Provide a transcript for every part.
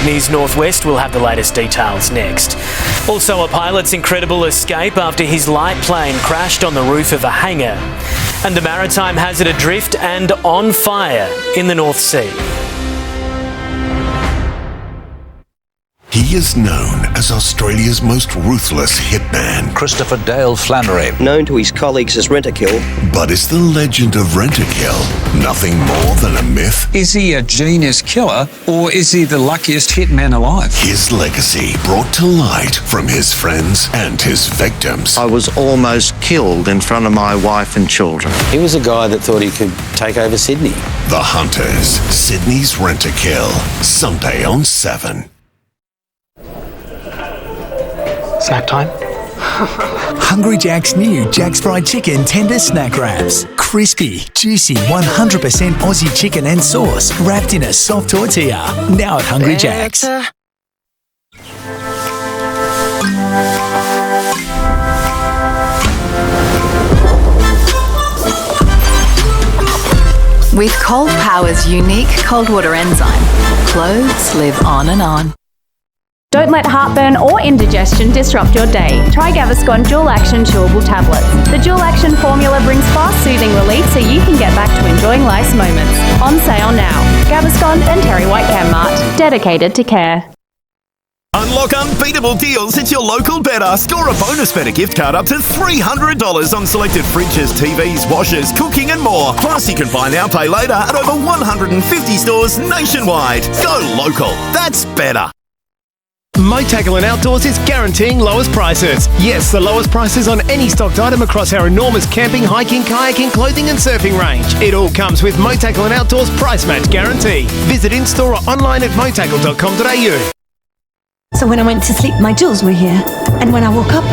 Sydney's northwest. We'll have the latest details next. Also, a pilot's incredible escape after his light plane crashed on the roof of a hangar. And a maritime hazard adrift and on fire in the North Sea. He is known as Australia's most ruthless hitman. Christopher Dale Flannery. Known to his colleagues as Rent-A-Kill. But is the legend of Rent-A-Kill nothing more than a myth? Is he a genius killer or is he the luckiest hitman alive? His legacy brought to light from his friends and his victims. I was almost killed in front of my wife and children. He was a guy that thought he could take over Sydney. The Hunters, Sydney's Rent-A-Kill, Sunday on 7. Snack time. Hungry Jack's new Jack's Fried Chicken Tender Snack Wraps. Crispy, juicy, 100% Aussie chicken and sauce wrapped in a soft tortilla. Now at Hungry Jack's. With Cold Power's unique cold water enzyme, clothes live on and on. Don't let heartburn or indigestion disrupt your day. Try Gaviscon Dual Action Chewable Tablets. The Dual Action formula brings fast, soothing relief so you can get back to enjoying life's moments. On sale now. Gaviscon and Terry White Mart, dedicated to care. Unlock unbeatable deals at your local Better. Score a bonus Better gift card up to $300 on selected fridges, TVs, washers, cooking and more. Plus, you can buy now, pay later at over 150 stores nationwide. Go local. That's better. Motackle and Outdoors is guaranteeing lowest prices. Yes, the lowest prices on any stocked item across our enormous camping, hiking, kayaking, clothing and surfing range. It all comes with Motackle and Outdoors price match guarantee. Visit in-store or online at motackle.com.au. So when I went to sleep, my jewels were here. And when I woke up,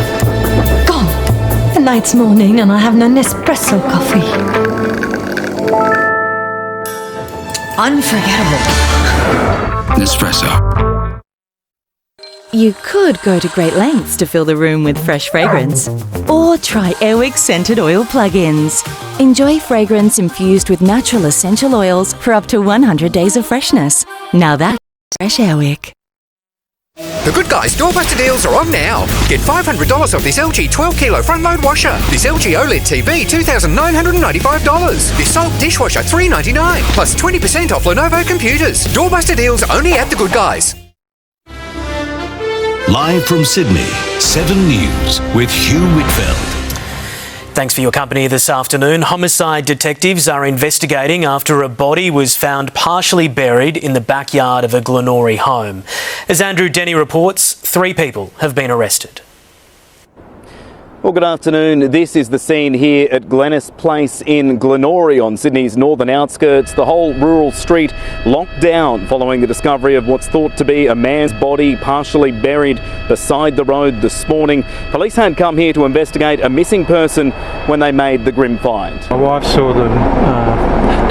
gone. And now it's morning and I have no Nespresso coffee. Unforgettable. Nespresso. You could go to great lengths to fill the room with fresh fragrance. Or try Airwick Scented Oil Plug-ins. Enjoy fragrance infused with natural essential oils for up to 100 days of freshness. Now that's fresh Airwick. The Good Guys doorbuster deals are on now. Get $500 off this LG 12-kilo front-load washer. This LG OLED TV, $2,995. This Salt dishwasher, $399. Plus 20% off Lenovo computers. Doorbuster deals only at The Good Guys. Live from Sydney, 7 News with Hugh Whitfeld. Thanks for your company this afternoon. Homicide detectives are investigating after a body was found partially buried in the backyard of a Glenorrhea home. As Andrew Denny reports, 3 people have been arrested. Well, good afternoon. This is the scene here at Glennis Place in Glenorrhea on Sydney's northern outskirts. The whole rural street locked down following the discovery of what's thought to be a man's body partially buried beside the road this morning. Police had come here to investigate a missing person when they made the grim find. My wife saw them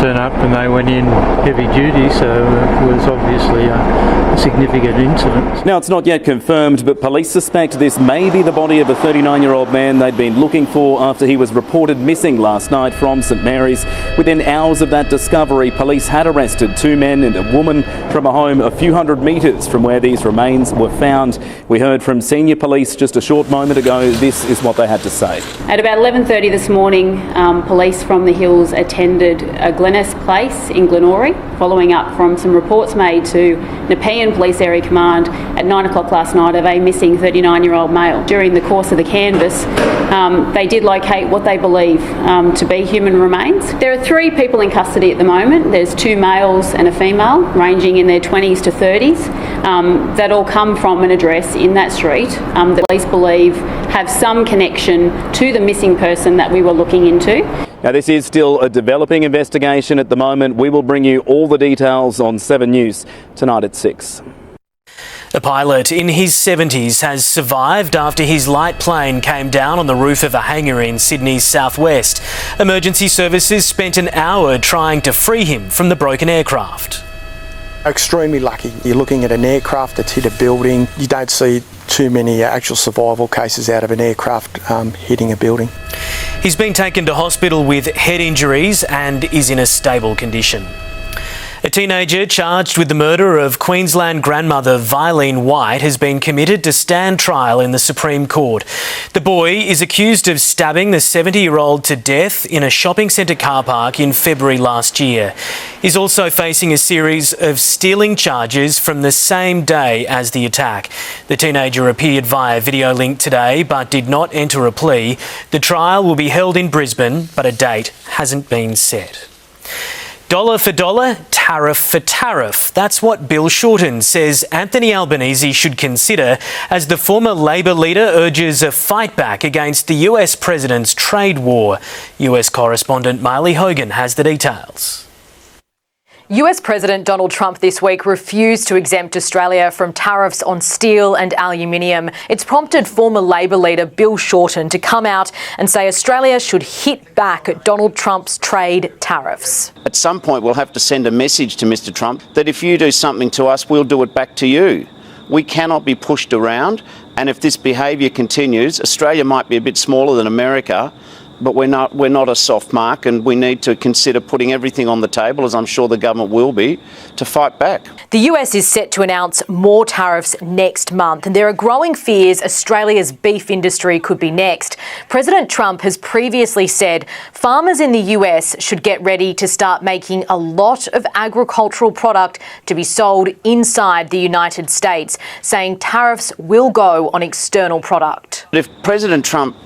turn up and they went in heavy duty, so it was obviously a significant incident. Now, it's not yet confirmed, but police suspect this may be the body of a 39-year-old man they'd been looking for after he was reported missing last night from St Mary's. Within hours of that discovery, police had arrested 2 men and a woman from a home a few hundred metres from where these remains were found. We heard from senior police just a short moment ago. This is what they had to say. At about 11:30 this morning, police from the Hills attended Glennis Place in Glenorrhea, following up from some reports made to Nepean Police Area Command at 9 o'clock last night of a missing 39-year-old male. During the course of the canvass, they did locate what they believe to be human remains. There are 3 people in custody at the moment. There's 2 males and a female, ranging in their 20s to 30s, that all come from an address in that street that police believe have some connection to the missing person that we were looking into. Now, this is still a developing investigation at the moment. We will bring you all the details on 7 News tonight at 6. A pilot in his 70s has survived after his light plane came down on the roof of a hangar in Sydney's southwest. Emergency services spent an hour trying to free him from the broken aircraft. Extremely lucky. You're looking at an aircraft that's hit a building. You don't see too many actual survival cases out of an aircraft hitting a building. He's been taken to hospital with head injuries and is in a stable condition. A teenager charged with the murder of Queensland grandmother Vilene White has been committed to stand trial in the Supreme Court. The boy is accused of stabbing the 70-year-old to death in a shopping centre car park in February last year. He's also facing a series of stealing charges from the same day as the attack. The teenager appeared via video link today but did not enter a plea. The trial will be held in Brisbane, but a date hasn't been set. Dollar for dollar, tariff for tariff. That's what Bill Shorten says Anthony Albanese should consider as the former Labor leader urges a fight back against the US president's trade war. US correspondent Miley Hogan has the details. US President Donald Trump this week refused to exempt Australia from tariffs on steel and aluminium. It's prompted former Labor leader Bill Shorten to come out and say Australia should hit back at Donald Trump's trade tariffs. At some point, we'll have to send a message to Mr. Trump that if you do something to us, we'll do it back to you. We cannot be pushed around, and if this behaviour continues, Australia might be a bit smaller than America, but we're not a soft mark, and we need to consider putting everything on the table, as I'm sure the government will be, to fight back. The US is set to announce more tariffs next month, and there are growing fears Australia's beef industry could be next. President Trump has previously said farmers in the US should get ready to start making a lot of agricultural product to be sold inside the United States, saying tariffs will go on external product. But if President Trump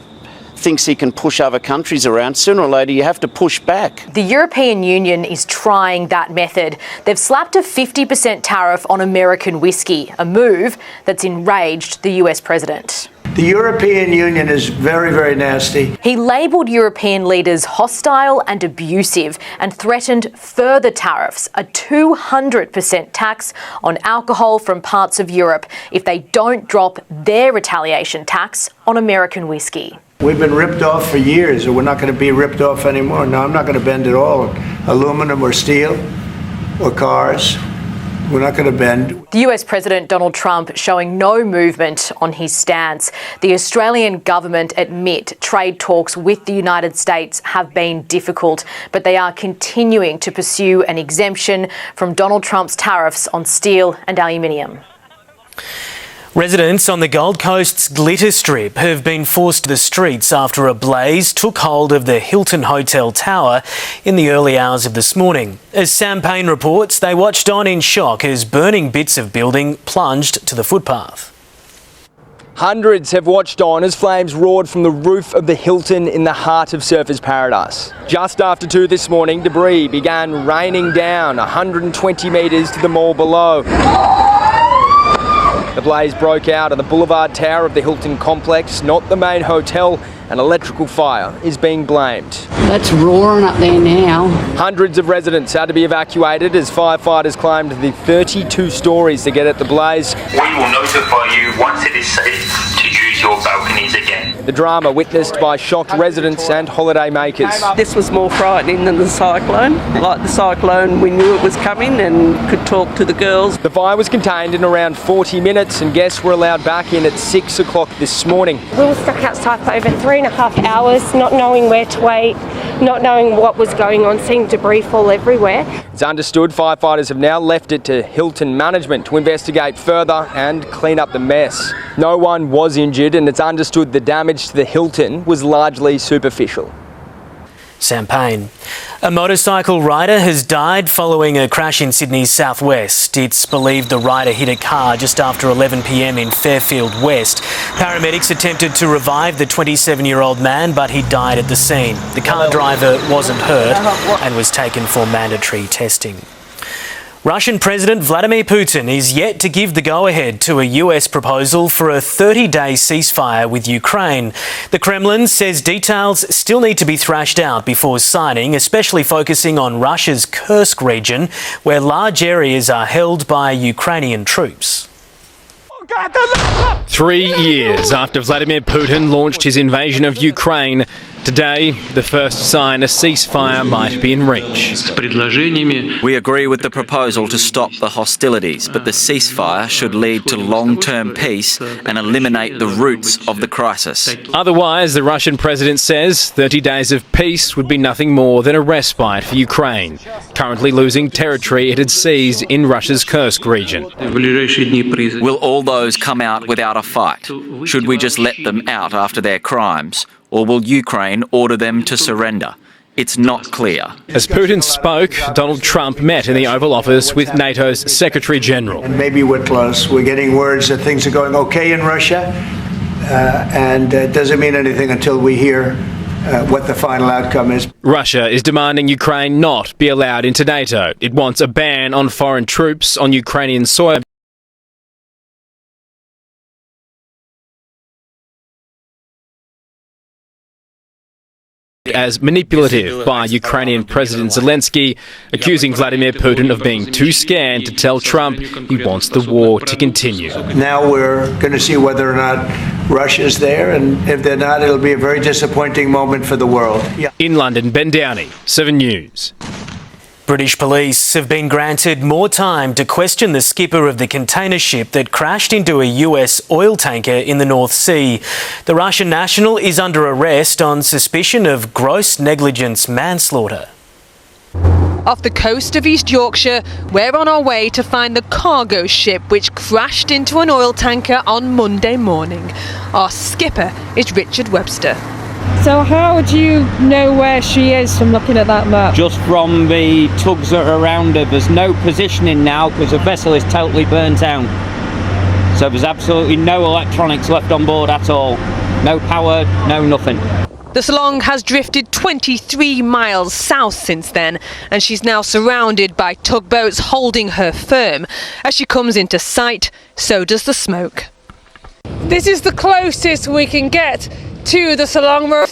thinks he can push other countries around, sooner or later you have to push back. The European Union is trying that method. They've slapped a 50% tariff on American whiskey, a move that's enraged the US president. The European Union is very, very nasty. He labelled European leaders hostile and abusive and threatened further tariffs, a 200% tax on alcohol from parts of Europe if they don't drop their retaliation tax on American whiskey. We've been ripped off for years, and we're not going to be ripped off anymore. No, I'm not going to bend at all. Aluminum or steel or cars, we're not going to bend. The US President Donald Trump showing no movement on his stance. The Australian government admit trade talks with the United States have been difficult, but they are continuing to pursue an exemption from Donald Trump's tariffs on steel and aluminium. Residents on the Gold Coast's Glitter Strip have been forced to the streets after a blaze took hold of the Hilton Hotel Tower in the early hours of this morning. As Sam Payne reports, they watched on in shock as burning bits of building plunged to the footpath. Hundreds have watched on as flames roared from the roof of the Hilton in the heart of Surfers Paradise. Just after 2 this morning, debris began raining down 120 metres to the mall below. The blaze broke out at the Boulevard Tower of the Hilton complex, not the main hotel. An electrical fire is being blamed. That's roaring up there now. Hundreds of residents had to be evacuated as firefighters climbed the 32 stories to get at the blaze. We will notify you once it is safe to use your balconies again. The drama witnessed by shocked residents and holiday makers. This was more frightening than the cyclone. Like the cyclone, we knew it was coming and could talk to the girls. The fire was contained in around 40 minutes and guests were allowed back in at 6 o'clock this morning. We were stuck outside for over 3.5 hours, not knowing where to wait, not knowing what was going on, seeing debris fall everywhere. It's understood firefighters have now left it to Hilton management to investigate further and clean up the mess. No one was injured and it's understood the damage to the Hilton was largely superficial. Sam Payne. A motorcycle rider has died following a crash in Sydney's southwest. It's believed the rider hit a car just after 11 p.m. in Fairfield West. Paramedics attempted to revive the 27-year-old man, but he died at the scene. The car driver wasn't hurt and was taken for mandatory testing. Russian President Vladimir Putin is yet to give the go-ahead to a US proposal for a 30-day ceasefire with Ukraine. The Kremlin says details still need to be thrashed out before signing, especially focusing on Russia's Kursk region, where large areas are held by Ukrainian troops. 3 years after Vladimir Putin launched his invasion of Ukraine, today the first sign a ceasefire might be in reach. We agree with the proposal to stop the hostilities, but the ceasefire should lead to long-term peace and eliminate the roots of the crisis. Otherwise, the Russian president says 30 days of peace would be nothing more than a respite for Ukraine, currently losing territory it had seized in Russia's Kursk region. Will all those come out without a fight? Should we just let them out after their crimes? Or will Ukraine order them to surrender? It's not clear. As Putin spoke, Donald Trump met in the Oval Office with NATO's Secretary General. And maybe we're close. We're getting words that things are going okay in Russia, and it doesn't mean anything until we hear what the final outcome is. Russia is demanding Ukraine not be allowed into NATO. It wants a ban on foreign troops on Ukrainian soil. As manipulative by Ukrainian President Zelensky, accusing Vladimir Putin of being too scared to tell Trump he wants the war to continue. Now we're going to see whether or not Russia's there, and if they're not, it'll be a very disappointing moment for the world. Yeah. In London, Ben Downey, 7 News. British police have been granted more time to question the skipper of the container ship that crashed into a US oil tanker in the North Sea. The Russian national is under arrest on suspicion of gross negligence manslaughter. Off the coast of East Yorkshire, we're on our way to find the cargo ship which crashed into an oil tanker on Monday morning. Our skipper is Richard Webster. So how do you know where she is from looking at that map? Just from the tugs that are around her. There's no positioning now because the vessel is totally burnt out. So there's absolutely no electronics left on board at all. No power, no nothing. The Salong has drifted 23 miles south since then, and she's now surrounded by tugboats holding her firm. As she comes into sight, so does the smoke. This is the closest we can get to the Salong. We're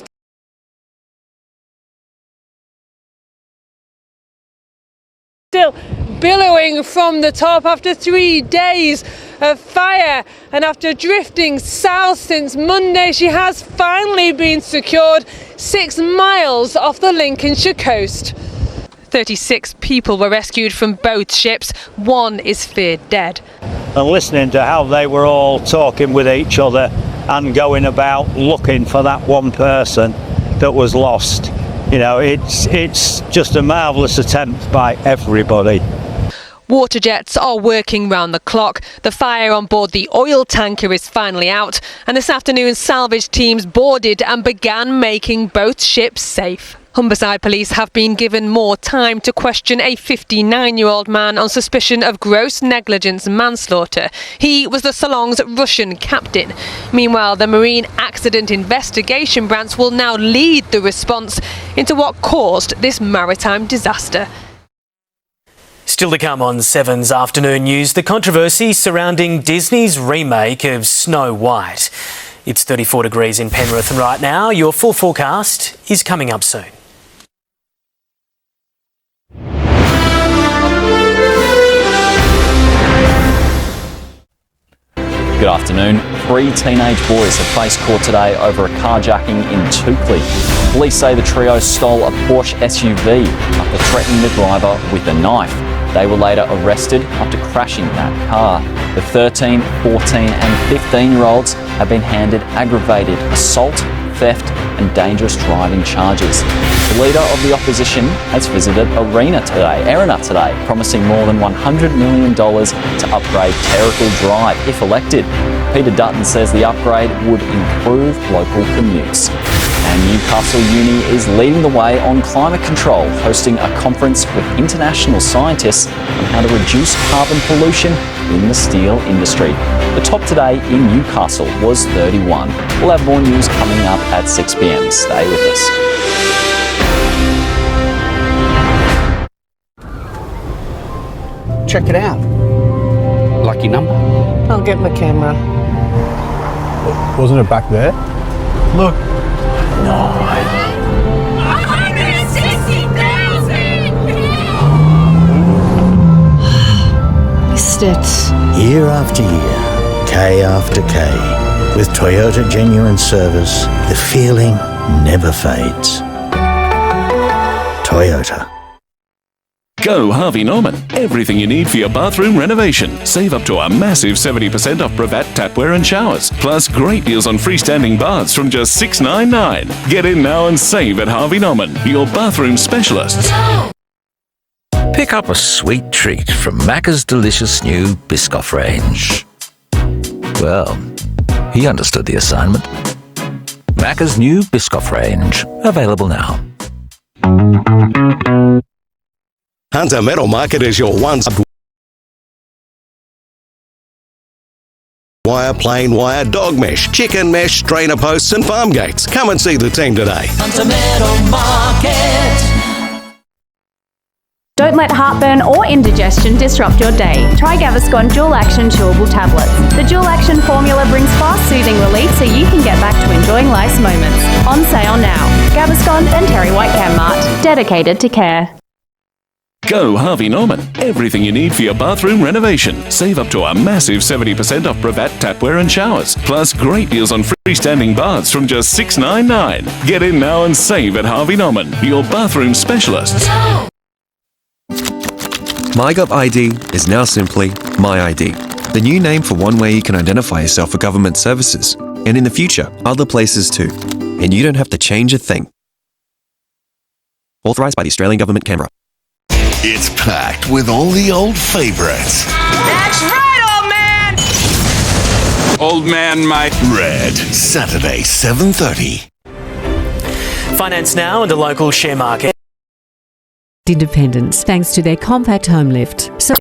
still billowing from the top after 3 days of fire, and after drifting south since Monday, she has finally been secured 6 miles off the Lincolnshire coast. 36 people were rescued from both ships. One is feared dead. And listening to how they were all talking with each other and going about looking for that one person that was lost. You know, it's just a marvellous attempt by everybody. Water jets are working round the clock. The fire on board the oil tanker is finally out, and this afternoon salvage teams boarded and began making both ships safe. Humberside police have been given more time to question a 59-year-old man on suspicion of gross negligence manslaughter. He was the Salong's Russian captain. Meanwhile, the Marine Accident Investigation Branch will now lead the response into what caused this maritime disaster. Still to come on 7's afternoon news, the controversy surrounding Disney's remake of Snow White. It's 34 degrees in Penrith right now. Your full forecast is coming up soon. Good afternoon. 3 teenage boys have faced court today over a carjacking in Toukley. Police say the trio stole a Porsche SUV after threatening the driver with a knife. They were later arrested after crashing that car. The 13, 14 and 15-year-olds have been handed aggravated assault, theft and dangerous driving charges. The leader of the opposition has visited Erina today, promising more than $100 million to upgrade Terrigal Drive if elected. Peter Dutton says the upgrade would improve local commutes. And Newcastle Uni is leading the way on climate control, hosting a conference with international scientists on how to reduce carbon pollution in the steel industry. The top today in Newcastle was 31. We'll have more news coming up at 6 p.m. Stay with us. Check it out. Lucky number. I'll get my camera. Wasn't it back there? Look. No. 160,000! Missed it. Year after year, K after K. With Toyota Genuine Service, the feeling never fades. Toyota. Go Harvey Norman. Everything you need for your bathroom renovation. Save up to a massive 70% off Brevette tapware and showers. Plus great deals on freestanding baths from just $6.99. Get in now and save at Harvey Norman, your bathroom specialists. Pick up a sweet treat from Macca's delicious new Biscoff range. Well, he understood the assignment. Macca's new Biscoff range. Available now. Hunter Metal Market is your one wire, plain wire, dog mesh, chicken mesh, strainer posts and farm gates. Come and see the team today. Hunter Metal Market. Don't let heartburn or indigestion disrupt your day. Try Gaviscon Dual Action Chewable Tablets. The Dual Action formula brings fast, soothing relief so you can get back to enjoying life's moments. On sale now. Gaviscon and Terry White Mart. Dedicated to care. Go Harvey Norman. Everything you need for your bathroom renovation. Save up to a massive 70% off Brevette tapware and showers. Plus great deals on freestanding baths from just $6.99. Get in now and save at Harvey Norman, your bathroom specialists. MyGov ID is now simply My ID, the new name for one way you can identify yourself for government services, and in the future, other places too. And you don't have to change a thing. Authorised by the Australian Government, Canberra. It's packed with all the old favourites. That's right, old man! Old man, mate. Red, Saturday, 7:30. Finance now and a local share market. Independence thanks to their compact home lift. So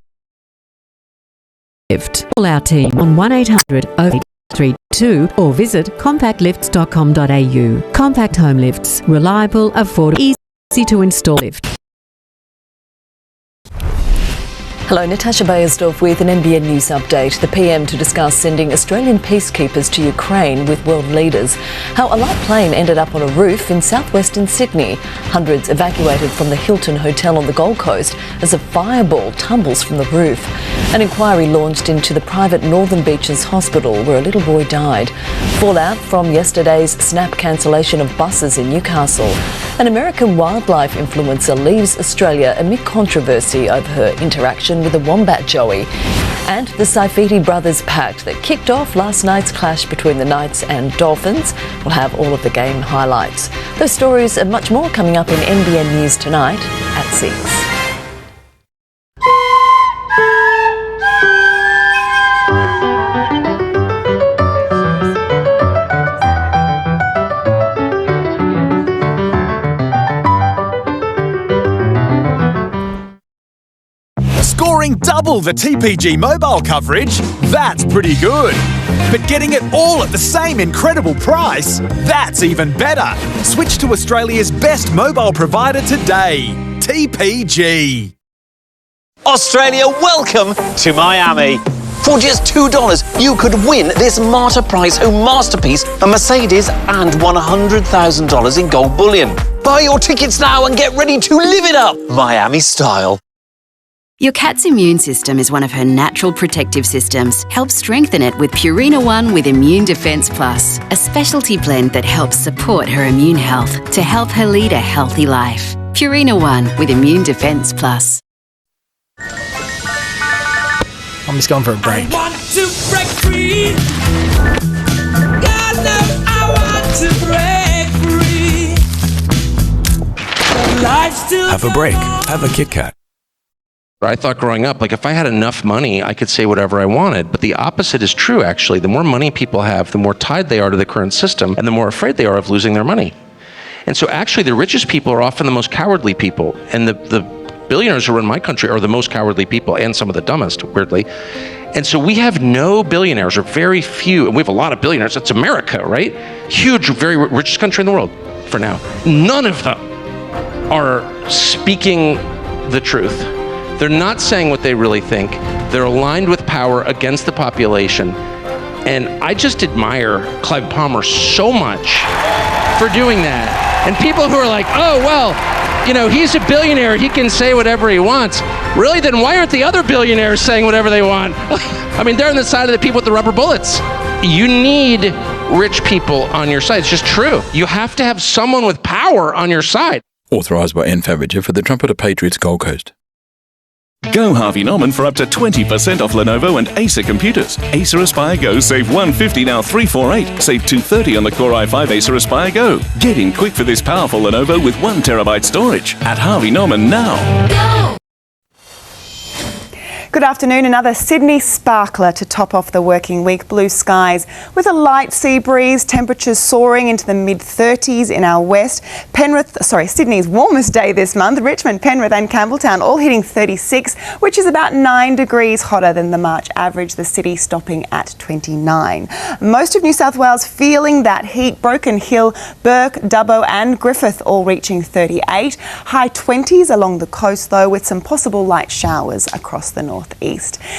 call our team on 1800-0832 or visit compactlifts.com.au. Compact home lifts, reliable, affordable, easy to install lift. Hello, Natasha Beyersdorf with an NBN News update. The PM to discuss sending Australian peacekeepers to Ukraine with world leaders. How a light plane ended up on a roof in southwestern Sydney. Hundreds evacuated from the Hilton Hotel on the Gold Coast as a fireball tumbles from the roof. An inquiry launched into the private Northern Beaches Hospital where a little boy died. Fallout from yesterday's snap cancellation of buses in Newcastle. An American wildlife influencer leaves Australia amid controversy over her interaction with the wombat joey, and the Saifiti brothers pact that kicked off last night's clash between the Knights and Dolphins. We'll have all of the game highlights. Those stories and much more coming up in NBN News tonight at 6. Scoring double the TPG mobile coverage? That's pretty good. But getting it all at the same incredible price? That's even better. Switch to Australia's best mobile provider today. TPG. Australia, welcome to Miami. For just $2, you could win this Martyr Prize Home Masterpiece, a Mercedes, and $100,000 in gold bullion. Buy your tickets now and get ready to live it up, Miami style. Your cat's immune system is one of her natural protective systems. Help strengthen it with Purina One with Immune Defense Plus, a specialty blend that helps support her immune health to help her lead a healthy life. Purina One with Immune Defense Plus. I'm just going for a break. I want to break free. God knows I want to break free. Life's still Have a break. Have a Kit Kat. I thought growing up, like if I had enough money, I could say whatever I wanted. But the opposite is true, actually. The more money people have, the more tied they are to the current system, and the more afraid they are of losing their money. And so actually the richest people are often the most cowardly people. And the billionaires who run my country are the most cowardly people and some of the dumbest, weirdly. And so we have no billionaires, or very few, and we have a lot of billionaires. That's America, right? Huge, very richest country in the world for now. None of them are speaking the truth. They're not saying what they really think. They're aligned with power against the population. And I just admire Clive Palmer so much for doing that. And people who are like, oh, well, You know, he's a billionaire. He can say whatever he wants. Really? Then why aren't the other billionaires saying whatever they want? I mean, they're on the side of the people with the rubber bullets. You need rich people on your side. It's just true. You have to have someone with power on your side. Authorised by N. Favager for the Trumpeter Patriots Gold Coast. Go Harvey Norman for up to 20% off Lenovo and Acer computers. Acer Aspire Go save $150 now $348. Save $230 on the Core i5 Acer Aspire Go. Get in quick for this powerful Lenovo with 1 terabyte storage at Harvey Norman now. Go! Good afternoon. Another Sydney sparkler to top off the working week. Blue skies with a light sea breeze, temperatures soaring into the mid-30s in our west. Sydney's warmest day this month. Richmond, Penrith and Campbelltown all hitting 36, which is about 9 degrees hotter than the March average, the city stopping at 29. Most of New South Wales feeling that heat. Broken Hill, Burke, Dubbo and Griffith all reaching 38. High 20s along the coast though, with some possible light showers across the northeast.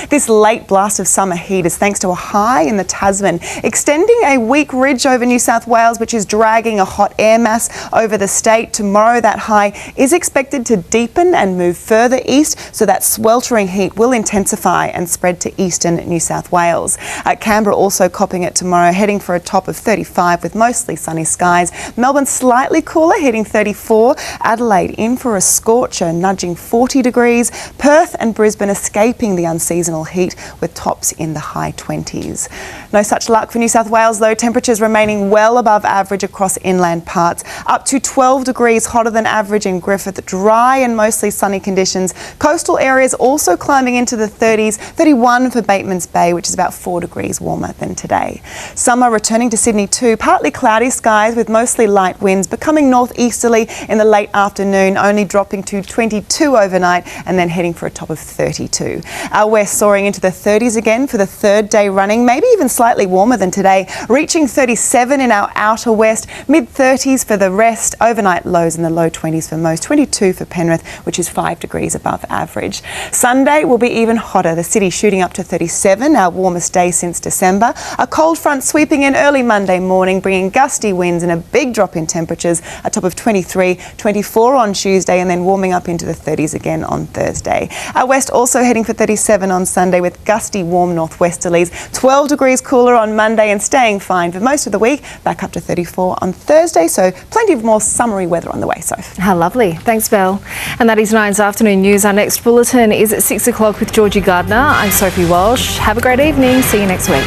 This late blast of summer heat is thanks to a high in the Tasman, extending a weak ridge over New South Wales, which is dragging a hot air mass over the state. Tomorrow that high is expected to deepen and move further east, so that sweltering heat will intensify and spread to eastern New South Wales. Canberra also copping it tomorrow, heading for a top of 35 with mostly sunny skies. Melbourne slightly cooler, hitting 34. Adelaide in for a scorcher, nudging 40 degrees. Perth and Brisbane escaping the unseasonal heat with tops in the high 20s. No such luck for New South Wales though, temperatures remaining well above average across inland parts, up to 12 degrees hotter than average in Griffith, dry and mostly sunny conditions. Coastal areas also climbing into the 30s, 31 for Batemans Bay, which is about 4 degrees warmer than today. Summer returning to Sydney too, partly cloudy skies with mostly light winds, becoming northeasterly in the late afternoon, only dropping to 22 overnight and then heading for a top of 32. Our west soaring into the 30s again for the third day running, maybe even slightly warmer than today, reaching 37 in our outer west, mid-30s for the rest, overnight lows in the low 20s for most, 22 for Penrith, which is 5 degrees above average. Sunday will be even hotter, the city shooting up to 37, our warmest day since December. A cold front sweeping in early Monday morning, bringing gusty winds and a big drop in temperatures, a top of 23, 24 on Tuesday, and then warming up into the 30s again on Thursday. Our west also heading for 37 on Sunday with gusty warm northwesterlies, 12 degrees cooler on Monday and staying fine for most of the week, back up to 34 on Thursday, so plenty of more summery weather on the way, Soph. How lovely. Thanks, Belle. And that is Nine's afternoon news. Our next bulletin is at 6 o'clock with Georgie Gardner. I'm Sophie Walsh. Have a great evening. See you next week.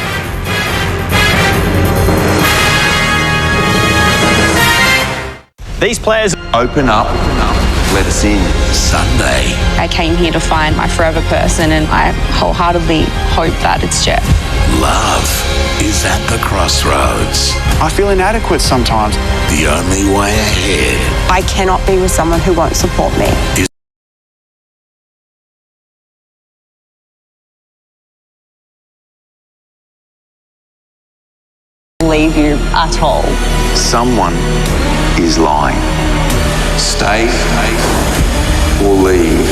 These players Open up, let us in. Sunday. I came here to find my forever person, and I wholeheartedly hope that it's Jeff. Love is at the crossroads. I feel inadequate sometimes. The only way ahead I cannot be with someone who won't support me. is Leave you at all. someone is lying. Stay or leave.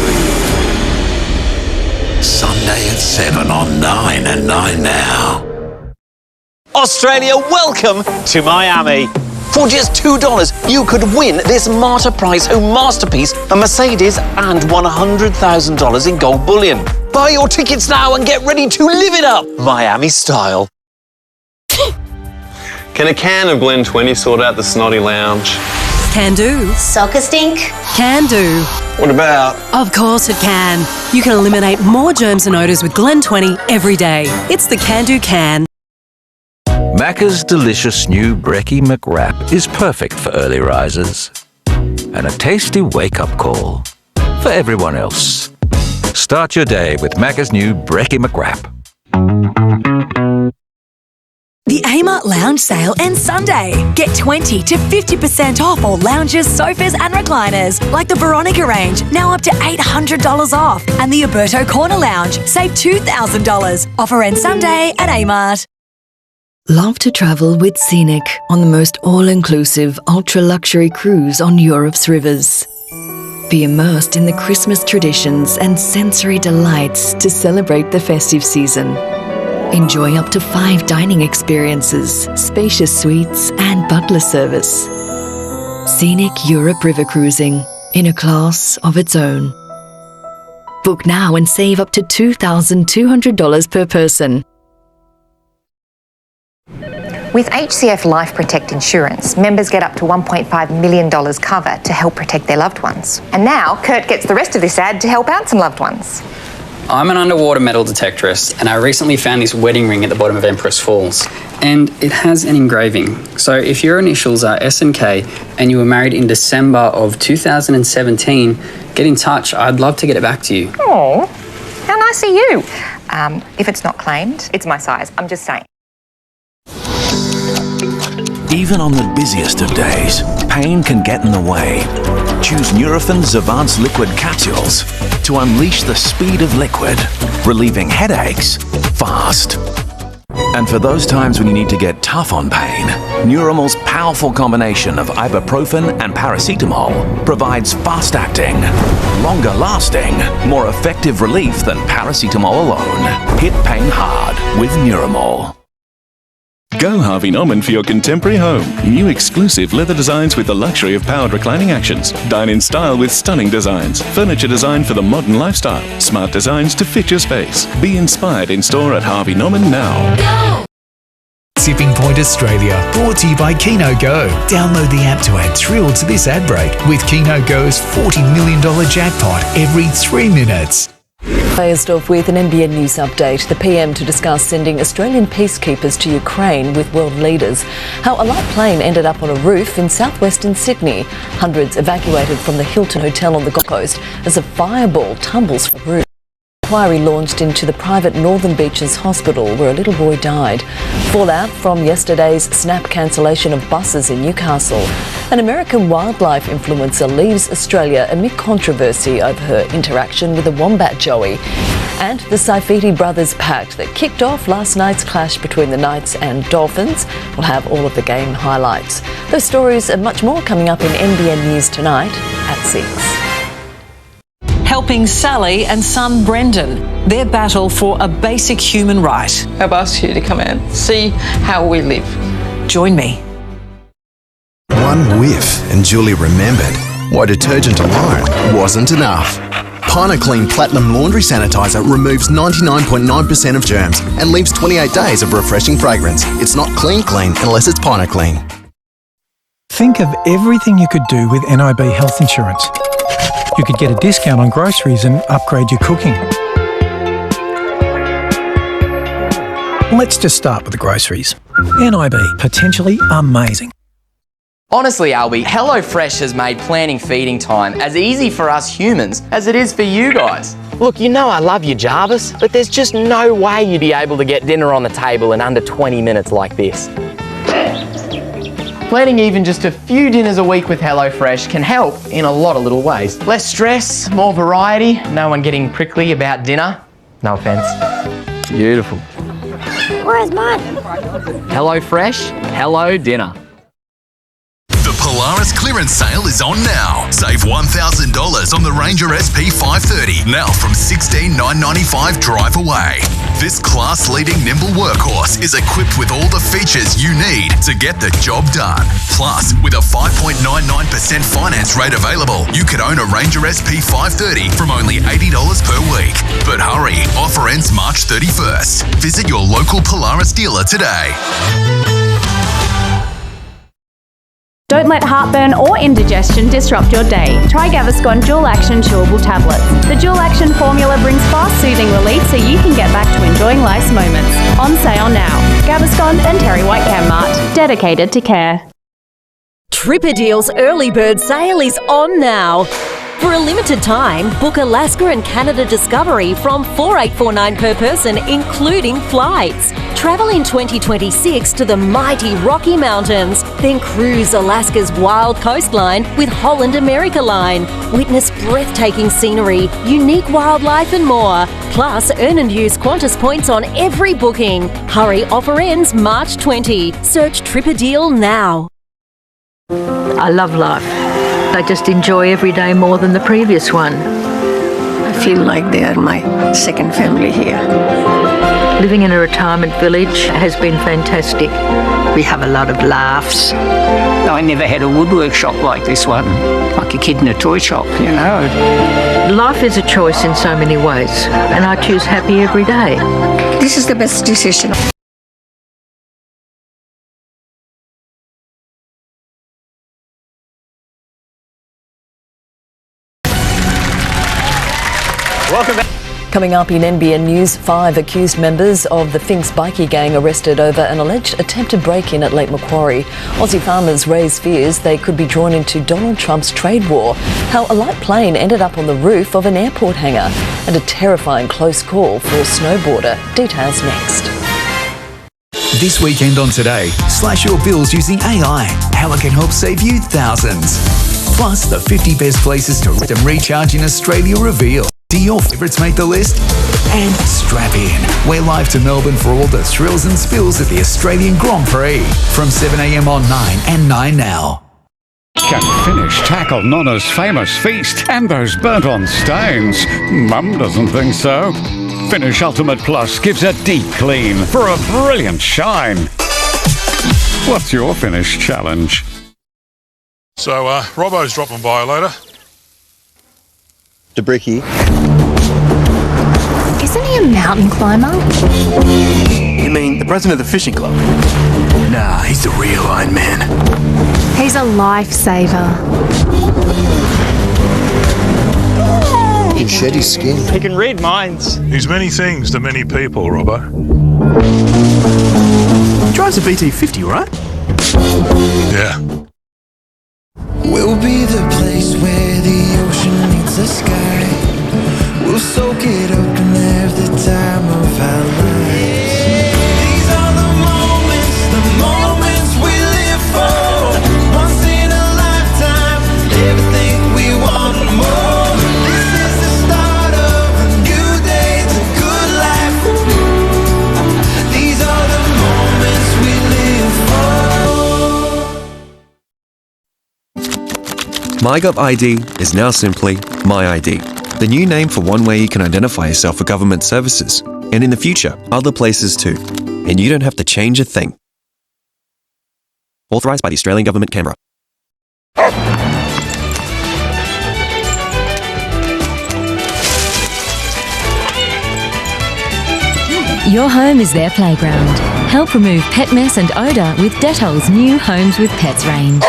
Sunday at 7 on 9 and 9 now. Australia, welcome to Miami. For just $2, you could win this Martyr Prize home masterpiece, a Mercedes, and $100,000 in gold bullion. Buy your tickets now and get ready to live it up, Miami style. Can a can of Glen 20 sort out the snotty lounge? Can do. Soccer stink? Can do. What about? Of course it can. You can eliminate more germs and odours with Glen 20 every day. It's the Can Do Can. Macca's delicious new Brekkie McWrap is perfect for early risers. And a tasty wake-up call for everyone else. Start your day with Macca's new Brekkie McWrap. The Amart Lounge sale ends Sunday. Get 20 to 50% off all lounges, sofas and recliners, like the Veronica range, now up to $800 off. And the Alberto Corner Lounge, save $2,000. Offer ends Sunday at Amart. Love to travel with Scenic on the most all-inclusive, ultra-luxury cruise on Europe's rivers. Be immersed in the Christmas traditions and sensory delights to celebrate the festive season. Enjoy up to 5 dining experiences, spacious suites and butler service. Scenic Europe River Cruising. in a class of its own. Book now and save up to $2,200 per person. With HCF Life Protect Insurance, members get up to $1.5 million cover to help protect their loved ones. And now Kurt gets the rest of this ad to help out some loved ones. I'm an underwater metal detectorist, and I recently found this wedding ring at the bottom of Empress Falls. And it has an engraving. So if your initials are S and K and you were married in December of 2017, get in touch. I'd love to get it back to you. Oh, how nice of you. If it's not claimed, it's my size. I'm just saying. Even on the busiest of days, pain can get in the way. Choose Nurofen Advanced Liquid Capsules to unleash the speed of liquid, relieving headaches fast. And for those times when you need to get tough on pain, Nuromol's powerful combination of ibuprofen and paracetamol provides fast-acting, longer-lasting, more effective relief than paracetamol alone. Hit pain hard with Nuromol. Go Harvey Norman for your contemporary home. New exclusive leather designs with the luxury of powered reclining actions. Dine in style with stunning designs. Furniture designed for the modern lifestyle. Smart designs to fit your space. Be inspired in store at Harvey Norman now. Go! Tipping Point Australia, brought to you by Keno Go. Download the app to add thrill to this ad break with Keno Go's $40 million jackpot every 3 minutes. Beyersdorf with an NBN News update. The PM to discuss sending Australian peacekeepers to Ukraine with world leaders. How a light plane ended up on a roof in southwestern Sydney. Hundreds evacuated from the Hilton Hotel on the Gold Coast as a fireball tumbles from the roof. Inquiry launched into the private Northern Beaches Hospital where a little boy died. Fallout from yesterday's snap cancellation of buses in Newcastle. An American wildlife influencer leaves Australia amid controversy over her interaction with a wombat joey. And the Saifiti brothers pact that kicked off last night's clash between the Knights and Dolphins. We'll have all of the game highlights. Those stories and much more coming up in NBN News tonight at 6. Helping Sally and son Brendan, their battle for a basic human right. I've asked you to come and see how we live. Join me. One whiff and Julie remembered why detergent alone wasn't enough. Pine-O-Clean Platinum Laundry Sanitizer removes 99.9% of germs and leaves 28 days of refreshing fragrance. It's not clean unless it's Pine-O-Clean. Think of everything you could do with NIB Health Insurance. You could get a discount on groceries and upgrade your cooking. Let's just start with the groceries. NIB, potentially amazing. Honestly, Albie, HelloFresh has made planning feeding time as easy for us humans as it is for you guys. Look, you know I love you, Jarvis, but there's just no way you'd be able to get dinner on the table in under 20 minutes like this. Planning even just a few dinners a week with HelloFresh can help in a lot of little ways. Less stress, more variety, no one getting prickly about dinner. No offence. Beautiful. Where's mine? HelloFresh, hello dinner. The Polaris clearance sale is on now. Save $1,000 on the Ranger SP 530, now from $16,995 drive away. This class-leading nimble workhorse is equipped with all the features you need to get the job done. Plus, with a 5.99% finance rate available, you could own a Ranger SP 530 from only $80 per week. But hurry, offer ends March 31st. Visit your local Polaris dealer today. Don't let heartburn or indigestion disrupt your day. Try Gaviscon Dual Action Chewable Tablets. The Dual Action formula brings fast, soothing relief so you can get back to enjoying life's moments. On sale now. Gaviscon and Terry White Mart, dedicated to care. Tripperdeal's early bird sale is on now. For a limited time, book Alaska and Canada Discovery from $4,849 per person, including flights. Travel in 2026 to the mighty Rocky Mountains, then cruise Alaska's wild coastline with Holland America Line. Witness breathtaking scenery, unique wildlife and more. Plus, earn and use Qantas points on every booking. Hurry, offer ends March 20. Search Tripperdeal now. I love life. I just enjoy every day more than the previous one. I feel like they are my second family here. Living in a retirement village has been fantastic. We have a lot of laughs. I never had a woodwork shop like this one, like a kid in a toy shop, you know. Life is a choice in so many ways, and I choose happy every day. This is the best decision. Welcome back. Coming up in NBN News, 5 accused members of the Finks bikie gang arrested over an alleged attempted break-in at Lake Macquarie. Aussie farmers raise fears they could be drawn into Donald Trump's trade war. How a light plane ended up on the roof of an airport hangar. And a terrifying close call for a snowboarder. Details next. This weekend on Today, slash your bills using AI. How it can help save you thousands. Plus, the 50 best places to rent and recharge in Australia revealed. Do your favourites make the list? And strap in. We're live to Melbourne for all the thrills and spills at the Australian Grand Prix from 7 a.m. on 9 and 9 now. Can finish tackle Nonna's famous feast and those burnt-on stains. Mum doesn't think so. Finish Ultimate Plus gives a deep clean for a brilliant shine. What's your finish challenge? So, Robbo's dropping by later. To Bricky. Isn't he a mountain climber? You mean the president of the fishing club? Nah, he's the real Iron Man. He's a lifesaver. He can shed his skin. He can read minds. He's many things to many people, Robbo. He drives a BT50, right? Yeah. We'll be the place where the ocean meets the sky. We'll soak it up and have the time of our lives. These are the moments we live for. Once in a lifetime, everything we want and more. This is the start of a new day, the good life. These are the moments we live for. MyGov ID is now simply My ID, the new name for one way you can identify yourself for government services, and in the future, other places too. And you don't have to change a thing. Authorised by the Australian Government, Canberra. Your home is their playground. Help remove pet mess and odour with Dettol's new Homes with Pets range.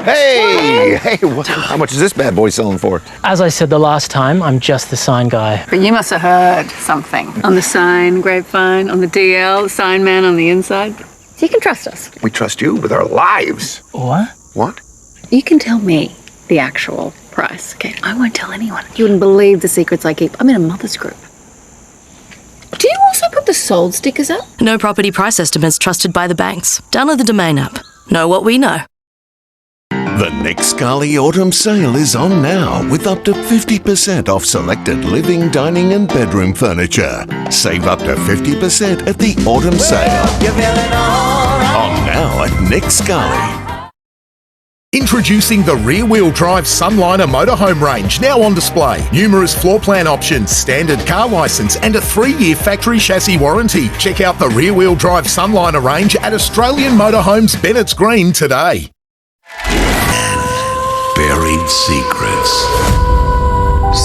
Hey, how much is this bad boy selling for? As I said the last time, I'm just the sign guy. But you must have heard something. On the sign, grapevine, on the DL, sign man on the inside. So you can trust us. We trust you with our lives. What? What? You can tell me the actual price, okay? I won't tell anyone. You wouldn't believe the secrets I keep. I'm in a mother's group. Do you also put the sold stickers up? No property price estimates trusted by the banks. Download the domain app. Know what we know. The Nick Scully Autumn Sale is on now with up to 50% off selected living, dining and bedroom furniture. Save up to 50% at the Autumn Sale. On now at Nick Scully. Introducing the rear-wheel drive Sunliner motorhome range, now on display. Numerous floor plan options, standard car licence and a 3-year factory chassis warranty. Check out the rear-wheel drive Sunliner range at Australian Motorhomes Bennett's Green today. Buried secrets.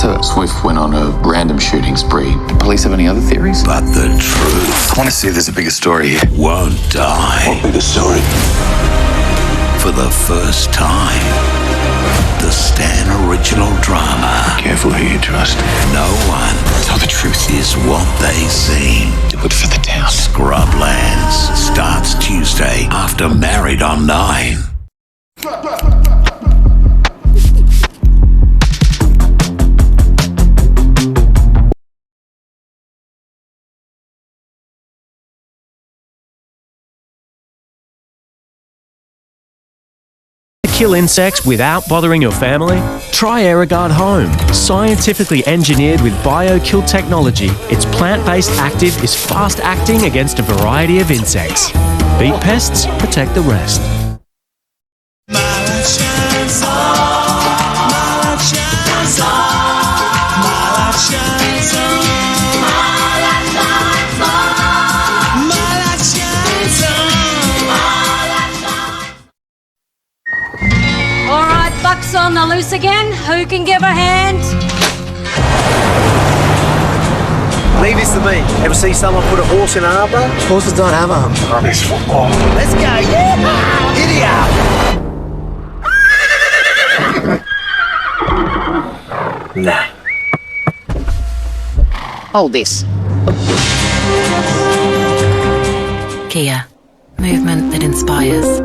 So Swift went on a random shooting spree. Police have any other theories? But the truth, I want to see if there's a bigger story here. won't die. What bigger story? For the first time, the Stan original drama. Careful who you trust. No one Tell the truth. is what they seem. Do it for the town. Scrublands starts Tuesday after Married on 9. Kill insects without bothering your family? Try AeroGuard Home. Scientifically engineered with BioKill technology, its plant-based active is fast-acting against a variety of insects. Beat pests, protect the rest. loose again? Who can give a hand? Leave this to me. Ever see someone put a horse in an arbor? Horses don't have arms. Rubbish football. Let's go. Yeah! Giddy up! Nah. Hold this. Kia. Movement that inspires.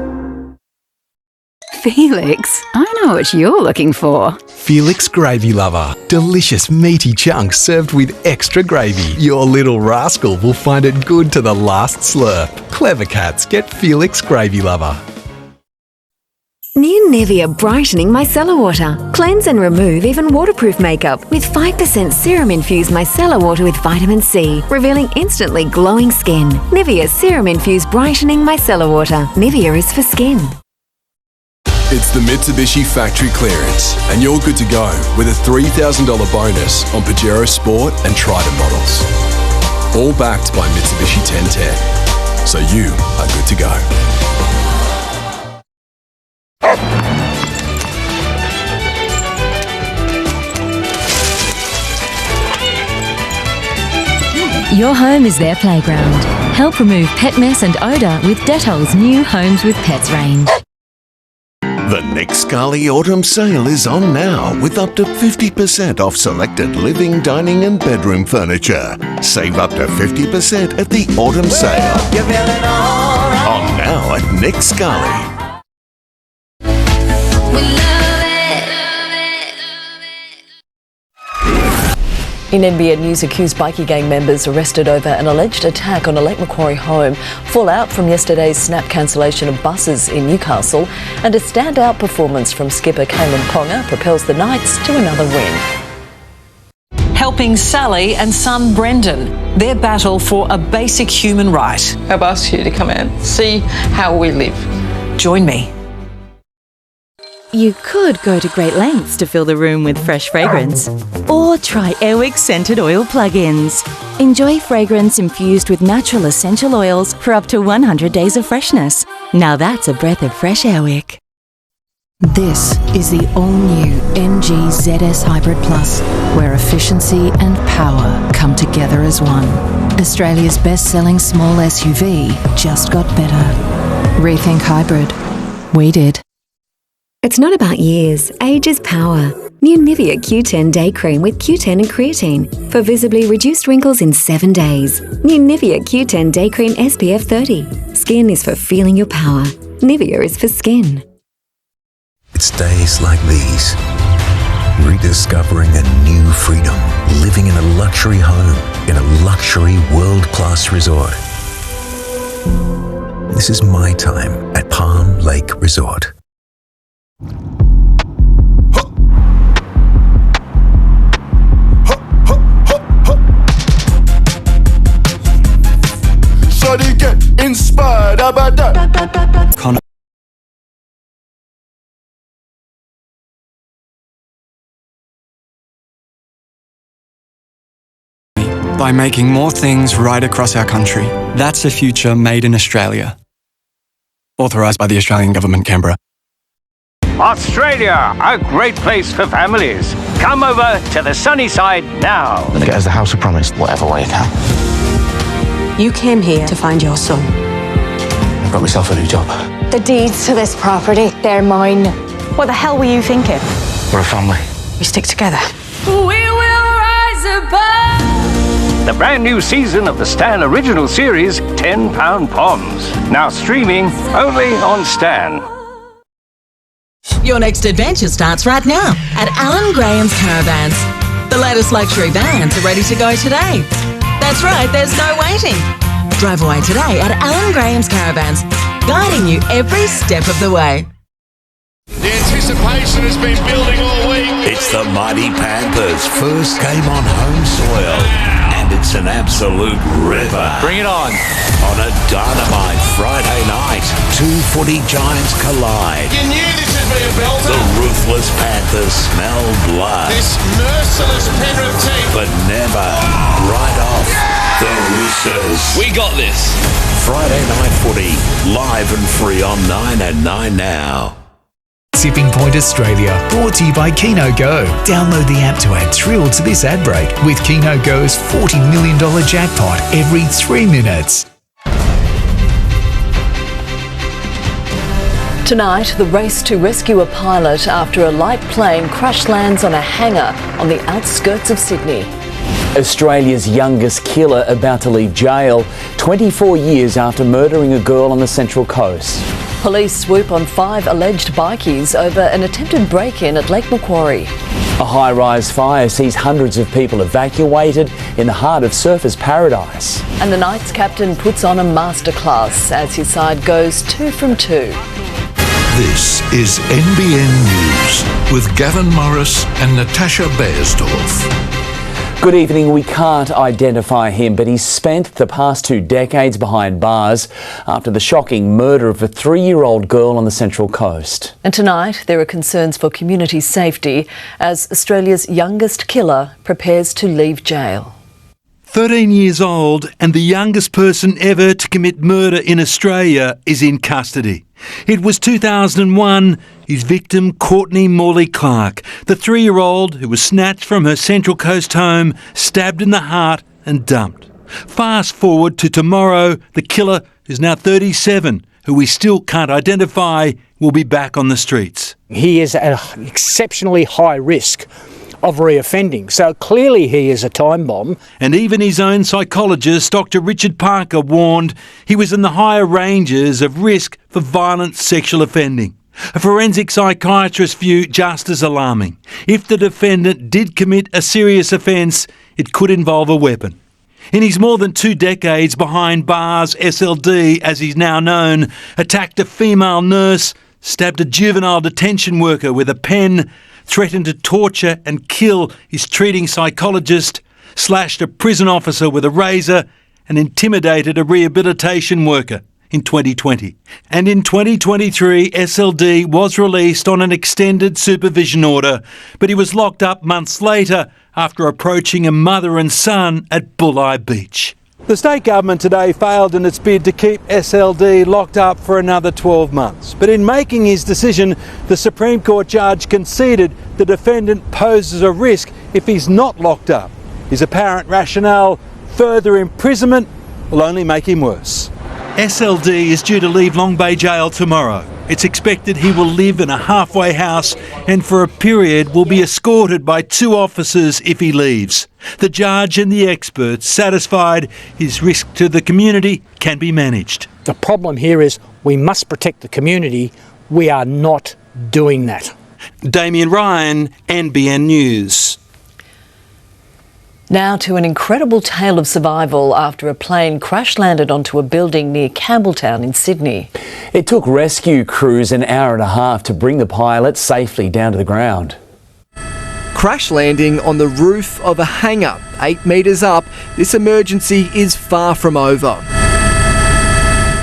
Felix, I know what you're looking for. Felix Gravy Lover. Delicious meaty chunks served with extra gravy. Your little rascal will find it good to the last slurp. Clever cats get Felix Gravy Lover. New Nivea Brightening Micellar Water. Cleanse and remove even waterproof makeup with 5% serum-infused micellar water with vitamin C, revealing instantly glowing skin. Nivea Serum-Infused Brightening Micellar Water. Nivea is for skin. It's the Mitsubishi factory clearance, and you're good to go with a $3,000 bonus on Pajero Sport and Trident models. All backed by Mitsubishi 1010. So you are good to go. Your home is their playground. Help remove pet mess and odour with Dettol's new Homes with Pets range. The Nick Scully Autumn Sale is on now with up to 50% off selected living, dining and bedroom furniture. Save up to 50% at the Autumn Sale. On now at Nick Scully. In NBN News, accused bikie gang members arrested over an alleged attack on a Lake Macquarie home, fallout from yesterday's snap cancellation of buses in Newcastle, and a standout performance from skipper Kalen Ponga propels the Knights to another win. Helping Sally and son Brendan, their battle for a basic human right. I've asked you to come and see how we live. Join me. You could go to great lengths to fill the room with fresh fragrance, or try Airwick scented oil plug-ins. Enjoy fragrance infused with natural essential oils for up to 100 days of freshness. Now that's a breath of fresh Airwick. This is the all-new MG ZS Hybrid Plus, where efficiency and power come together as one. Australia's best-selling small SUV just got better. Rethink hybrid. We did. It's not about years, age is power. New Nivea Q10 Day Cream with Q10 and creatine for visibly reduced wrinkles in 7 days. New Nivea Q10 Day Cream SPF 30. Skin is for feeling your power. Nivea is for skin. It's days like these. Rediscovering a new freedom. Living in a luxury home in a luxury world-class resort. This is my time at Palm Lake Resort. Shawty get inspired about that. By making more things right across our country. That's a future made in Australia. Authorised by the Australian Government, Canberra. Australia, a great place for families. Come over to the sunny side now. I'm gonna get us the house I promised, whatever way I can. You came here to find your son. I've got myself a new job. The deeds to this property, they're mine. What the hell were you thinking? We're a family. We stick together. We will rise above. The brand new season of the Stan original series, £10 Poms. Now streaming only on Stan. Your next adventure starts right now at Alan Graham's Caravans. The latest luxury vans are ready to go today. That's right, there's no waiting. Drive away today at Alan Graham's Caravans, guiding you every step of the way. The anticipation has been building all week. It's the Mighty Panthers' first game on home soil. And it's an absolute river. Bring it on. On a dynamite Friday night, two footy giants collide. You knew this would be a belter. The ruthless Panthers smell blood. This merciless Penrith team. But never write off the Roosters. We got this. Friday night footy, live and free on 9 and 9 now. Sipping Point Australia, brought to you by Keno Go. Download the app to add thrill to this ad break with Keno Go's $40 million jackpot every 3 minutes. Tonight, the race to rescue a pilot after a light plane crash lands on a hangar on the outskirts of Sydney. Australia's youngest killer about to leave jail 24 years after murdering a girl on the Central Coast. Police swoop on 5 alleged bikies over an attempted break-in at Lake Macquarie. A high-rise fire sees hundreds of people evacuated in the heart of surfers' paradise. And the Knights captain puts on a masterclass as his side goes 2 from 2. This is NBN News with Gavin Morris and Natasha Beyersdorf. Good evening. We can't identify him, but he's spent the past 2 decades behind bars after the shocking murder of a 3-year-old girl on the Central Coast. And tonight, there are concerns for community safety as Australia's youngest killer prepares to leave jail. 13 years old and the youngest person ever to commit murder in Australia is in custody. It was 2001, his victim Courtney Morley Clark, the 3-year-old who was snatched from her Central Coast home, stabbed in the heart and dumped. Fast forward to tomorrow, the killer, who's now 37, who we still can't identify, will be back on the streets. He is at an exceptionally high risk of reoffending. So clearly he is a time bomb. And even his own psychologist, Dr. Richard Parker, warned he was in the higher ranges of risk for violent sexual offending. A forensic psychiatrist's view just as alarming. If the defendant did commit a serious offence, it could involve a weapon. In his more than 2 decades behind bars, SLD, as he's now known, attacked a female nurse, stabbed a juvenile detention worker with a pen, threatened to torture and kill his treating psychologist, slashed a prison officer with a razor and intimidated a rehabilitation worker in 2020. And in 2023, SLD was released on an extended supervision order, but he was locked up months later after approaching a mother and son at Bulli Beach. The state government today failed in its bid to keep SLD locked up for another 12 months. But in making his decision, the Supreme Court judge conceded the defendant poses a risk if he's not locked up. His apparent rationale, further imprisonment, will only make him worse. SLD is due to leave Long Bay Jail tomorrow. It's expected he will live in a halfway house and for a period will be escorted by 2 officers if he leaves. The judge and the experts satisfied his risk to the community can be managed. The problem here is we must protect the community. We are not doing that. Damien Ryan, NBN News. Now to an incredible tale of survival after a plane crash landed onto a building near Campbelltown in Sydney. It took rescue crews an hour and a half to bring the pilot safely down to the ground. Crash landing on the roof of a hangar 8 metres up, this emergency is far from over.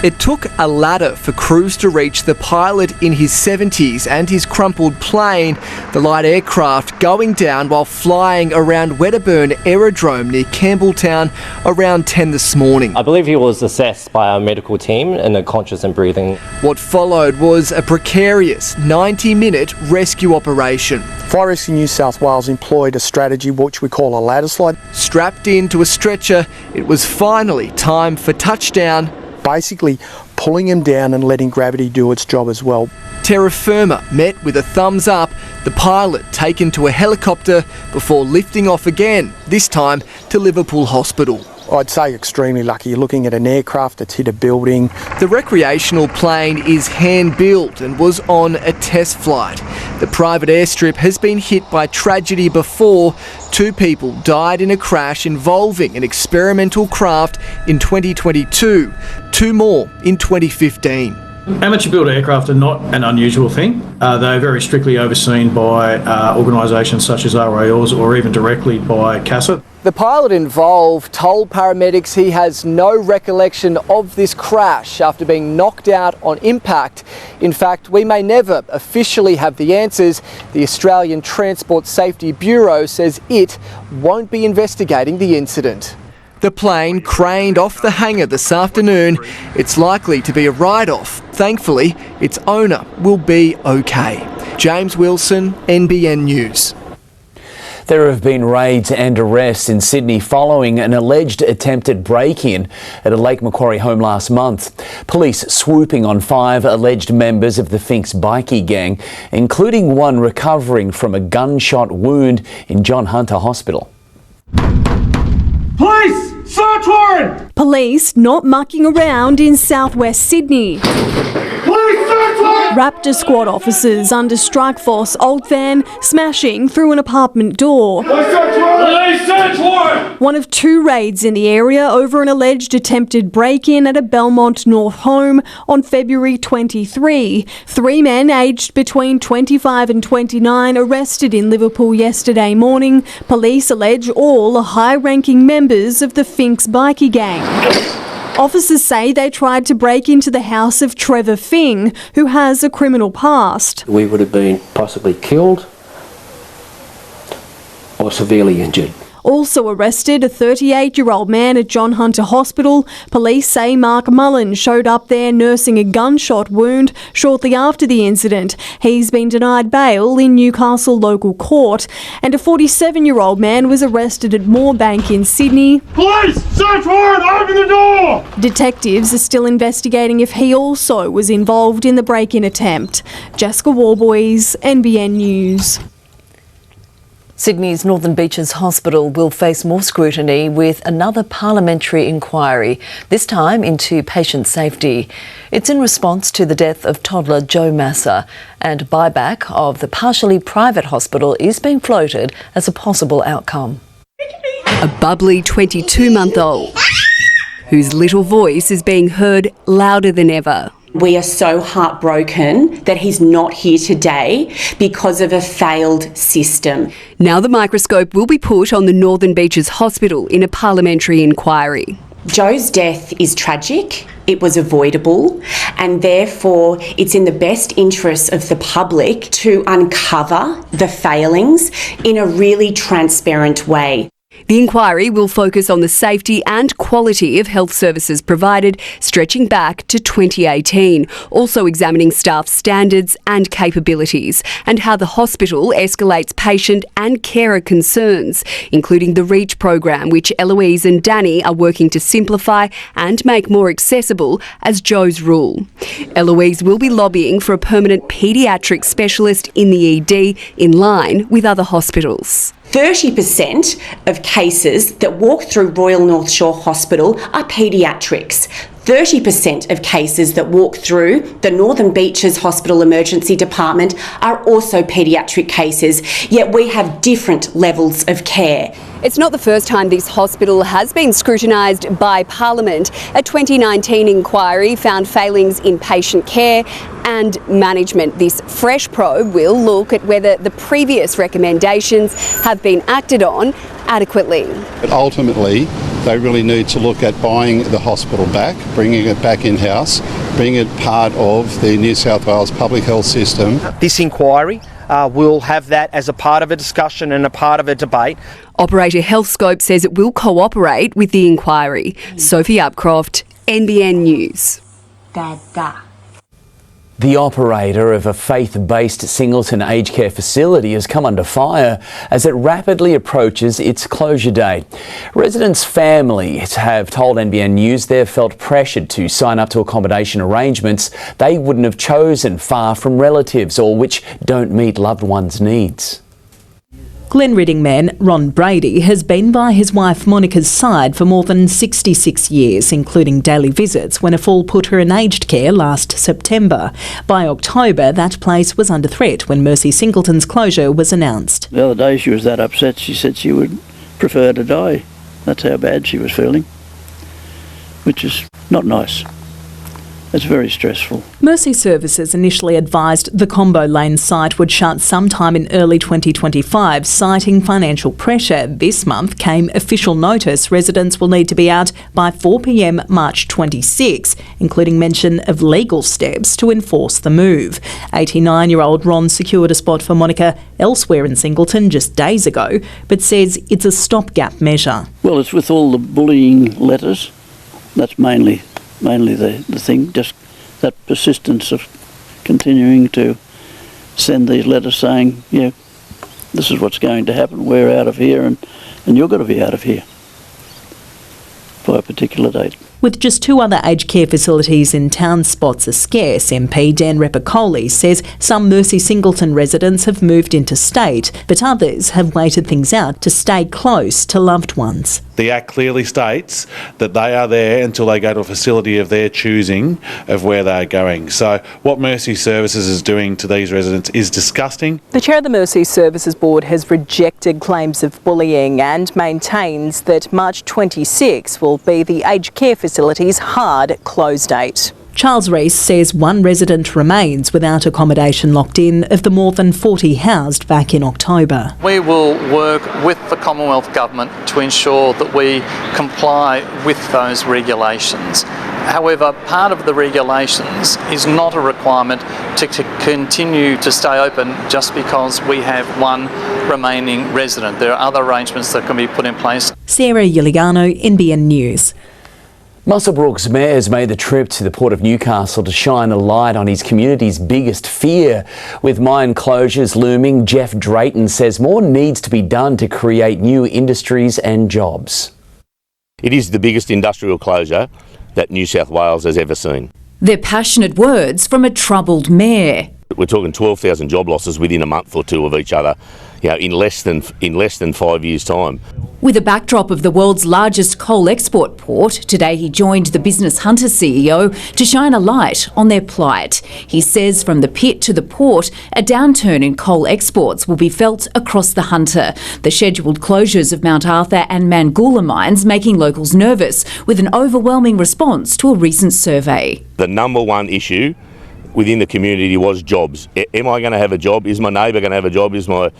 It took a ladder for crews to reach the pilot in his 70s and his crumpled plane, the light aircraft going down while flying around Wedderburn Aerodrome near Campbelltown around 10 this morning. I believe he was assessed by our medical team and conscious and breathing. What followed was a precarious 90-minute rescue operation. Fire Rescue New South Wales employed a strategy which we call a ladder slide. Strapped into a stretcher, it was finally time for touchdown. Basically pulling him down and letting gravity do its job as well. Terra firma met with a thumbs up, the pilot taken to a helicopter before lifting off again, this time to Liverpool Hospital. I'd say extremely lucky. You're looking at an aircraft that's hit a building. The recreational plane is hand-built and was on a test flight. The private airstrip has been hit by tragedy before. 2 people died in a crash involving an experimental craft in 2022, 2 more in 2015. Amateur-built aircraft are not an unusual thing. They're very strictly overseen by organisations such as RAOs or even directly by CASA. The pilot involved told paramedics he has no recollection of this crash after being knocked out on impact. In fact, we may never officially have the answers. The Australian Transport Safety Bureau says it won't be investigating the incident. The plane craned off the hangar this afternoon. It's likely to be a write-off. Thankfully, its owner will be okay. James Wilson, NBN News. There have been raids and arrests in Sydney following an alleged attempted break-in at a Lake Macquarie home last month. Police swooping on 5 alleged members of the Finks bikie gang, including one recovering from a gunshot wound in John Hunter Hospital. Police! Search warrant! Police not mucking around in southwest Sydney. Police search warrant! Raptor squad officers under Strikeforce Old Van smashing through an apartment door. Police search warrant! One of 2 raids in the area over an alleged attempted break-in at a Belmont North home on February 23. 3 men aged between 25 and 29 arrested in Liverpool yesterday morning. Police allege all are high-ranking members of the Finks bikie gang. Officers say they tried to break into the house of Trevor Fing, who has a criminal past. We would have been possibly killed or severely injured. Also arrested, a 38-year-old man at John Hunter Hospital. Police say Mark Mullen showed up there nursing a gunshot wound shortly after the incident. He's been denied bail in Newcastle local court. And a 47-year-old man was arrested at Moorebank in Sydney. Police! Search warrant! Open the door! Detectives are still investigating if he also was involved in the break-in attempt. Jessica Warboys, NBN News. Sydney's Northern Beaches Hospital will face more scrutiny with another parliamentary inquiry, this time into patient safety. It's in response to the death of toddler Joe Massa, and buyback of the partially private hospital is being floated as a possible outcome. A bubbly 22-month-old whose little voice is being heard louder than ever. We are so heartbroken that he's not here today because of a failed system. Now the microscope will be put on the Northern Beaches Hospital in a parliamentary inquiry. Joe's death is tragic, it was avoidable, and therefore it's in the best interest of the public to uncover the failings in a really transparent way. The inquiry will focus on the safety and quality of health services provided, stretching back to 2018, also examining staff standards and capabilities, and how the hospital escalates patient and carer concerns, including the REACH program, which Eloise and Danny are working to simplify and make more accessible as Joe's rule. Eloise will be lobbying for a permanent paediatric specialist in the ED in line with other hospitals. 30% of cases that walk through Royal North Shore Hospital are paediatrics. 30% of cases that walk through the Northern Beaches Hospital Emergency Department are also paediatric cases, yet we have different levels of care. It's not the first time this hospital has been scrutinised by Parliament. A 2019 inquiry found failings in patient care and management. This fresh probe will look at whether the previous recommendations have been acted on adequately. But ultimately, they really need to look at buying the hospital back, bringing it back in-house, bringing it part of the New South Wales public health system. This inquiry will have that as a part of a discussion and a part of a debate. Operator HealthScope says it will cooperate with the inquiry. Sophie Upcroft, NBN News. The operator of a faith-based Singleton aged care facility has come under fire as it rapidly approaches its closure date. Residents' families have told NBN News they've felt pressured to sign up to accommodation arrangements they wouldn't have chosen far from relatives or which don't meet loved ones' needs. Glenridding man Ron Brady has been by his wife Monica's side for more than 66 years, including daily visits when a fall put her in aged care last September. By October, that place was under threat when Mercy Singleton's closure was announced. The other day she was that upset, she said she would prefer to die. That's how bad she was feeling, which is not nice. It's very stressful. Mercy Services initially advised the Combo Lane site would shut sometime in early 2025, citing financial pressure. This month came official notice residents will need to be out by 4 p.m. March 26, including mention of legal steps to enforce the move. 89-year-old Ron secured a spot for Monica elsewhere in Singleton just days ago, but says it's a stopgap measure. Well, it's with all the bullying letters. That's mainly the thing, just that persistence of continuing to send these letters saying, yeah, this is what's going to happen, we're out of here and you've got to be out of here by a particular date. With just 2 other aged care facilities in town, spots are scarce. MP Dan Repicoli says some Mercy Singleton residents have moved interstate, but others have waited things out to stay close to loved ones. The Act clearly states that they are there until they go to a facility of their choosing of where they are going. So what Mercy Services is doing to these residents is disgusting. The chair of the Mercy Services Board has rejected claims of bullying and maintains that March 26 will be the aged care facility's hard close date. Charles Rees says 1 resident remains without accommodation locked in of the more than 40 housed back in October. We will work with the Commonwealth Government to ensure that we comply with those regulations. However, part of the regulations is not a requirement to continue to stay open just because we have 1 remaining resident. There are other arrangements that can be put in place. Sarah Yiliano, NBN News. Muswellbrook's mayor has made the trip to the Port of Newcastle to shine a light on his community's biggest fear. With mine closures looming, Jeff Drayton says more needs to be done to create new industries and jobs. It is the biggest industrial closure that New South Wales has ever seen. They're passionate words from a troubled mayor. We're talking 12,000 job losses within a month or 2 of each other, in less than 5 years' time. With a backdrop of the world's largest coal export port, today he joined the Business Hunter CEO to shine a light on their plight. He says from the pit to the port, a downturn in coal exports will be felt across the Hunter. The scheduled closures of Mount Arthur and Mangoola mines making locals nervous, with an overwhelming response to a recent survey. The number one issue within the community was jobs. Am I going to have a job? Is my neighbour going to have a job? Is my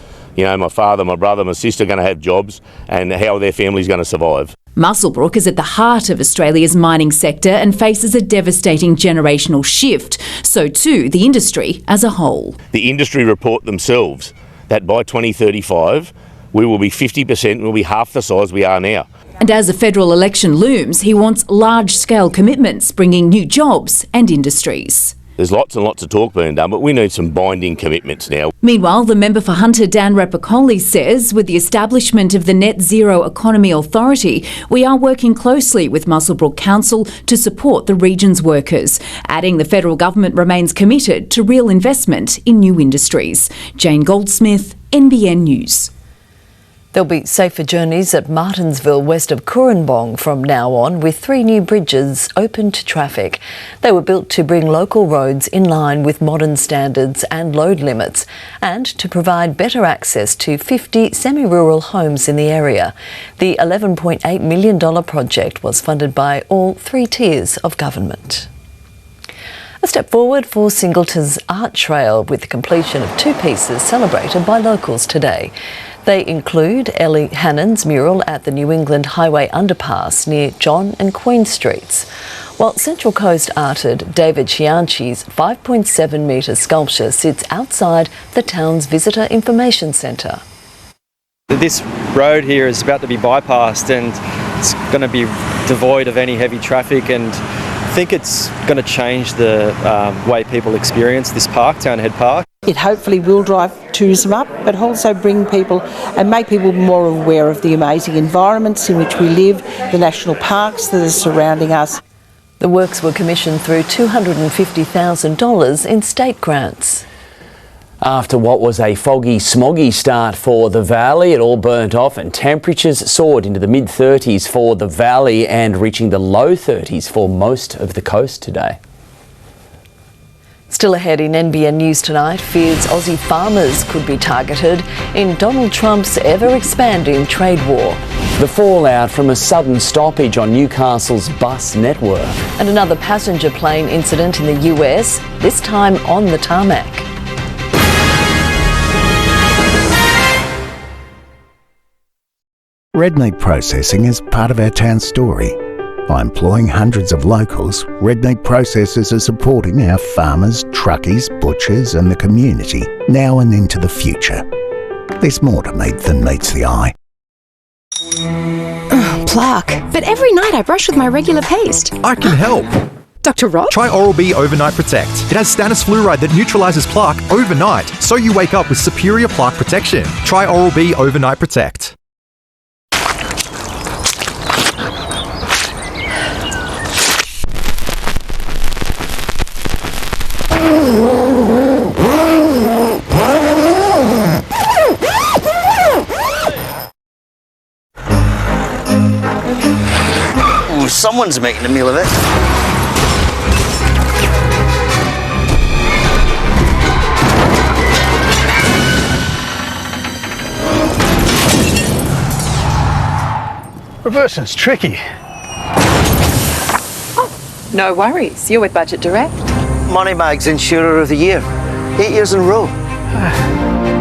father, my brother, my sister going to have jobs? And how are their families going to survive? Muswellbrook is at the heart of Australia's mining sector and faces a devastating generational shift. So too the industry as a whole. The industry report themselves that by 2035 we will be 50%, we'll be half the size we are now. And as a federal election looms, he wants large-scale commitments, bringing new jobs and industries. There's lots and lots of talk being done, but we need some binding commitments now. Meanwhile, the member for Hunter, Dan Repicoli, says with the establishment of the Net Zero Economy Authority, we are working closely with Muswellbrook Council to support the region's workers, adding the federal government remains committed to real investment in new industries. Jane Goldsmith, NBN News. There'll be safer journeys at Martinsville west of Cooranbong from now on, with 3 new bridges open to traffic. They were built to bring local roads in line with modern standards and load limits, and to provide better access to 50 semi-rural homes in the area. The $11.8 million project was funded by all 3 tiers of government. A step forward for Singleton's Art Trail, with the completion of 2 pieces celebrated by locals today. They include Ellie Hannon's mural at the New England Highway underpass near John and Queen Streets, while Central Coast artist David Chianchi's 5.7 metre sculpture sits outside the town's Visitor Information Centre. This road here is about to be bypassed and it's going to be devoid of any heavy traffic, and I think it's going to change the way people experience this park, Townhead Park. It hopefully will drive tourism up, but also bring people and make people more aware of the amazing environments in which we live, the national parks that are surrounding us. The works were commissioned through $250,000 in state grants. After what was a foggy, smoggy start for the valley, it all burnt off and temperatures soared into the mid-30s for the valley and reaching the low 30s for most of the coast today. Still ahead in NBN News tonight, fears Aussie farmers could be targeted in Donald Trump's ever-expanding trade war. The fallout from a sudden stoppage on Newcastle's bus network. And another passenger plane incident in the US, this time on the tarmac. Red meat processing is part of our town's story. By employing hundreds of locals, red meat processors are supporting our farmers, truckies, butchers and the community now and into the future. There's more to meat than meets the eye. Plaque. But every night I brush with my regular paste. I can help. Dr. Ross? Try Oral-B Overnight Protect. It has stannous fluoride that neutralises plaque overnight, so you wake up with superior plaque protection. Try Oral-B Overnight Protect. Ooh, someone's making a meal of it. Reversing's tricky. No worries, you're with Budget Direct. Moneybags Insurer of the Year. 8 years in a row.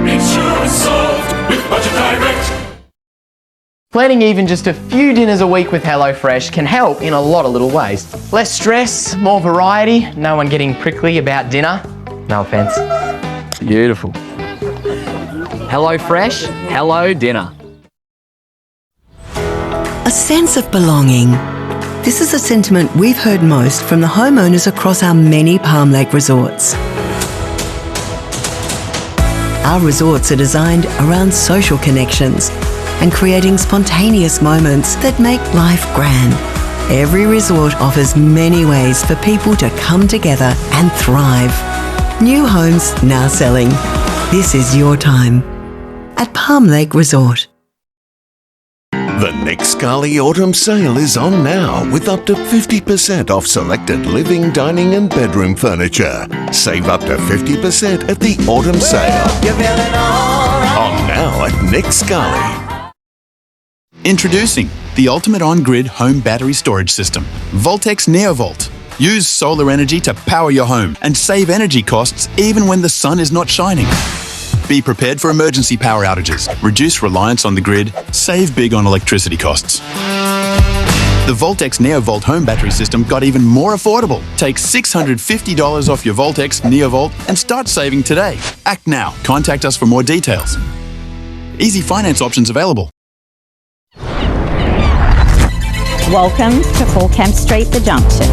Insurance solved with Budget Direct. Planning even just a few dinners a week with HelloFresh can help in a lot of little ways. Less stress, more variety, no one getting prickly about dinner. No offence. Beautiful. HelloFresh, hello dinner. A sense of belonging. This is a sentiment we've heard most from the homeowners across our many Palm Lake resorts. Our resorts are designed around social connections and creating spontaneous moments that make life grand. Every resort offers many ways for people to come together and thrive. New homes now selling. This is your time at Palm Lake Resort. The Nick Scali Autumn Sale is on now with up to 50% off selected living, dining and bedroom furniture. Save up to 50% at the Autumn Sale. On now at Nick Scali. Introducing the ultimate on-grid home battery storage system, Voltex NeoVolt. Use solar energy to power your home and save energy costs even when the sun is not shining. Be prepared for emergency power outages, reduce reliance on the grid, save big on electricity costs. The Voltex NeoVolt home battery system got even more affordable. Take $650 off your Voltex NeoVolt and start saving today. Act now. Contact us for more details. Easy finance options available. Welcome to Fulcamp Street, The Junction.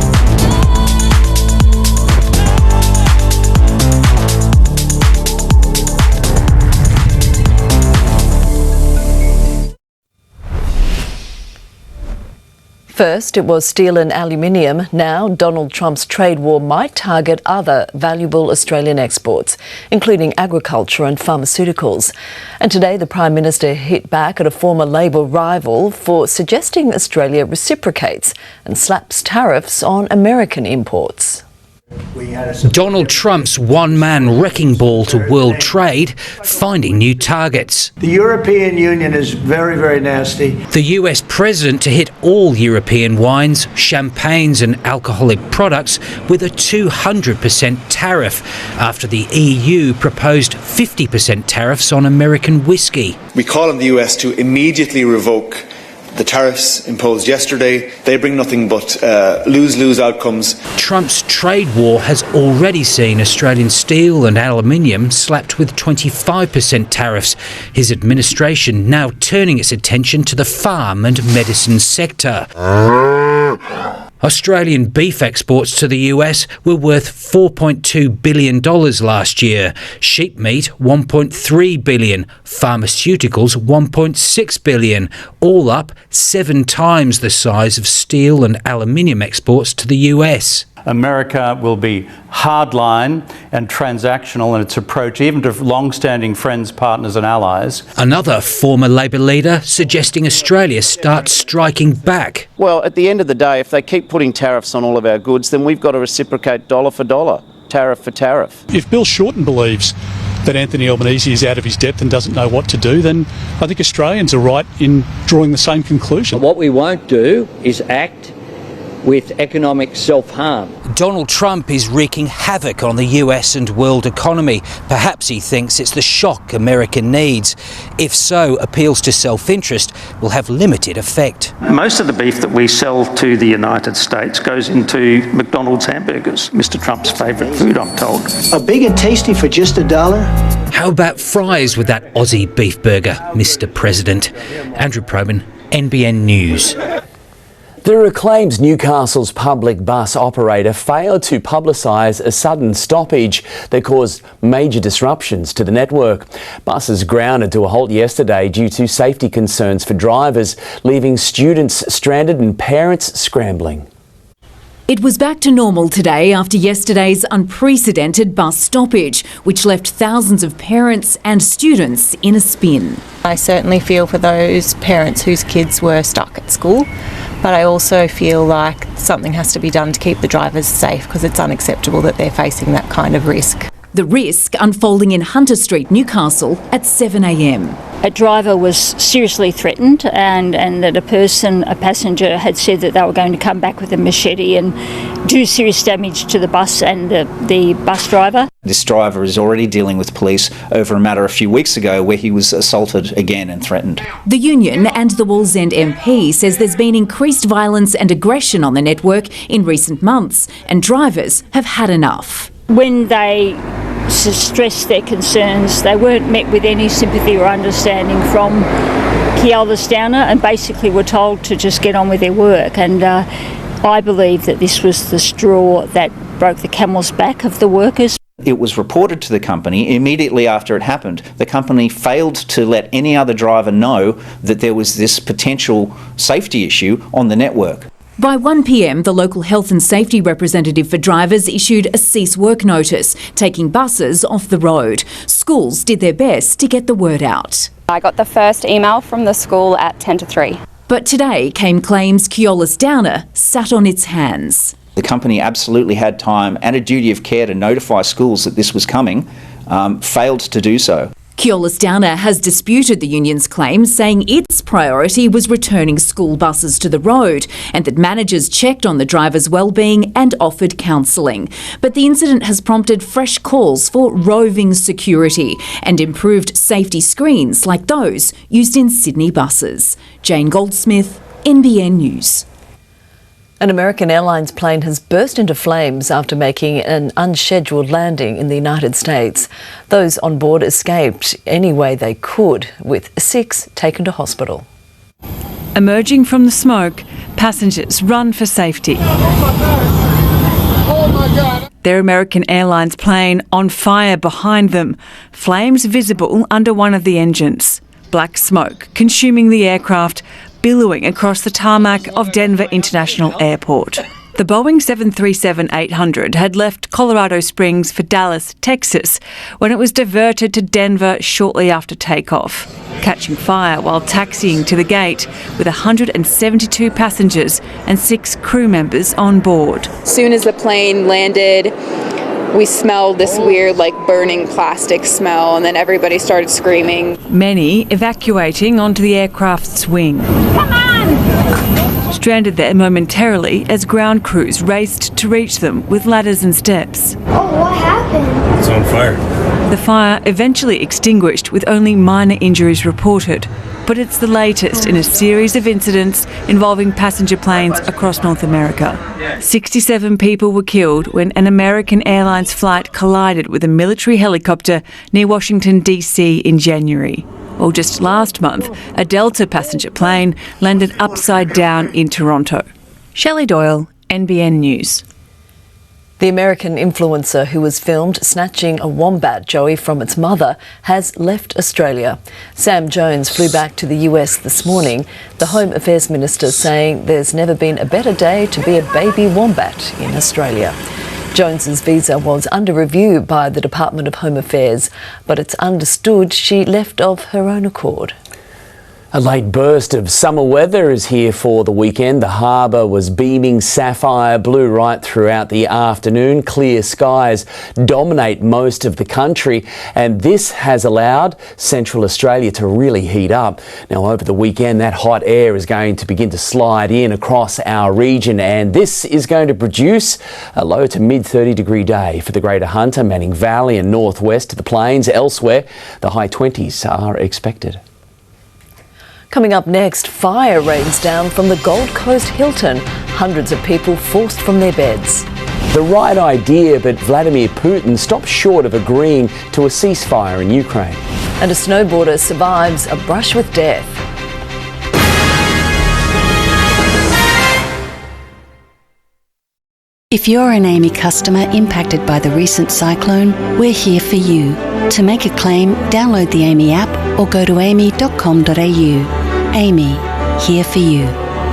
First, it was steel and aluminium. Now, Donald Trump's trade war might target other valuable Australian exports, including agriculture and pharmaceuticals. And today, the Prime Minister hit back at a former Labor rival for suggesting Australia reciprocates and slaps tariffs on American imports. Donald Trump's one-man wrecking ball to world trade, finding new targets. The European Union is very, very nasty. The US president to hit all European wines, champagnes and alcoholic products with a 200% tariff after the EU proposed 50% tariffs on American whiskey. We call on the US to immediately revoke the tariffs imposed yesterday. They bring nothing but lose-lose outcomes. Trump's trade war has already seen Australian steel and aluminium slapped with 25% tariffs. His administration now turning its attention to the farm and medicine sector. Australian beef exports to the US were worth $4.2 billion last year. Sheep meat, $1.3 billion. Pharmaceuticals, $1.6 billion. All up 7 times the size of steel and aluminium exports to the US. America will be hardline and transactional in its approach, even to long-standing friends, partners and allies. Another former Labor leader suggesting Australia start striking back. Well, at the end of the day, if they keep putting tariffs on all of our goods, then we've got to reciprocate dollar for dollar, tariff for tariff. If Bill Shorten believes that Anthony Albanese is out of his depth and doesn't know what to do, then I think Australians are right in drawing the same conclusion. What we won't do is act with economic self-harm. Donald Trump is wreaking havoc on the US and world economy. Perhaps he thinks it's the shock America needs. If so, appeals to self-interest will have limited effect. Most of the beef that we sell to the United States goes into McDonald's hamburgers, Mr. Trump's favourite food, I'm told. A big and tasty for just $1. How about fries with that Aussie beef burger, Mr. President? Andrew Probyn, NBN News. There are claims Newcastle's public bus operator failed to publicise a sudden stoppage that caused major disruptions to the network. Buses grounded to a halt yesterday due to safety concerns for drivers, leaving students stranded and parents scrambling. It was back to normal today after yesterday's unprecedented bus stoppage, which left thousands of parents and students in a spin. I certainly feel for those parents whose kids were stuck at school, but I also feel like something has to be done to keep the drivers safe because it's unacceptable that they're facing that kind of risk. The risk unfolding in Hunter Street, Newcastle at 7 a.m. A driver was seriously threatened and that a passenger had said that they were going to come back with a machete and do serious damage to the bus and the bus driver. This driver is already dealing with police over a matter a few weeks ago where he was assaulted again and threatened. The union and the Wallsend MP says there's been increased violence and aggression on the network in recent months and drivers have had enough. When they stressed their concerns, they weren't met with any sympathy or understanding from Keolis Downer and basically were told to just get on with their work. And I believe that this was the straw that broke the camel's back of the workers. It was reported to the company immediately after it happened. The company failed to let any other driver know that there was this potential safety issue on the network. By 1 p.m, the local health and safety representative for drivers issued a cease work notice, taking buses off the road. Schools did their best to get the word out. I got the first email from the school at 10 to 3. But today came claims Keolis Downer sat on its hands. The company absolutely had time and a duty of care to notify schools that this was coming, failed to do so. Keolis Downer has disputed the union's claims, saying its priority was returning school buses to the road and that managers checked on the drivers' well-being and offered counselling. But the incident has prompted fresh calls for roving security and improved safety screens like those used in Sydney buses. Jane Goldsmith, NBN News. An American Airlines plane has burst into flames after making an unscheduled landing in the United States. Those on board escaped any way they could, with 6 taken to hospital. Emerging from the smoke, passengers run for safety. Their American Airlines plane on fire behind them, flames visible under one of the engines. Black smoke consuming the aircraft, billowing across the tarmac of Denver International Airport. The Boeing 737-800 had left Colorado Springs for Dallas, Texas, when it was diverted to Denver shortly after takeoff, catching fire while taxiing to the gate with 172 passengers and 6 crew members on board. As soon as the plane landed, we smelled this weird, burning plastic smell, and then everybody started screaming. Many evacuating onto the aircraft's wing. Come on! Stranded there momentarily as ground crews raced to reach them with ladders and steps. Oh, what happened? It's on fire. The fire eventually extinguished with only minor injuries reported, but it's the latest in a series of incidents involving passenger planes across North America. 67 people were killed when an American Airlines flight collided with a military helicopter near Washington, D.C. in January. Or just last month, a Delta passenger plane landed upside down in Toronto. Shelley Doyle, NBN News. The American influencer who was filmed snatching a wombat joey from its mother has left Australia. Sam Jones flew back to the US this morning, the Home Affairs Minister saying there's never been a better day to be a baby wombat in Australia. Jones's visa was under review by the Department of Home Affairs, but it's understood she left of her own accord. A late burst of summer weather is here for the weekend. The harbour was beaming sapphire blue right throughout the afternoon. Clear skies dominate most of the country, and this has allowed Central Australia to really heat up. Now, over the weekend, that hot air is going to begin to slide in across our region, and this is going to produce a low to mid 30-degree day for the Greater Hunter, Manning Valley and northwest to the plains. Elsewhere, the high 20s are expected. Coming up next, fire rains down from the Gold Coast Hilton. Hundreds of people forced from their beds. The right idea, but Vladimir Putin stopped short of agreeing to a ceasefire in Ukraine. And a snowboarder survives a brush with death. If you're an AAMI customer impacted by the recent cyclone, we're here for you. To make a claim, download the AAMI app or go to aami.com.au. AAMI, here for you.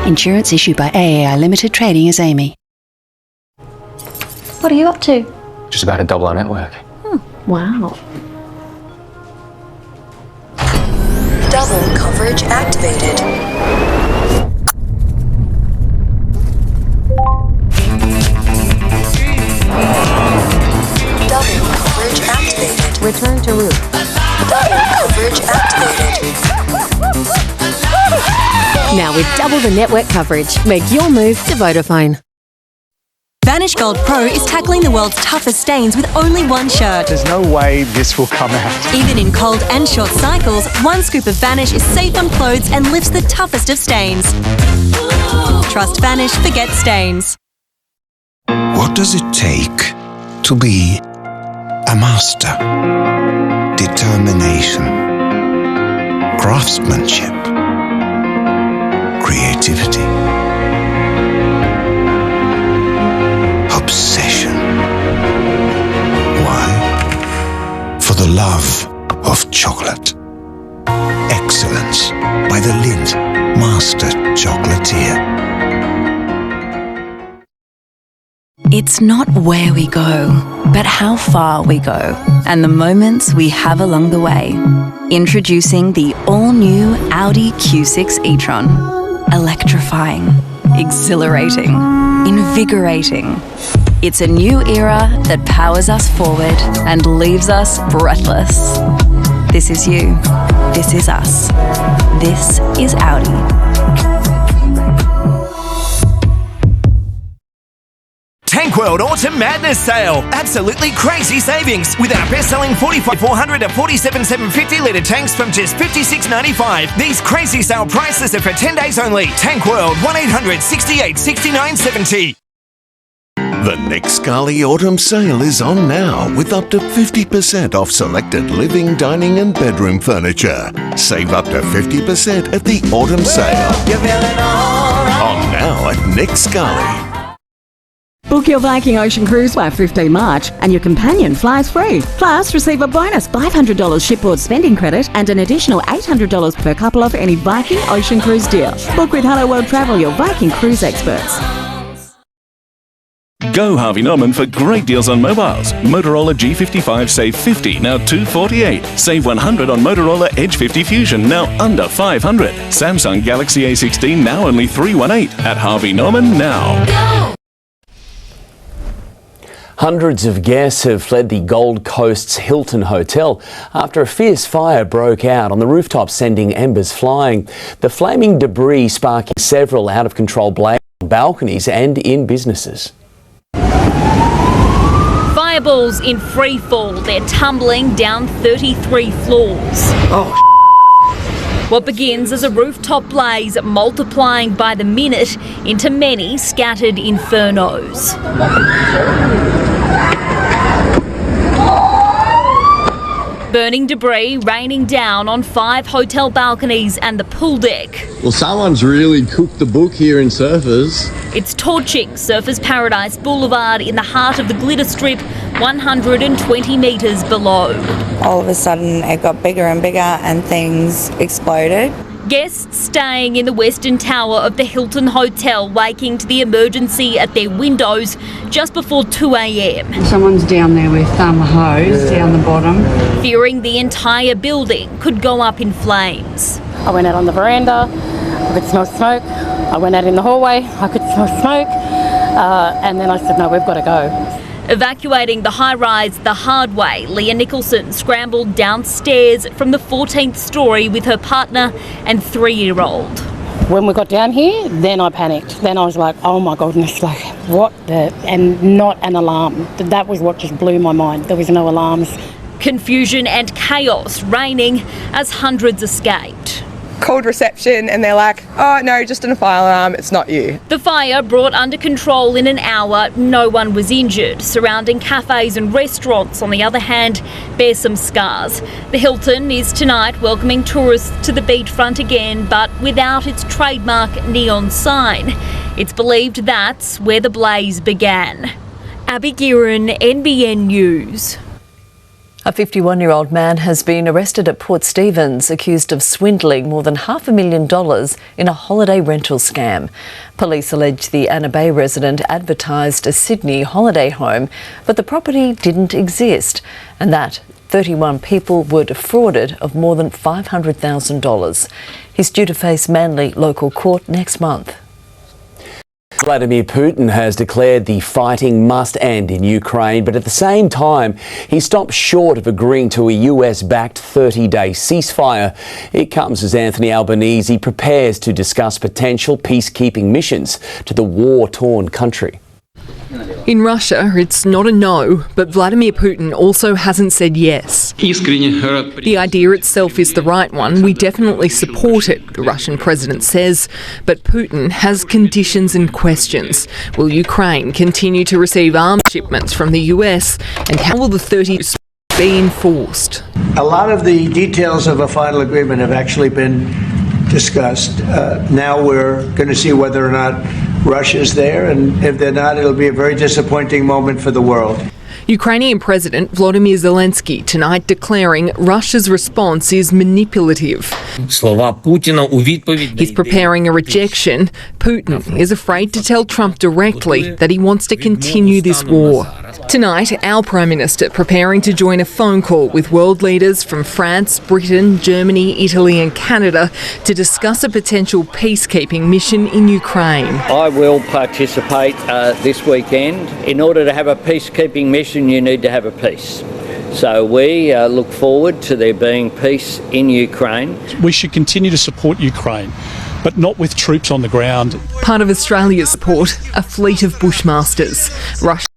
Insurance issued by AAI Limited, trading as AAMI. What are you up to? Just about to double our network. Wow. Double coverage activated. Double coverage activated. Return to roof. Double coverage activated. Now with double the network coverage, make your move to Vodafone. Vanish Gold Pro is tackling the world's toughest stains with only one shirt. There's no way this will come out. Even in cold and short cycles, one scoop of Vanish is safe on clothes and lifts the toughest of stains. Trust Vanish, forget stains. What does it take to be a master? Determination, craftsmanship, creativity, obsession. Why? For the love of chocolate. Excellence by the Lindt Master Chocolatier. It's not where we go, but how far we go, and the moments we have along the way. Introducing the all-new Audi Q6 e-tron. Electrifying, exhilarating, invigorating. It's a new era that powers us forward and leaves us breathless. This is you. This is us. This is Audi. Tank World Autumn Madness Sale. Absolutely crazy savings with our best-selling 45,400 to 47,750 litre tanks from just $56.95. These crazy sale prices are for 10 days only. Tank World, 1-800 68 69 70. The Next Scarly Autumn Sale is on now with up to 50% off selected living, dining and bedroom furniture. Save up to 50% at the Autumn Sale. On now at Next Scarly. Book your Viking Ocean cruise by 15 March and your companion flies free. Plus, receive a bonus $500 shipboard spending credit and an additional $800 per couple off any Viking Ocean cruise deal. Book with Hello World Travel, your Viking cruise experts. Go Harvey Norman for great deals on mobiles. Motorola G55 save 50, now $248. Save 100 on Motorola Edge 50 Fusion, now under $500. Samsung Galaxy A16 now only $318. At Harvey Norman now. Go! Hundreds of guests have fled the Gold Coast's Hilton Hotel after a fierce fire broke out on the rooftop, sending embers flying. The flaming debris sparking several out-of-control blaze on balconies and in businesses. Fireballs in free fall. They're tumbling down 33 floors. What begins as a rooftop blaze multiplying by the minute into many scattered infernos. Burning debris raining down on 5 hotel balconies and the pool deck. Well, someone's really cooked the book here in Surfers. It's torching Surfers Paradise Boulevard in the heart of the glitter strip, 120 metres below. All of a sudden it got bigger and bigger and things exploded. Guests staying in the Western Tower of the Hilton Hotel waking to the emergency at their windows just before 2 a.m. Someone's down there with a hose down the bottom. Fearing the entire building could go up in flames. I went out on the veranda, I could smell smoke. I went out in the hallway, I could smell smoke. And then I said, no, we've got to go. Evacuating the high-rise the hard way, Leah Nicholson scrambled downstairs from the 14th story with her partner and 3-year-old. When we got down here, then I panicked. Then I was like, oh my goodness, like what the... And not an alarm. That was what just blew my mind. There was no alarms. Confusion and chaos reigning as hundreds escaped. called reception and they're like, oh no, just an fire alarm, it's not you. The fire brought under control in an hour. No one was injured. Surrounding cafes and restaurants, on the other hand, bear some scars. The Hilton is tonight welcoming tourists to the beachfront again, but without its trademark neon sign. It's believed that's where the blaze began. Abby Guerin, NBN News. A 51-year-old man has been arrested at Port Stephens, accused of swindling more than $500,000 in a holiday rental scam. Police allege the Anna Bay resident advertised a Sydney holiday home, but the property didn't exist, and that 31 people were defrauded of more than $500,000. He's due to face Manly local court next month. Vladimir Putin has declared the fighting must end in Ukraine, but at the same time, he stopped short of agreeing to a US-backed 30-day ceasefire. It comes as Anthony Albanese prepares to discuss potential peacekeeping missions to the war-torn country. In Russia, it's not a no, but Vladimir Putin also hasn't said yes. The idea itself is the right one. We definitely support it, the Russian president says. But Putin has conditions and questions. Will Ukraine continue to receive arms shipments from the US? And how will the 30 be enforced? A lot of the details of a final agreement have actually been discussed. Now we're going to see whether or not Russia's there, and if they're not, it'll be a very disappointing moment for the world. Ukrainian President Volodymyr Zelensky tonight declaring Russia's response is manipulative. He's preparing a rejection. Putin is afraid to tell Trump directly that he wants to continue this war. Tonight, our Prime Minister preparing to join a phone call with world leaders from France, Britain, Germany, Italy and Canada to discuss a potential peacekeeping mission in Ukraine. I will participate this weekend. In order to have a peacekeeping mission, you need to have a peace. So we look forward to there being peace in Ukraine. We should continue to support Ukraine, but not with troops on the ground. Part of Australia's support, a fleet of bushmasters. Russian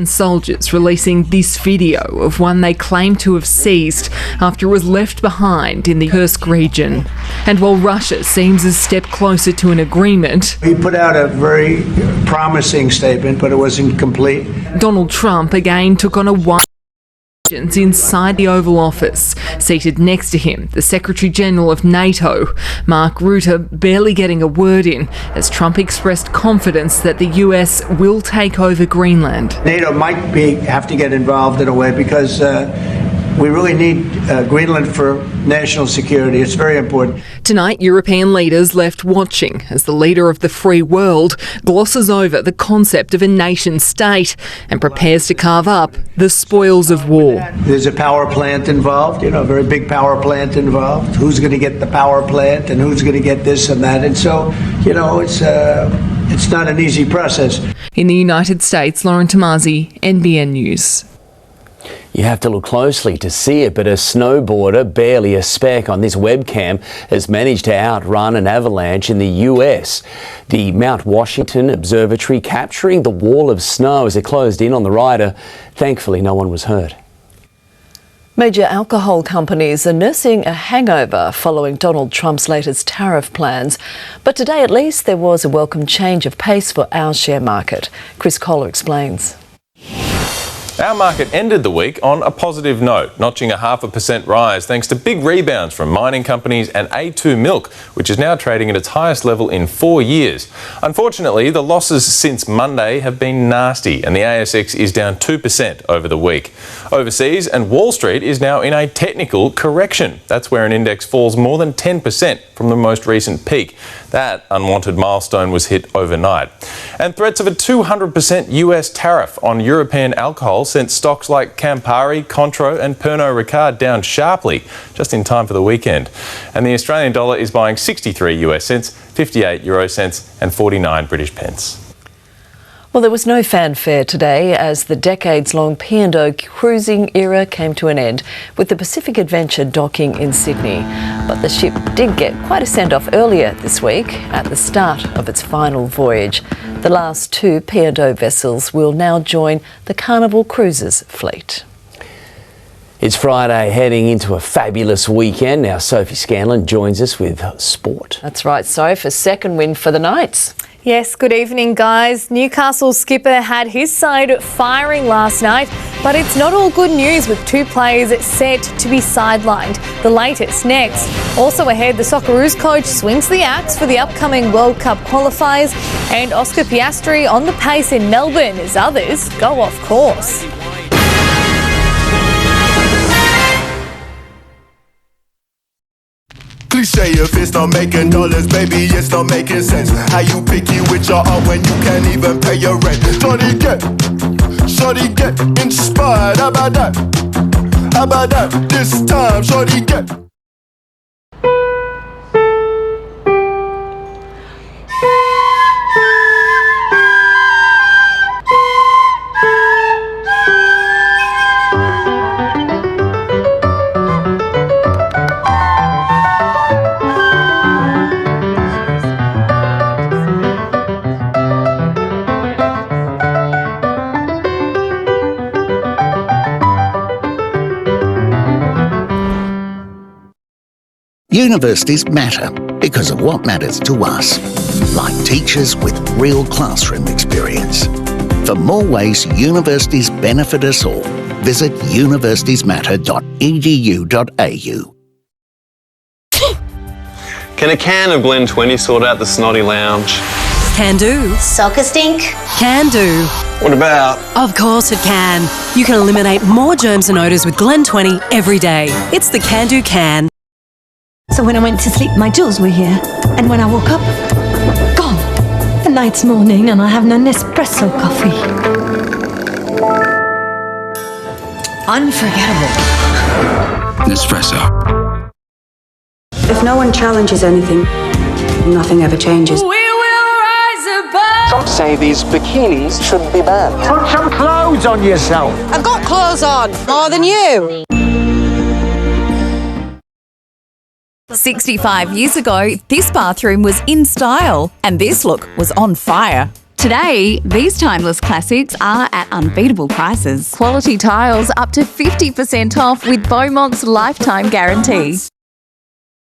soldiers releasing this video of one they claim to have seized after it was left behind in the Kursk region. And while Russia seems a step closer to an agreement, he put out a very promising statement, but it wasn't complete. Donald Trump again took on a wide inside the Oval Office. Seated next to him, the Secretary-General of NATO, Mark Rutte, barely getting a word in as Trump expressed confidence that the US will take over Greenland. NATO might have to get involved in a way because we really need Greenland for national security. It's very important. Tonight, European leaders left watching as the leader of the free world glosses over the concept of a nation state and prepares to carve up the spoils of war. There's a power plant involved, a very big power plant involved. Who's going to get the power plant and who's going to get this and that? And so, it's not an easy process. In the United States, Lauren Tomasi, NBN News. You have to look closely to see it, but a snowboarder, barely a speck on this webcam, has managed to outrun an avalanche in the US. The Mount Washington Observatory capturing the wall of snow as it closed in on the rider. Thankfully, no one was hurt. Major alcohol companies are nursing a hangover following Donald Trump's latest tariff plans. But today, at least, there was a welcome change of pace for our share market. Chris Kohler explains. Our market ended the week on a positive note, notching a 0.5% rise thanks to big rebounds from mining companies and A2 Milk, which is now trading at its highest level in 4 years. Unfortunately, the losses since Monday have been nasty and the ASX is down 2% over the week. Overseas and Wall Street is now in a technical correction. That's where an index falls more than 10% from the most recent peak. That unwanted milestone was hit overnight. And threats of a 200% US tariff on European alcohol sent stocks like Campari, Contro and Pernod Ricard down sharply just in time for the weekend. And the Australian dollar is buying 63 US cents, 58 euro cents and 49 British pence. Well, there was no fanfare today as the decades-long P&O cruising era came to an end with the Pacific Adventure docking in Sydney. But the ship did get quite a send-off earlier this week at the start of its final voyage. The last two P&O vessels will now join the Carnival Cruises fleet. It's Friday, heading into a fabulous weekend. Now, Sophie Scanlon joins us with sport. That's right, Soph, a second win for the Knights. Yes, good evening, guys. Newcastle skipper had his side firing last night, but it's not all good news with two players set to be sidelined. The latest next. Also ahead, the Socceroos coach swings the axe for the upcoming World Cup qualifiers, and Oscar Piastri on the pace in Melbourne as others go off course. Cliche, if it's not making dollars, baby, it's not making sense. How you picky with your art when you can't even pay your rent? Shorty get inspired. How about that? How about that? This time, shorty get. Universities matter because of what matters to us, like teachers with real classroom experience. For more ways universities benefit us all, visit universitiesmatter.edu.au. Can a can of Blend 20 sort out the snotty lounge? Can do. Soccer stink? Can do. What about? Of course it can. You can eliminate more germs and odours with Glen 20 every day. It's the Can Do Can. So when I went to sleep, my jewels were here. And when I woke up, gone. The night's morning and I have an Nespresso coffee. Unforgettable. Nespresso. If no one challenges anything, nothing ever changes. We will rise above. Some say these bikinis should be banned. Put some clothes on yourself. I've got clothes on, more than you. 65 years ago, this bathroom was in style and this look was on fire. Today, these timeless classics are at unbeatable prices. Quality tiles up to 50% off with Beaumont's lifetime guarantee.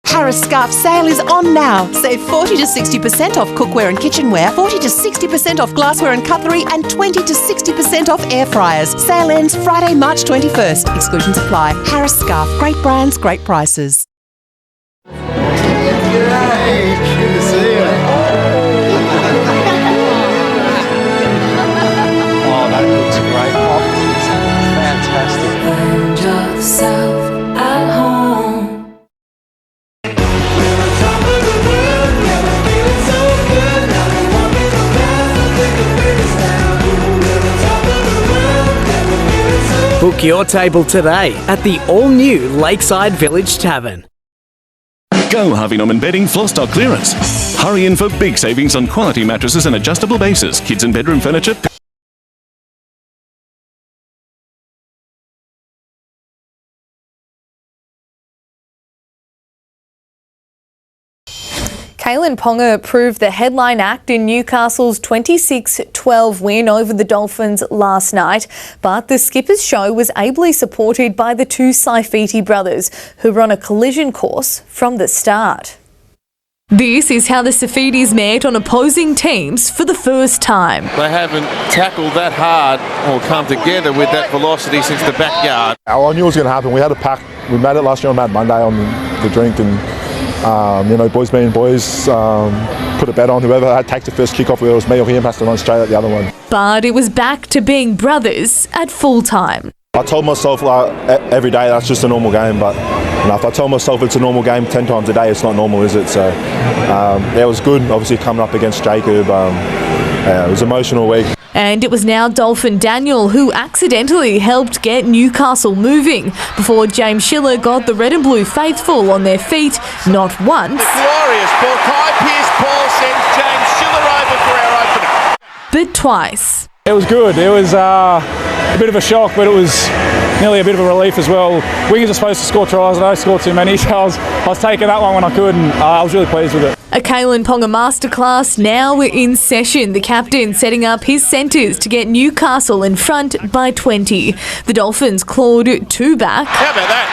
Harris Scarf sale is on now. Save 40 to 60% off cookware and kitchenware, 40 to 60% off glassware and cutlery, and 20 to 60% off air fryers. Sale ends Friday, March 21st. Exclusions apply. Harris Scarf. Great brands, great prices. Good to see you. Oh, that looks great. Oh, fantastic. Find yourself at home. Book your table today at the all-new Lakeside Village Tavern. Go Harvey Norman Bedding floor stock clearance. Hurry in for big savings on quality mattresses and adjustable bases, kids and bedroom furniture. Kalen Ponga proved the headline act in Newcastle's 26-12 win over the Dolphins last night, but the skipper's show was ably supported by the two Saifiti brothers, who were on a collision course from the start. This is how the Saifitis met on opposing teams for the first time. They haven't tackled that hard or come together with that velocity since the backyard. I knew it was going to happen. We had a pack. We made it last year on Mad Monday on the drink, and boys being boys, put a bet on whoever takes the first kick off, whether it was me or him, has to run straight at the other one. But it was back to being brothers at full time. I told myself every day that's just a normal game, but if I tell myself it's a normal game 10 times a day, it's not normal, is it? So it was good, obviously coming up against Jacob. It was an emotional week. And it was now Dolphin Daniel who accidentally helped get Newcastle moving before James Schiller got the red and blue faithful on their feet, not once. Glorious ball. Kai Pearce-Paul sends James Schiller over for our opener. But twice. It was good. It was a bit of a shock, but it was nearly a bit of a relief as well. Wingers are supposed to score tries, and I don't score too many, so I was taking that one when I could, and I was really pleased with it. A Kalen Ponga masterclass now in session. The captain setting up his centres to get Newcastle in front by 20. The Dolphins clawed 2 back. How about that?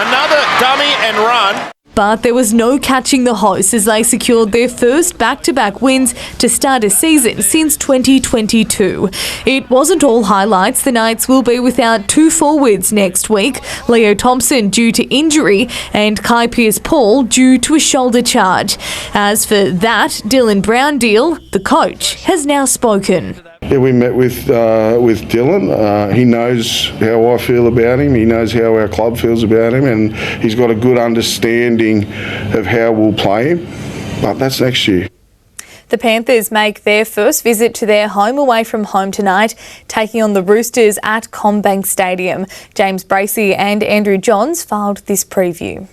Another dummy and run. But there was no catching the hosts as they secured their first back-to-back wins to start a season since 2022. It wasn't all highlights. The Knights will be without 2 forwards next week. Leo Thompson due to injury and Kai Pearce-Paul due to a shoulder charge. As for that Dylan Brown deal, the coach has now spoken. Yeah, we met with Dylan. He knows how I feel about him. He knows how our club feels about him, and he's got a good understanding of how we'll play him. But that's next year. The Panthers make their first visit to their home away from home tonight, taking on the Roosters at CommBank Stadium. James Bracey and Andrew Johns filed this preview.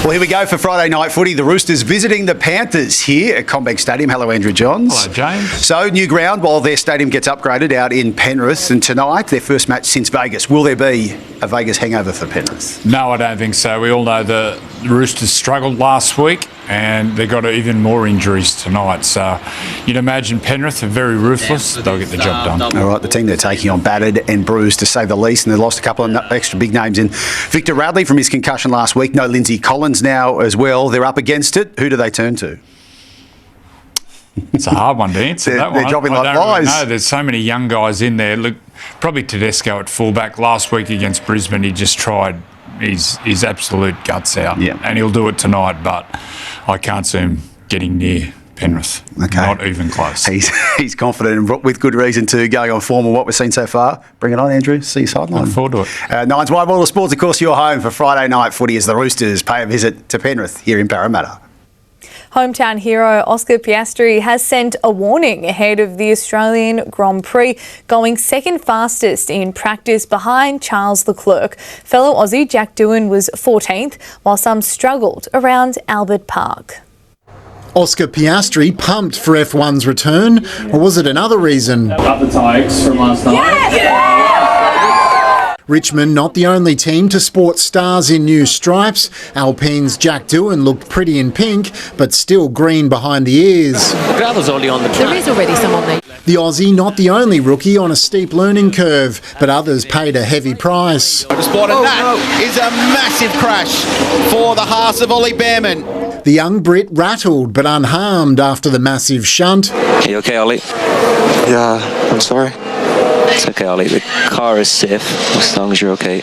Well, here we go for Friday night footy. The Roosters visiting the Panthers here at CommBank Stadium. Hello, Andrew Johns. Hello, James. So, new ground while their stadium gets upgraded out in Penrith. And tonight, their first match since Vegas. Will there be a Vegas hangover for Penrith? No, I don't think so. We all know the Roosters struggled last week and they've got even more injuries tonight. So, you'd imagine Penrith are very ruthless. They'll get the job done. All right, the team they're taking on battered and bruised to say the least. And they lost a couple of extra big names in Victor Radley from his concussion last week. No Lindsay Collins now as well. They're up against it. Who do they turn to? It's a hard one to answer. They're one. dropping like Really flies. there's so many young guys in there. Look, probably Tedesco at fullback. Last week against Brisbane, he just tried his absolute guts out. Yeah. And he'll do it tonight, but I can't see him getting near Penrith. Okay. Not even close. He's confident and with good reason too, going on form of what we've seen so far. Bring it on, Andrew. See you sideline. Look forward to it. Nines Wide World of Sports, of course, your home for Friday night footy as the Roosters pay a visit to Penrith here in Parramatta. Hometown hero Oscar Piastri has sent a warning ahead of the Australian Grand Prix, going second fastest in practice behind Charles Leclerc. Fellow Aussie Jack Doohan was 14th, while some struggled around Albert Park. Oscar Piastri pumped for F1's return, or was it another reason? Up the tyres from last night. Yeah! Richmond not the only team to sport stars in new stripes. Alpine's Jack Doohan looked pretty in pink, but still green behind the ears. The ground was already on the track. There is already someone there. The Aussie not the only rookie on a steep learning curve, but others paid a heavy price. I just spotted that is a massive crash for the Haas of Ollie Behrman. The young Brit rattled but unharmed after the massive shunt. Are you okay, Ollie? Yeah, I'm sorry. It's okay, Ollie. The car is safe as long as you're okay.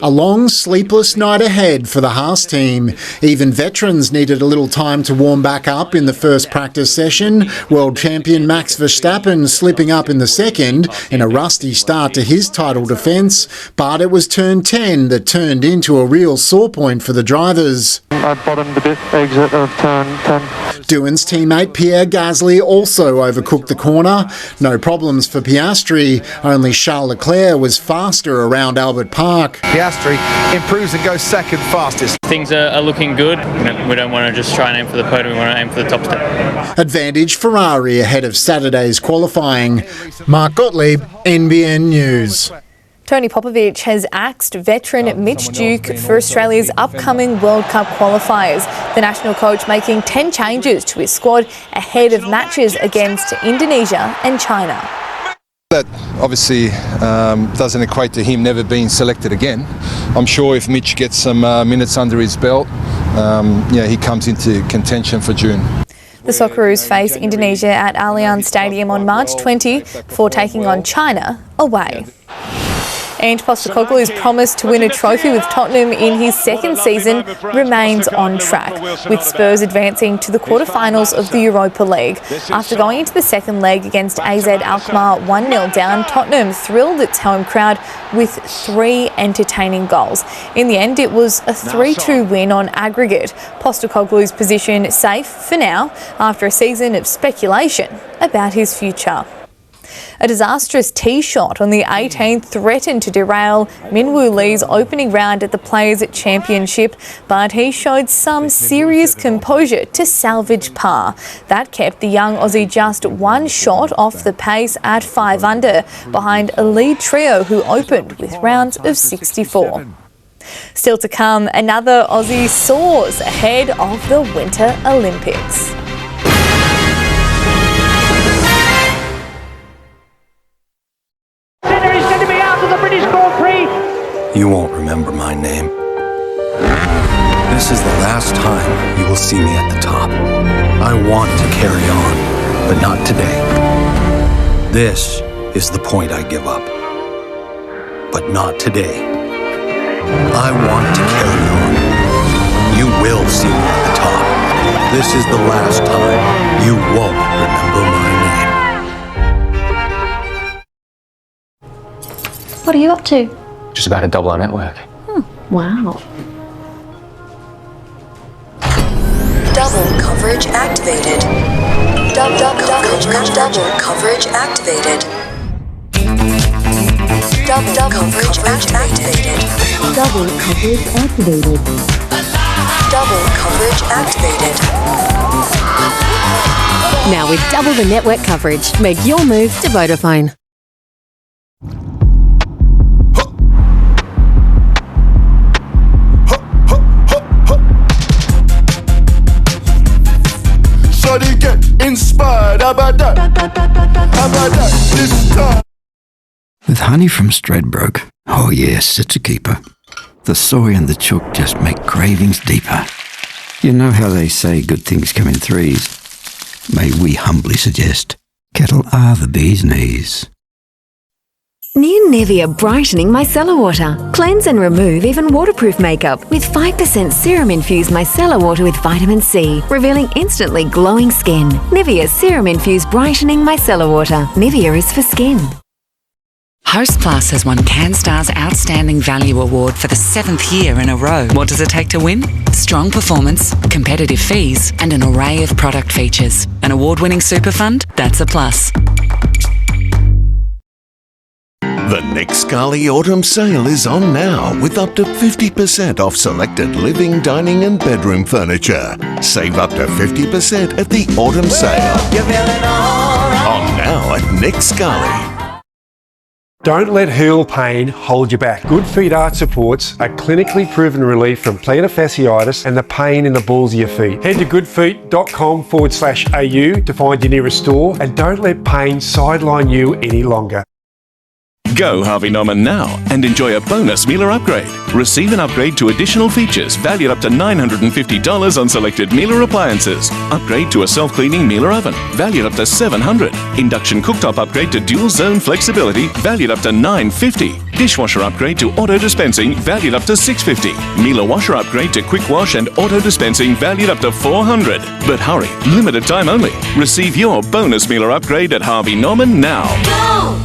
A long, sleepless night ahead for the Haas team. Even veterans needed a little time to warm back up in the first practice session. World champion Max Verstappen slipping up in the second in a rusty start to his title defence. But it was turn 10 that turned into a real sore point for the drivers. I bottomed the bit exit of turn 10. Doohan's teammate Pierre Gasly also overcooked the corner. No problems for Piastri, only Charles Leclerc was faster around Albert Park. Piastri improves and goes second fastest. Things are looking good. We don't want to just try and aim for the podium, we want to aim for the top step. Advantage Ferrari ahead of Saturday's qualifying. Mark Gottlieb, NBN News. Tony Popovich has axed veteran Mitch Duke for Australia's upcoming World Cup qualifiers. The national coach making 10 changes to his squad ahead of matches against Indonesia and China. That obviously doesn't equate to him never being selected again. I'm sure if Mitch gets some minutes under his belt, he comes into contention for June. The Socceroos face Indonesia at Allianz Stadium on March 20 before taking on China away. And Postecoglou's promise to win a trophy with Tottenham in his second season remains on track, with Spurs advancing to the quarterfinals of the Europa League. After going into the second leg against AZ Alkmaar 1-0 down, Tottenham thrilled its home crowd with 3 entertaining goals. In the end, it was a 3-2 win on aggregate. Postecoglou's position safe for now after a season of speculation about his future. A disastrous tee shot on the 18th threatened to derail Minwoo Lee's opening round at the Players' Championship, but he showed some serious composure to salvage par. That kept the young Aussie just one shot off the pace at 5 under, behind a lead trio who opened with rounds of 64. Still to come, another Aussie soars ahead of the Winter Olympics. You won't remember my name. This is the last time you will see me at the top. I want to carry on, but not today. This is the point I give up. But not today. I want to carry on. You will see me at the top. This is the last time you won't remember my name. What are you up to? Just about to double our network. Wow. Double coverage activated. Double coverage activated. Double coverage activated. Double coverage activated. Double coverage activated. Now with double the network coverage, make your move to Vodafone. Shawty get inspired, how about that? How about that this time? With honey from Stradbroke, oh yes, it's a keeper. The soy and the chook just make cravings deeper. You know how they say good things come in threes? May we humbly suggest kettle are the bee's knees. New Nivea Brightening Micellar Water. Cleanse and remove even waterproof makeup with 5% serum-infused micellar water with vitamin C, revealing instantly glowing skin. Nivea Serum-Infused Brightening Micellar Water. Nivea is for skin. Hostplus has won CanStar's Outstanding Value Award for the 7th year in a row. What does it take to win? Strong performance, competitive fees, and an array of product features. An award-winning super fund? That's a plus. The Nick Scali Autumn Sale is on now with up to 50% off selected living, dining and bedroom furniture. Save up to 50% at the Autumn Sale. On now at Nick Scali. Don't let heel pain hold you back. Good Feet Art supports a clinically proven relief from plantar fasciitis and the pain in the balls of your feet. Head to goodfeet.com/au to find your nearest store and don't let pain sideline you any longer. Go Harvey Norman now and enjoy a bonus Miele upgrade. Receive an upgrade to additional features valued up to $950 on selected Miele appliances. Upgrade to a self-cleaning Miele oven valued up to $700. Induction cooktop upgrade to dual zone flexibility valued up to $950. Dishwasher upgrade to auto dispensing valued up to $650. Miele washer upgrade to quick wash and auto dispensing valued up to $400. But hurry, limited time only. Receive your bonus Miele upgrade at Harvey Norman now. Go!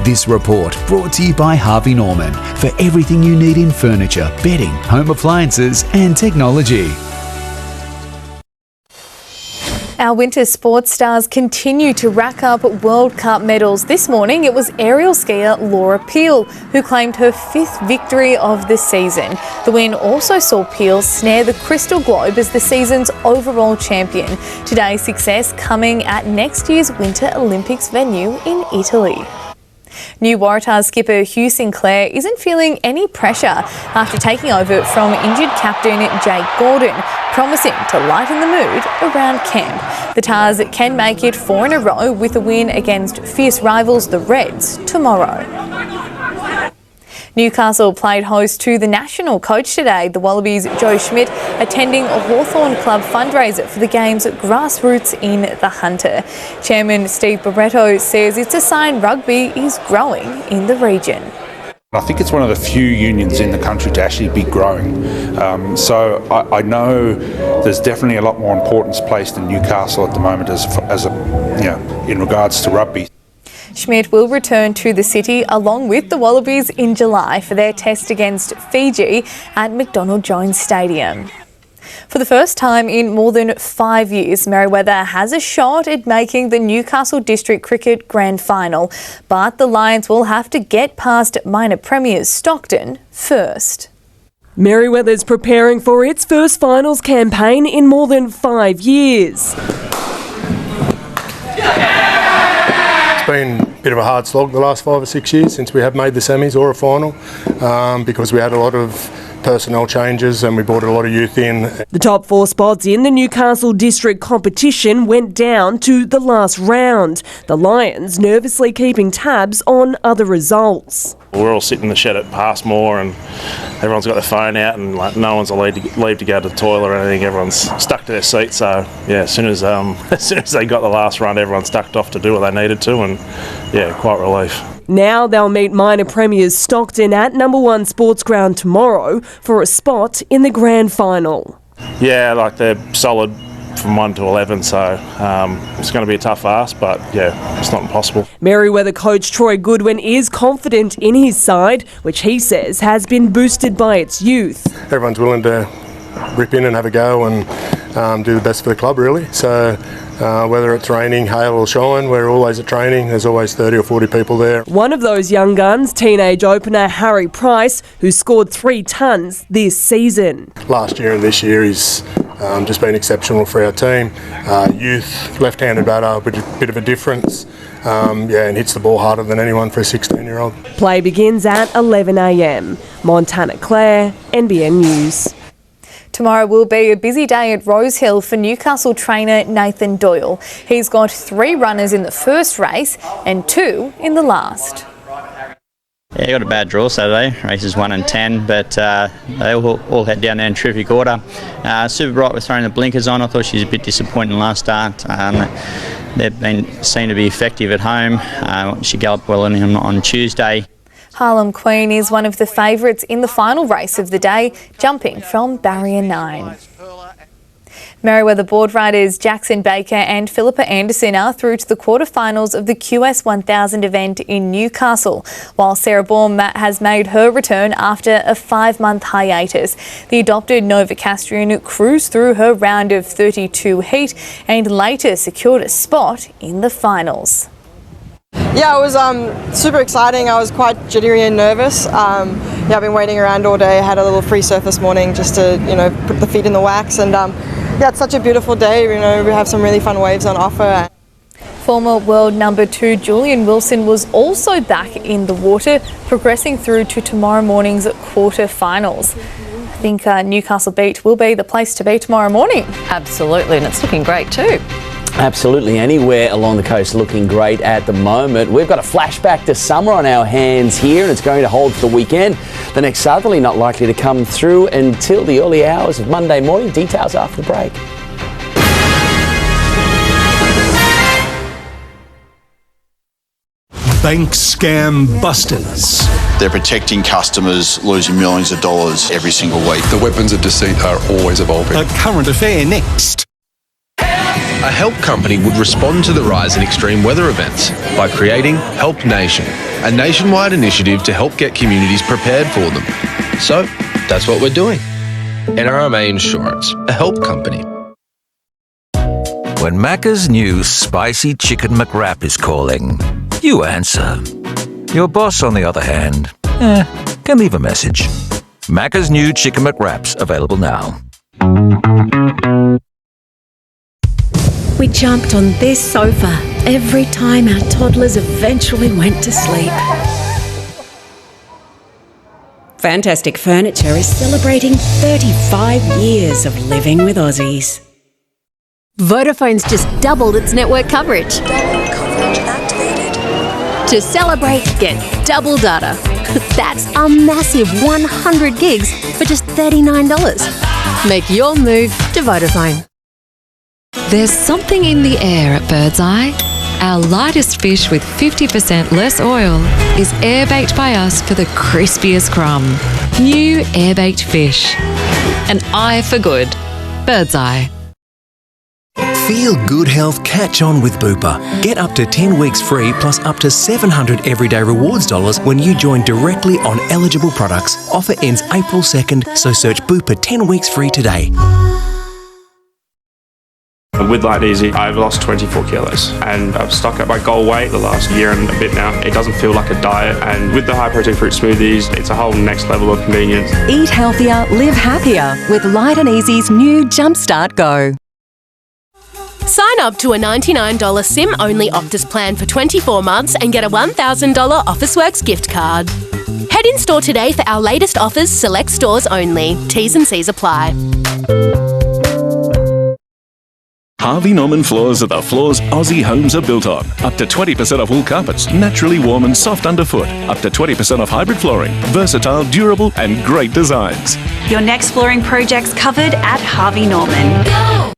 This report brought to you by Harvey Norman for everything you need in furniture, bedding, home appliances and technology. Our winter sports stars continue to rack up World Cup medals. This morning it was aerial skier Laura Peel who claimed her 5th victory of the season. The win also saw Peel snare the Crystal Globe as the season's overall champion. Today's success coming at next year's Winter Olympics venue in Italy. New Waratahs skipper Hugh Sinclair isn't feeling any pressure after taking over from injured captain Jake Gordon, promising to lighten the mood around camp. The Tars can make it 4 in a row with a win against fierce rivals the Reds tomorrow. Newcastle played host to the national coach today. The Wallabies' Joe Schmidt attending a Hawthorn Club fundraiser for the game's grassroots in the Hunter. Chairman Steve Barretto says it's a sign rugby is growing in the region. I think it's one of the few unions in the country to actually be growing. So I know there's definitely a lot more importance placed in Newcastle at the moment as in regards to rugby. Schmidt will return to the city along with the Wallabies in July for their test against Fiji at McDonald Jones Stadium. For the first time in more than 5 years, Merewether has a shot at making the Newcastle District Cricket Grand Final, but the Lions will have to get past minor premiers Stockton first. Merewether's preparing for its first finals campaign in more than 5 years. It's been a bit of a hard slog the last 5 or 6 years since we have made the semis or a final, because we had a lot of personnel changes and we brought a lot of youth in. The top 4 spots in the Newcastle District competition went down to the last round. The Lions nervously keeping tabs on other results. We're all sitting in the shed at Passmore and everyone's got their phone out and no one's allowed to leave to go to the toilet or anything. Everyone's stuck to their seat. So yeah, as soon as they got the last run, everyone ducked off to do what they needed to, and yeah, quite relief. Now they'll meet minor premiers Stockton at number 1 Sports Ground tomorrow for a spot in the grand final. Yeah, they're solid from 1 to 11, so it's going to be a tough ask, but yeah, it's not impossible. Merewether coach Troy Goodwin is confident in his side, which he says has been boosted by its youth. Everyone's willing to rip in and have a go and do the best for the club, really. So whether it's raining, hail or shine, we're always at training. There's always 30 or 40 people there. One of those young guns, teenage opener Harry Price, who scored 3 tons this season. Last year and this year he's just been exceptional for our team. Youth, left-handed batter, but a bit of a difference. And hits the ball harder than anyone for a 16-year-old. Play begins at 11 a.m. Montana Claire, NBN News. Tomorrow will be a busy day at Rosehill for Newcastle trainer Nathan Doyle. He's got 3 runners in the first race and 2 in the last. Yeah, got a bad draw Saturday, races 1 and 10, but they all had down there in terrific order. Super Bright was throwing the blinkers on. I thought she was a bit disappointing last start. They've been seen to be effective at home. She galloped well on Tuesday. Harlem Queen is one of the favourites in the final race of the day, jumping from barrier 9. Merewether board riders Jackson Baker and Philippa Anderson are through to the quarterfinals of the QS 1000 event in Newcastle, while Sarah Baum has made her return after a 5-month hiatus. The adopted Novocastrian cruised through her round of 32 heat and later secured a spot in the finals. Yeah, it was super exciting. I was quite jittery and nervous. I've been waiting around all day. I had a little free surf this morning just to, put the feet in the wax. And it's such a beautiful day. We have some really fun waves on offer. Former world number 2 Julian Wilson was also back in the water, progressing through to tomorrow morning's quarterfinals. I think Newcastle Beach will be the place to be tomorrow morning. Absolutely, and it's looking great too. Absolutely, anywhere along the coast looking great at the moment. We've got a flashback to summer on our hands here, and it's going to hold for the weekend. The next southerly not likely to come through until the early hours of Monday morning. Details after the break. Bank scam busters. They're protecting customers losing millions of dollars every single week. The weapons of deceit are always evolving. A current affair next. A help company would respond to the rise in extreme weather events by creating Help Nation, a nationwide initiative to help get communities prepared for them. So, that's what we're doing. NRMA Insurance, a help company. When Macca's new spicy chicken McWrap is calling, you answer. Your boss, on the other hand, can leave a message. Macca's new chicken McWraps available now. We jumped on this sofa every time our toddlers eventually went to sleep. Fantastic Furniture is celebrating 35 years of living with Aussies. Vodafone's just doubled its network coverage. Double coverage activated. To celebrate, get double data. That's a massive 100 gigs for just $39. Make your move to Vodafone. There's something in the air at Birdseye. Our lightest fish with 50% less oil is air-baked by us for the crispiest crumb. New air-baked fish. An eye for good. Birdseye. Feel good health catch on with Bupa. Get up to 10 weeks free plus up to 700 everyday rewards dollars when you join directly on eligible products. Offer ends April 2nd, so search Bupa 10 weeks free today. With Light and Easy, I've lost 24 kilos and I've stuck at my goal weight the last year and a bit now. It doesn't feel like a diet, and with the high protein fruit smoothies, it's a whole next level of convenience. Eat healthier, live happier with Light and Easy's new Jumpstart Go. Sign up to a $99 SIM-only Optus plan for 24 months and get a $1,000 Officeworks gift card. Head in-store today for our latest offers, select stores only. T's and C's apply. Harvey Norman floors are the floors Aussie homes are built on. Up to 20% off wool carpets, naturally warm and soft underfoot. Up to 20% off hybrid flooring, versatile, durable and great designs. Your next flooring project's covered at Harvey Norman. Go!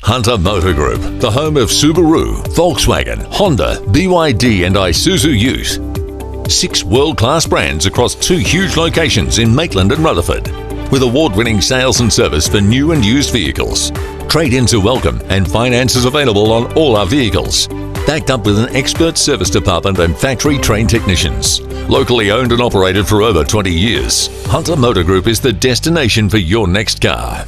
Hunter Motor Group, the home of Subaru, Volkswagen, Honda, BYD and Isuzu Ute. 6 world-class brands across 2 huge locations in Maitland and Rutherford, with award-winning sales and service for new and used vehicles. Trade-ins are welcome and finance is available on all our vehicles. Backed up with an expert service department and factory-trained technicians. Locally owned and operated for over 20 years, Hunter Motor Group is the destination for your next car.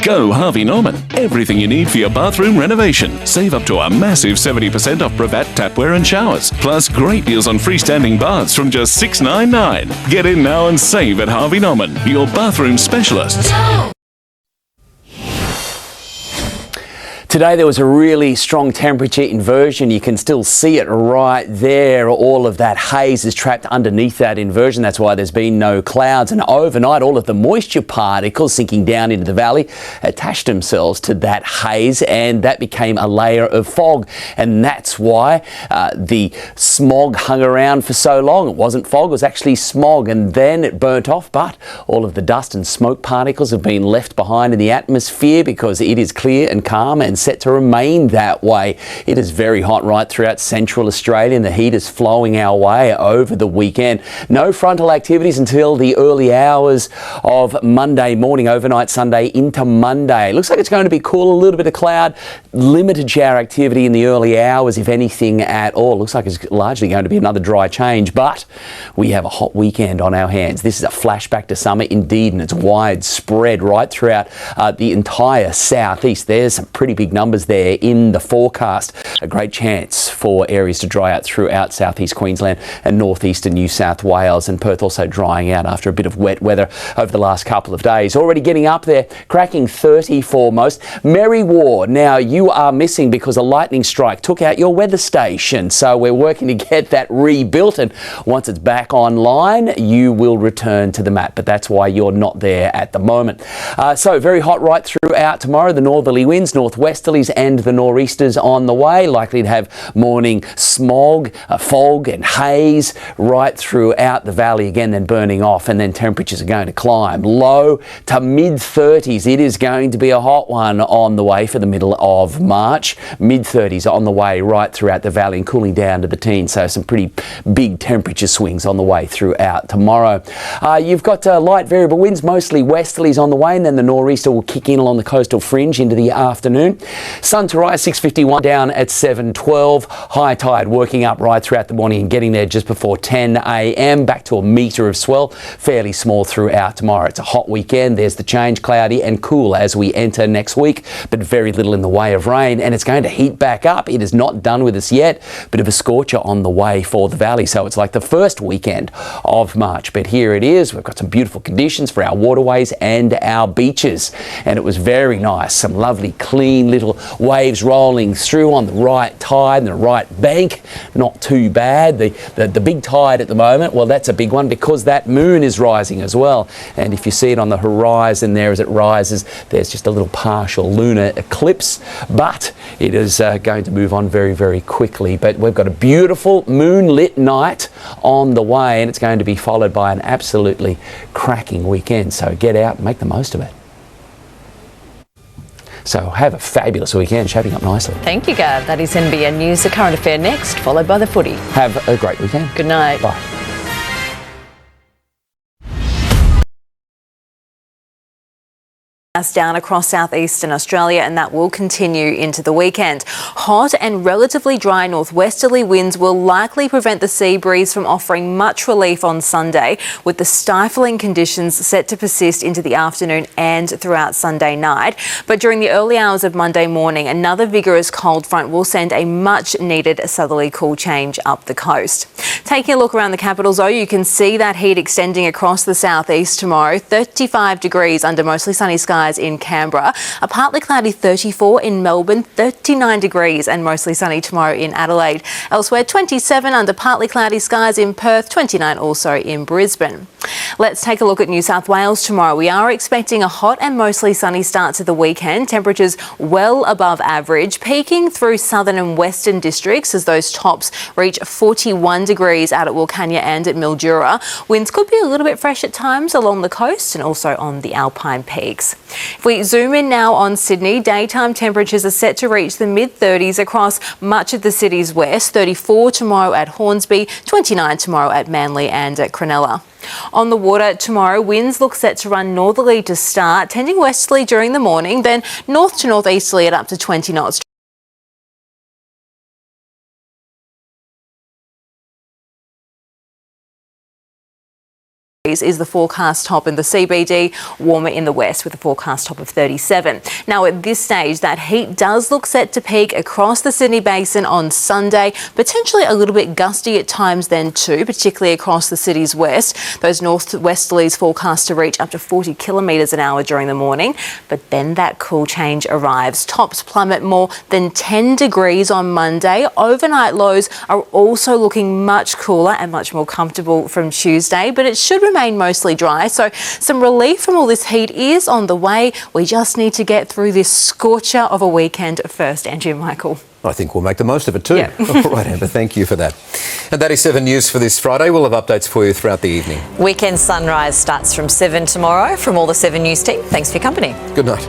Go Harvey Norman. Everything you need for your bathroom renovation. Save up to a massive 70% off Brevette tapware and showers. Plus great deals on freestanding baths from just $6.99. Get in now and save at Harvey Norman, your bathroom specialists. Today there was a really strong temperature inversion. You can still see it right there. All of that haze is trapped underneath that inversion. That's why there's been no clouds. And overnight, all of the moisture particles sinking down into the valley attached themselves to that haze, and that became a layer of fog. And that's why the smog hung around for so long. It wasn't fog, it was actually smog, and then it burnt off. But all of the dust and smoke particles have been left behind in the atmosphere because it is clear and calm and set to remain that way. It is very hot right throughout central Australia, and the heat is flowing our way over the weekend. No frontal activities until the early hours of Monday morning, overnight Sunday into Monday. Looks like it's going to be cool, a little bit of cloud, limited shower activity in the early hours, if anything at all. Looks like it's largely going to be another dry change, but we have a hot weekend on our hands. This is a flashback to summer indeed, and it's widespread right throughout the entire southeast. There's some pretty big numbers there in the forecast. A great chance for areas to dry out throughout southeast Queensland and northeastern New South Wales, and Perth also drying out after a bit of wet weather over the last couple of days. Already getting up there, cracking 30 for most. Mary Ward, now you are missing because a lightning strike took out your weather station, so we're working to get that rebuilt, and once it's back online you will return to the map, but that's why you're not there at the moment. So very hot right throughout tomorrow. The northerly winds, northwesterlies and the nor'easters on the way, likely to have morning smog, fog and haze right throughout the valley again, then burning off, and then temperatures are going to climb low to mid-30s. It is going to be a hot one on the way for the middle of March. Mid-30s on the way right throughout the valley and cooling down to the teens, so some pretty big temperature swings on the way throughout tomorrow. You've got light variable winds, mostly westerlies on the way, and then the nor'easter will kick in along the coastal fringe into the afternoon. Sun to rise 6:51, down at 7:12. High tide working up right throughout the morning and getting there just before 10 a.m. Back to a metre of swell, fairly small throughout tomorrow. It's a hot weekend. There's the change, cloudy and cool as we enter next week, but very little in the way of rain, and it's going to heat back up. It is not done with us yet. Bit of a scorcher on the way for the valley, so it's like the first weekend of March, but here it is. We've got some beautiful conditions for our waterways and our beaches, and it was very nice. Some lovely clean little waves rolling through on the right tide and the right bank. Not too bad. The big tide at the moment, well, that's a big one because that moon is rising as well, and if you see it on the horizon there as it rises, there's just a little partial lunar eclipse, but it is going to move on very, very quickly. But we've got a beautiful moonlit night on the way, and it's going to be followed by an absolutely cracking weekend, so get out and make the most of it. So have a fabulous weekend, shaping up nicely. Thank you, Gav. That is NBN News, the current affair next, followed by the footy. Have a great weekend. Good night. Bye. us down across southeastern Australia, and that will continue into the weekend. Hot and relatively dry northwesterly winds will likely prevent the sea breeze from offering much relief on Sunday, with the stifling conditions set to persist into the afternoon and throughout Sunday night. But during the early hours of Monday morning, another vigorous cold front will send a much needed southerly cool change up the coast. Taking a look around the capital zone, you can see that heat extending across the southeast tomorrow. 35 degrees under mostly sunny skies in Canberra, a partly cloudy 34 in Melbourne, 39 degrees and mostly sunny tomorrow in Adelaide. Elsewhere, 27 under partly cloudy skies in Perth, 29 also in Brisbane. Let's take a look at New South Wales tomorrow. We are expecting a hot and mostly sunny start to the weekend. Temperatures well above average, peaking through southern and western districts as those tops reach 41 degrees out at Wilcannia and at Mildura. Winds could be a little bit fresh at times along the coast and also on the Alpine peaks. If we zoom in now on Sydney, daytime temperatures are set to reach the mid-30s across much of the city's west. 34 tomorrow at Hornsby, 29 tomorrow at Manly and at Cronulla. On the water tomorrow, winds look set to run northerly to start, tending westerly during the morning, then north to northeasterly at up to 20 knots. Is the forecast top in the CBD, warmer in the west with a forecast top of 37. Now at this stage, that heat does look set to peak across the Sydney Basin on Sunday, potentially a little bit gusty at times then too, particularly across the city's west. Those northwesterlies forecast to reach up to 40 kilometres an hour during the morning, but then that cool change arrives. Tops plummet more than 10 degrees on Monday. Overnight lows are also looking much cooler and much more comfortable from Tuesday, but it should remain mostly dry, so some relief from all this heat is on the way. We just need to get through this scorcher of a weekend first. Andrew, Michael. I think we'll make the most of it too. Yeah. All right, Amber, thank you for that. And that is 7 News for this Friday. We'll have updates for you throughout the evening. Weekend Sunrise starts from 7 tomorrow. From all the 7 News team, thanks for your company. Good night.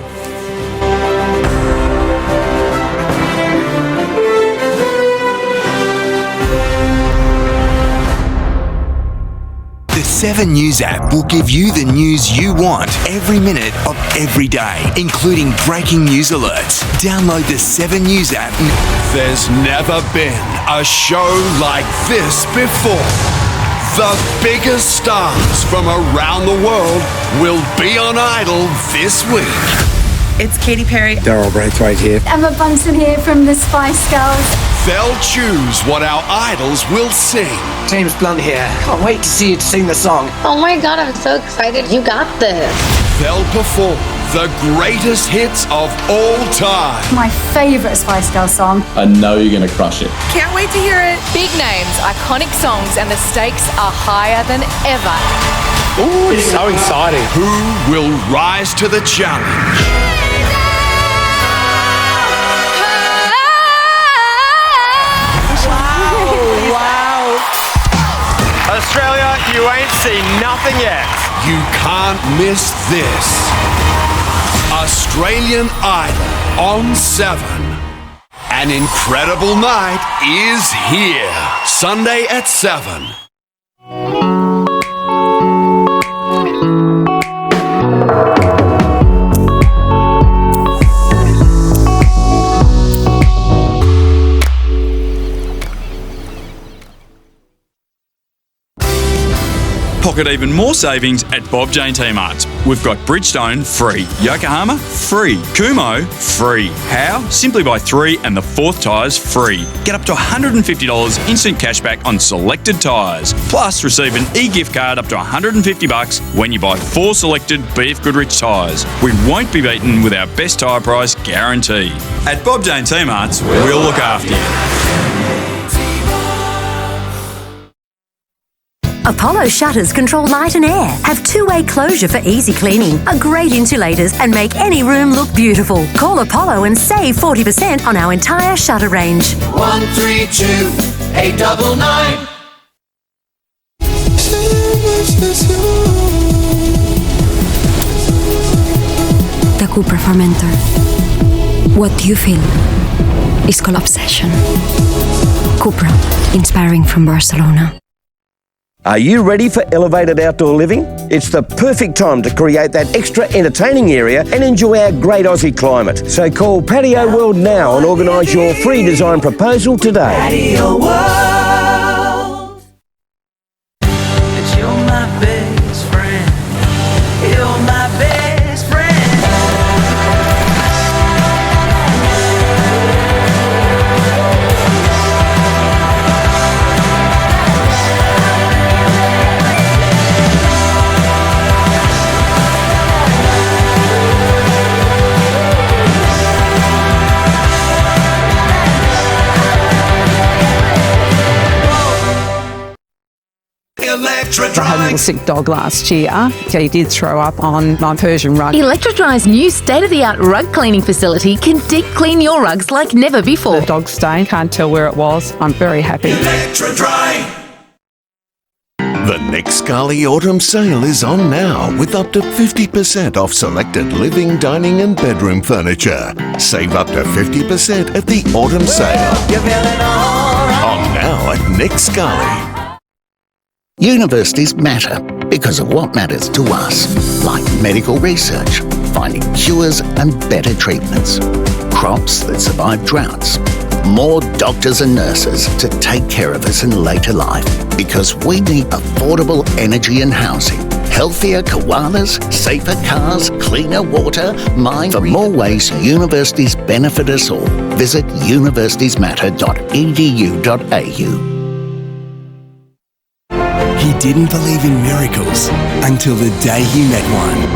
The 7 News app will give you the news you want every minute of every day, including breaking news alerts. Download the 7 News app. There's never been a show like this before. The biggest stars from around the world will be on Idol this week. It's Katy Perry. Daryl Braithwaite here. Emma Bunton here from the Spice Girls. They'll choose what our idols will sing. James Blunt here. Can't wait to see you sing the song. Oh my God, I'm so excited. You got this. They'll perform the greatest hits of all time. My favourite Spice Girls song. I know you're going to crush it. Can't wait to hear it. Big names, iconic songs, and the stakes are higher than ever. Ooh, it's so exciting. Who will rise to the challenge? Australia, you ain't seen nothing yet. You can't miss this. Australian Idol on 7. An incredible night is here. Sunday at 7. Pocket even more savings at Bob Jane T-Marts. We've got Bridgestone free, Yokohama free, Kumho free. How? Simply buy 3 and the 4th tyres free. Get up to $150 instant cashback on selected tyres. Plus receive an e-gift card up to $150 when you buy 4 selected BF Goodrich tyres. We won't be beaten with our best tyre price guarantee. At Bob Jane T-Marts, we'll look after you. Apollo shutters control light and air, have two-way closure for easy cleaning, are great insulators and make any room look beautiful. Call Apollo and save 40% on our entire shutter range. 132-899. The Cupra Fermentor. What you feel is called obsession. Cupra, inspiring from Barcelona. Are you ready for elevated outdoor living? It's the perfect time to create that extra entertaining area and enjoy our great Aussie climate. So call Patio World now and organise your free design proposal today. Patio World. That you're my best friend. You're my best friend. I had a little sick dog last year. He did throw up on my Persian rug. Electrodry's new state-of-the-art rug cleaning facility can deep clean your rugs like never before. The dog stain, can't tell where it was. I'm very happy. The Nick Scali Autumn Sale is on now with up to 50% off selected living, dining and bedroom furniture. Save up to 50% at the Autumn Sale. On now at Nick Scali. Universities matter because of what matters to us, like medical research, finding cures and better treatments, crops that survive droughts, more doctors and nurses to take care of us in later life, because we need affordable energy and housing, healthier koalas, safer cars, cleaner water, mine. For more ways universities benefit us all, visit universitiesmatter.edu.au. He didn't believe in miracles until the day he met one.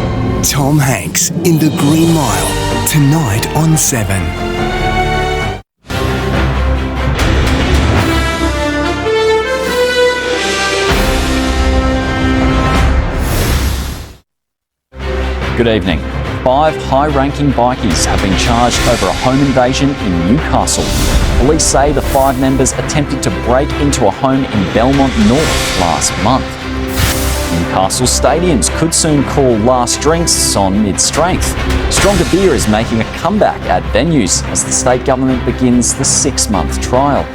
Tom Hanks in The Green Mile, tonight on 7. Good evening. 5 high-ranking bikies have been charged over a home invasion in Newcastle. Police say the 5 members attempted to break into a home in Belmont North last month. Newcastle stadiums could soon call last drinks on mid-strength. Stronger beer is making a comeback at venues as the state government begins the 6-month trial.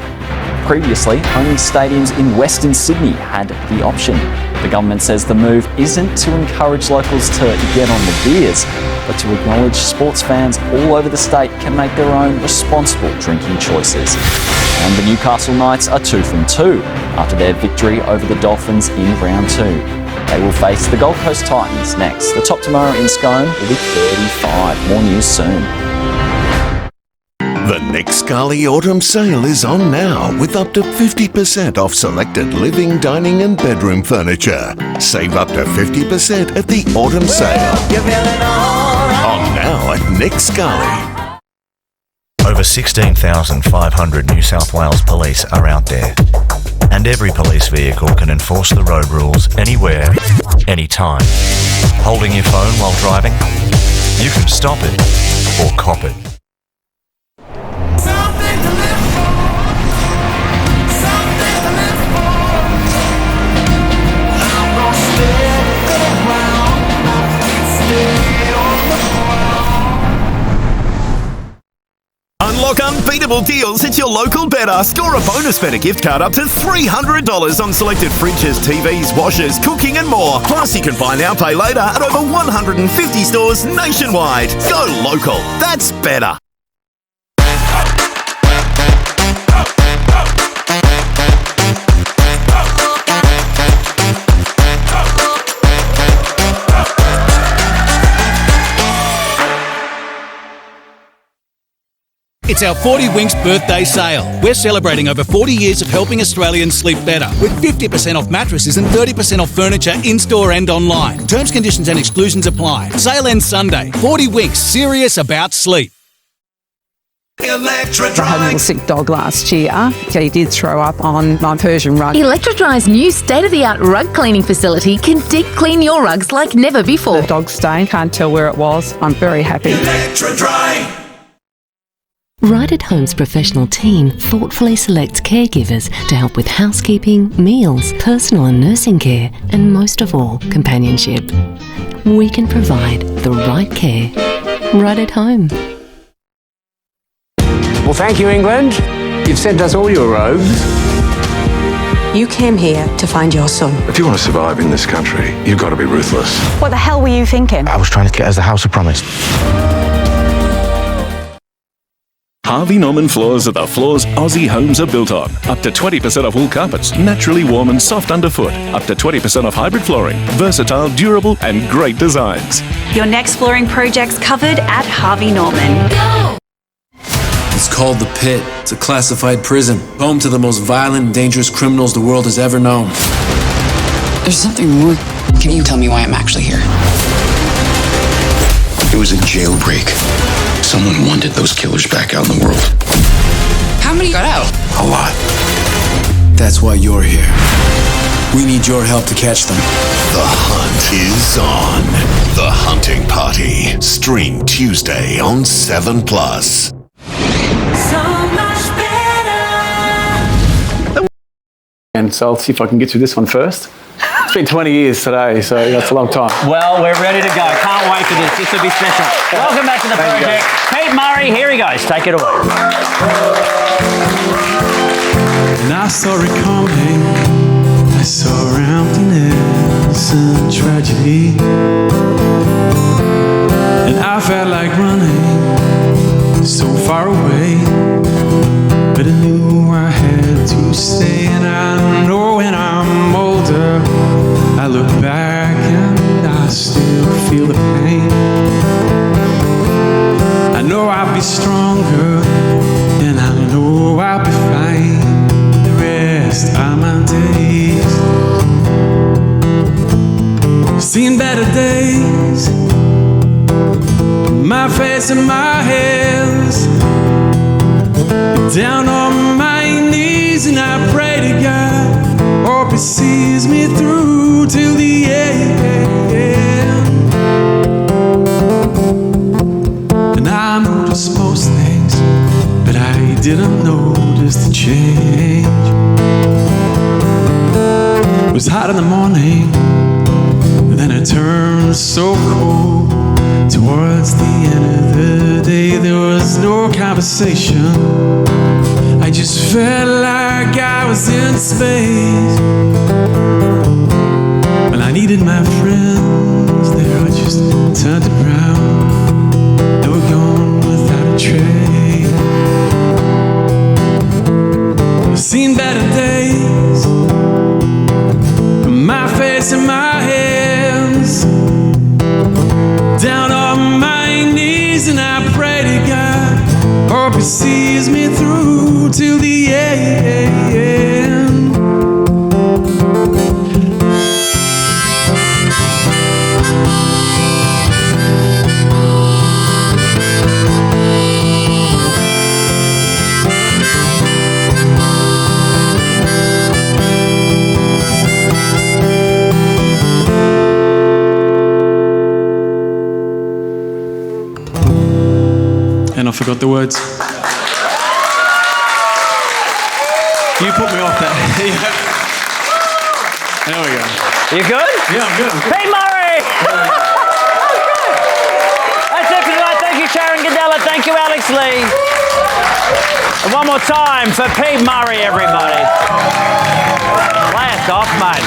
Previously, only stadiums in Western Sydney had the option. The government says the move isn't to encourage locals to get on the beers, but to acknowledge sports fans all over the state can make their own responsible drinking choices. And the Newcastle Knights are 2 from 2 after their victory over the Dolphins in round 2. They will face the Gold Coast Titans next. The top tomorrow in Scone will be 35. More news soon. The Nick Scali Autumn Sale is on now with up to 50% off selected living, dining and bedroom furniture. Save up to 50% at the Autumn Sale. On now at Nick Scali. Over 16,500 New South Wales police are out there. And every police vehicle can enforce the road rules anywhere, anytime. Holding your phone while driving? You can stop it or cop it. Unlock unbeatable deals at your local Better. Score a bonus Better gift card up to $300 on selected fridges, TVs, washers, cooking and more. Plus, you can buy now, pay later at over 150 stores nationwide. Go local. That's Better. It's our 40 Winks birthday sale. We're celebrating over 40 years of helping Australians sleep better with 50% off mattresses and 30% off furniture in-store and online. Terms, conditions and exclusions apply. Sale ends Sunday. 40 Winks, serious about sleep. I had a little sick dog last year. He did throw up on my Persian rug. Electrodry's new state-of-the-art rug cleaning facility can deep clean your rugs like never before. The dog stain, can't tell where it was. I'm very happy. Right at Home's professional team thoughtfully selects caregivers to help with housekeeping, meals, personal and nursing care, and most of all, companionship. We can provide the right care right at home. Well, thank you, England. You've sent us all your robes. You came here to find your son. If you want to survive in this country, you've got to be ruthless. What the hell were you thinking? I was trying to get us the house I promised. Harvey Norman floors are the floors Aussie homes are built on. Up to 20% off wool carpets, naturally warm and soft underfoot. Up to 20% off hybrid flooring, versatile, durable and great designs. Your next flooring project's covered at Harvey Norman. It's called The Pit. It's a classified prison, home to the most violent and dangerous criminals the world has ever known. There's something more. Can you tell me why I'm actually here? It was a jailbreak. Someone wanted those killers back out in the world. How many got out? A lot. That's why you're here. We need your help to catch them. The hunt is on. The Hunting Party. Stream Tuesday on 7+. And so I'll see if I can get through this one first. It's been 20 years today, so that's a long time. Well, we're ready to go. Can't wait for this. This will be special. Welcome back to the project. Pete Murray, here he goes. Take it away. And I saw it coming. I saw emptiness and tragedy. And I felt like running so far away. But I knew I had to stay. And I know when I'm older, I look back and I still feel the pain. I know I'll be stronger and I know I'll be fine the rest of my days. Seen better days, my face and my hands, down on my knees and I pray to God, hope He sees me through till the end. And I noticed most things, but I didn't notice the change. It was hot in the morning, then it turned so cold. Towards the end of the day, there was no conversation. I just felt like I was in space. When I needed my friends there, I just turned around. They were gone without a trace. I've seen better days, my face in my hands, down on my knees and I pray to God, hope He sees me through till the end. And I forgot the words. You put me off there. There we go. You good? Yeah, I'm good. Pete Murray! That's it for tonight. Thank you, Sharon Gadella. Thank you, Alex Lee. And one more time for Pete Murray, everybody. Blast off, mate.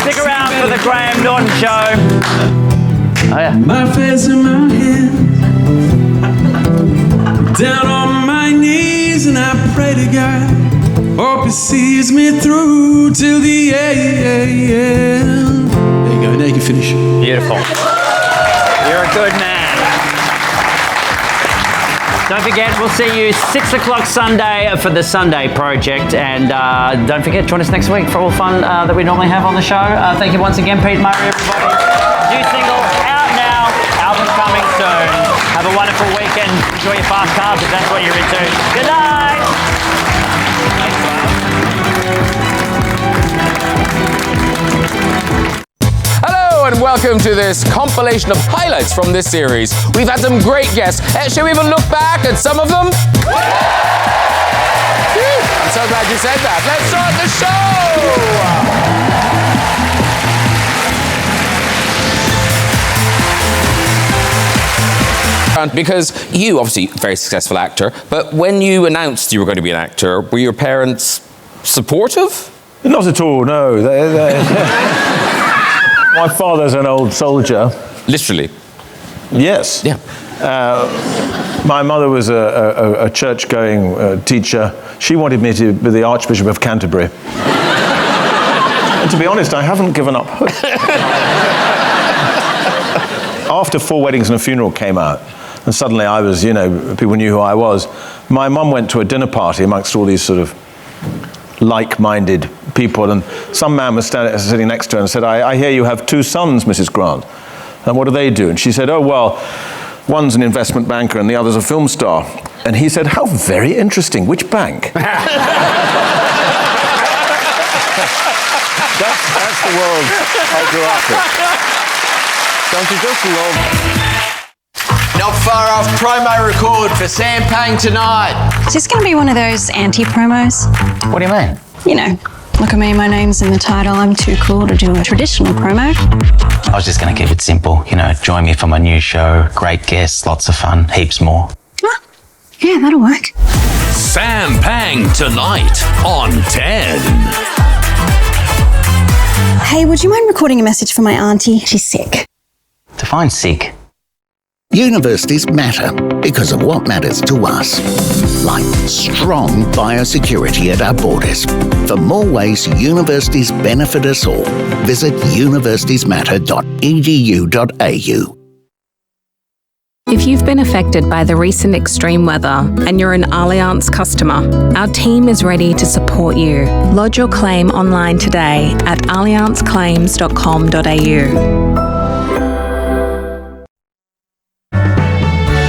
Stick around for the Graham Norton Show. Oh, yeah. My face in my hands, down on my knees and I pray to God, hope He sees me through till the end. There you go, now you can finish. Beautiful. You're a good man. Don't forget, we'll see you 6 o'clock Sunday for the Sunday Project. And don't forget, join us next week for all the fun that we normally have on the show. Thank you once again, Pete Murray, everybody. New single out now. Album coming soon. Have a wonderful weekend. Enjoy your fast cars if that's what you're into. Good night. Hello and welcome to this compilation of highlights from this series. We've had some great guests. Shall we even look back at some of them? I'm so glad you said that. Let's start the show! Because you, obviously, a very successful actor, but when you announced you were going to be an actor, were your parents supportive? Not at all, no. My father's an old soldier. Literally? Yes. Yeah. My mother was a church-going teacher. She wanted me to be the Archbishop of Canterbury. And to be honest, I haven't given up hope. After 4 Weddings and a Funeral came out, and suddenly I was, people knew who I was, my mum went to a dinner party amongst all these sort of like-minded people, and some man was sitting next to her and said, I hear you have 2 sons, Mrs. Grant. And what do they do? And she said, oh, well, one's an investment banker and the other's a film star. And he said, how very interesting. Which bank? That's the world I grew up in. Don't you just love... Not far off promo record for Sam Pang tonight. Is this going to be one of those anti-promos? What do you mean? Look at me, my name's in the title. I'm too cool to do a traditional promo. I was just going to keep it simple. Join me for my new show. Great guests, lots of fun, heaps more. Yeah, that'll work. Sam Pang tonight on 10. Hey, would you mind recording a message for my auntie? She's sick. Define sick. Universities matter because of what matters to us. Like strong biosecurity at our borders. For more ways universities benefit us all, visit universitiesmatter.edu.au. If you've been affected by the recent extreme weather and you're an Allianz customer, our team is ready to support you. Lodge your claim online today at allianzclaims.com.au.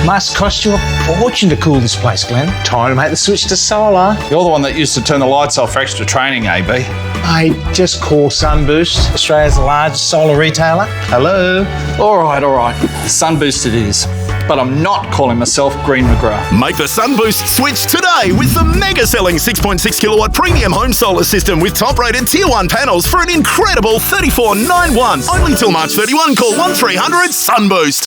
Must cost you a fortune to cool this place, Glenn. Time to make the switch to solar. You're the one that used to turn the lights off for extra training, AB. Hey, just call Sunboost, Australia's largest solar retailer. Hello? All right. Sunboost it is. But I'm not calling myself Green McGrath. Make the Sunboost switch today with the mega-selling 6.6 kilowatt premium home solar system with top-rated Tier 1 panels for an incredible $34.91. Only till March 31. Call 1300 Sunboost.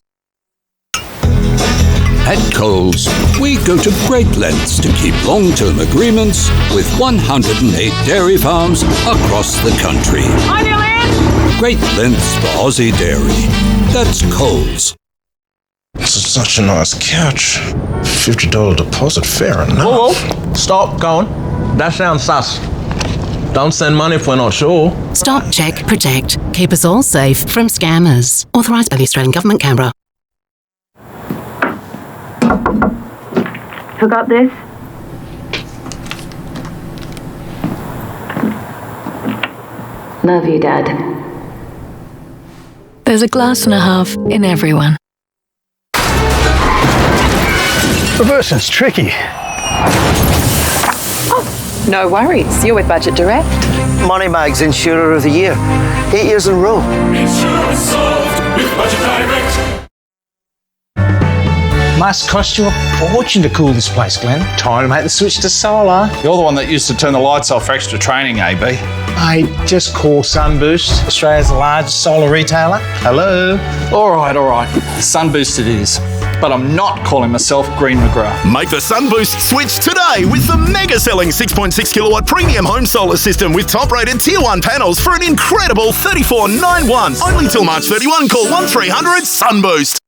At Coles, we go to great lengths to keep long-term agreements with 108 dairy farms across the country. On your land! Great lengths for Aussie dairy. That's Coles. This is such a nice couch. $50 deposit, fair enough. Whoa. Stop, go on. That sounds sus. Don't send money if we're not sure. Stop, check, protect. Keep us all safe from scammers. Authorised by the Australian Government, Canberra. Forgot this? Love you, Dad. There's a glass and a half in everyone. Reversing's tricky. Oh, no worries. You're with Budget Direct. Moneybag's Insurer of the Year. 8 years in a row. Insurance solved with Budget Direct. Must cost you a fortune to cool this place, Glenn. Time to make the switch to solar. You're the one that used to turn the lights off for extra training, AB. Hey, just call Sunboost, Australia's largest solar retailer. Hello? All right. Sunboost it is. But I'm not calling myself Green McGrath. Make the Sunboost switch today with the mega-selling 6.6 kilowatt premium home solar system with top-rated Tier 1 panels for an incredible $34.91. Only till March 31. Call 1300 Sunboost.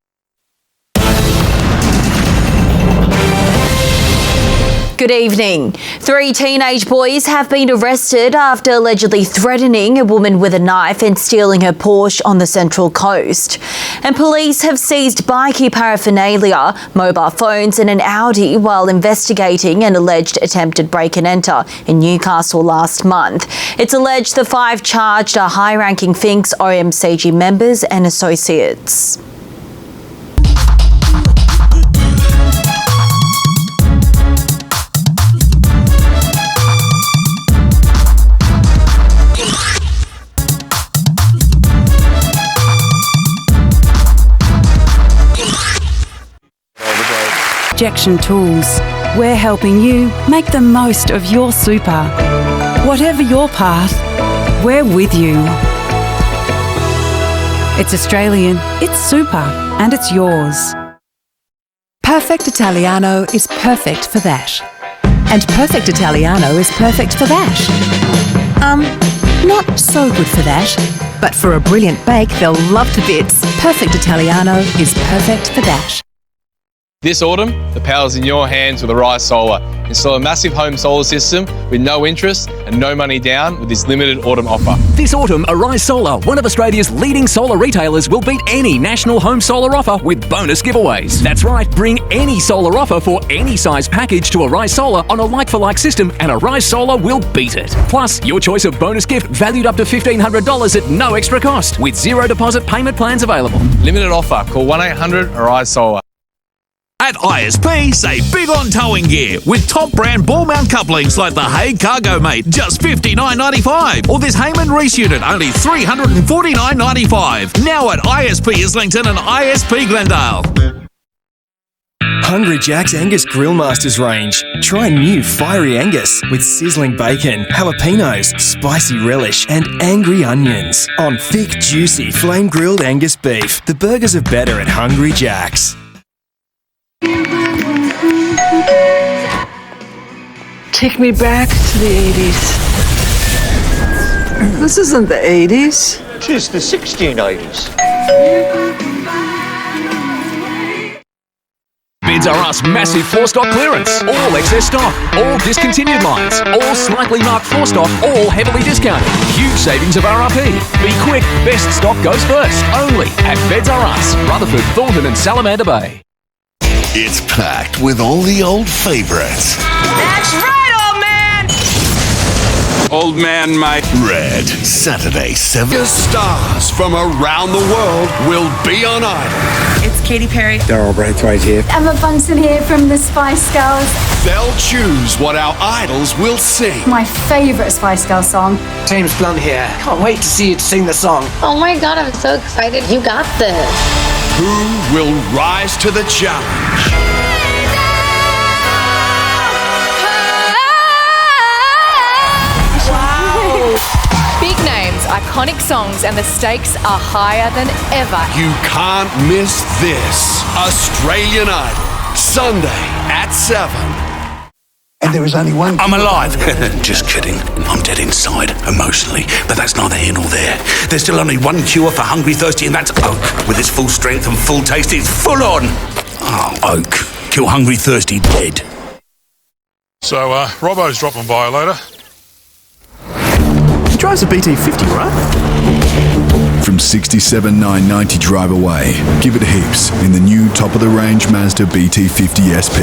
Good evening. 3 teenage boys have been arrested after allegedly threatening a woman with a knife and stealing her Porsche on the Central Coast. And police have seized bikie paraphernalia, mobile phones and an Audi while investigating an alleged attempted break and enter in Newcastle last month. It's alleged the 5 charged are high-ranking Finks OMCG members and associates. Injection Tools. We're helping you make the most of your super. Whatever your path, we're with you. It's Australian, it's super, and it's yours. Perfect Italiano is perfect for that. And Perfect Italiano is perfect for that. Not so good for that. But for a brilliant bake, they'll love to bits. Perfect Italiano is perfect for that. This autumn, the power's in your hands with Arise Solar. Install a massive home solar system with no interest and no money down with this limited autumn offer. This autumn, Arise Solar, one of Australia's leading solar retailers, will beat any national home solar offer with bonus giveaways. That's right, bring any solar offer for any size package to Arise Solar on a like-for-like system and Arise Solar will beat it. Plus, your choice of bonus gift valued up to $1,500 at no extra cost with zero deposit payment plans available. Limited offer. Call 1-800-ARISE Solar. At ISP, save big on towing gear with top brand ball mount couplings like the Hay Cargo Mate, just $59.95. Or this Heyman Reese unit, only $349.95. Now at ISP Islington and ISP Glendale. Hungry Jack's Angus Grill Masters range. Try new Fiery Angus with sizzling bacon, jalapenos, spicy relish, and angry onions. On thick, juicy, flame-grilled Angus beef. The burgers are better at Hungry Jack's. Take me back to the 80s. This isn't the 80s. Tis the 1680s. Bids Are Us massive floor stock clearance. All excess stock, all discontinued lines, all slightly marked floor stock, all heavily discounted. Huge savings of RRP. Be quick, best stock goes first. Only at Bids Are Us, Rutherford, Thornton and Salamander Bay. It's packed with all the old favourites. That's right, old man! Old man, mate. Red, Saturday, 7. Stars from around the world will be on Idol. It's Katy Perry. Daryl Braithwaite here. Emma Bunton here from the Spice Girls. They'll choose what our idols will sing. My favourite Spice Girls song. James Blunt here. Can't wait to see you sing the song. Oh my god, I'm so excited. You got this. Who will rise to the challenge? Wow! Big names, iconic songs, and the stakes are higher than ever. You can't miss this. Australian Idol, Sunday at 7. And there is only one... I'm alive. Just kidding. I'm dead inside, emotionally. But that's neither here nor there. There's still only one cure for hungry, thirsty, and that's Oak. With its full strength and full taste, it's full on. Oh, Oak. Kill hungry, thirsty, dead. So, Robbo's dropping by later. He drives a BT50, right? From 67,990 drive away. Give it heaps in the new top-of-the-range Mazda BT50 SP.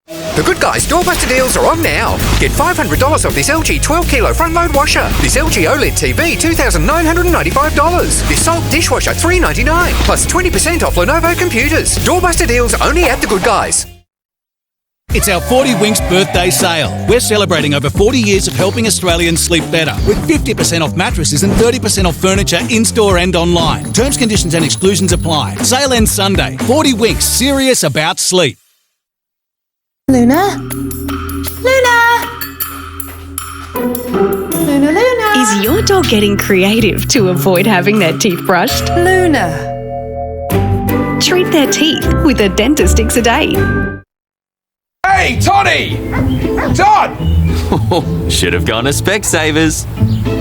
The Good Guys doorbuster deals are on now. Get $500 off this LG 12-kilo front-load washer. This LG OLED TV, $2,995. This Salt dishwasher, $399. Plus 20% off Lenovo computers. Doorbuster deals only at The Good Guys. It's our 40 Winks birthday sale. We're celebrating over 40 years of helping Australians sleep better with 50% off mattresses and 30% off furniture in-store and online. Terms, conditions and exclusions apply. Sale ends Sunday. 40 Winks, serious about sleep. Luna? Luna! Luna, Luna! Is your dog getting creative to avoid having their teeth brushed? Luna! Treat their teeth with a Dentistix a day. Hey, Toddy! Todd! Should have gone to Specsavers.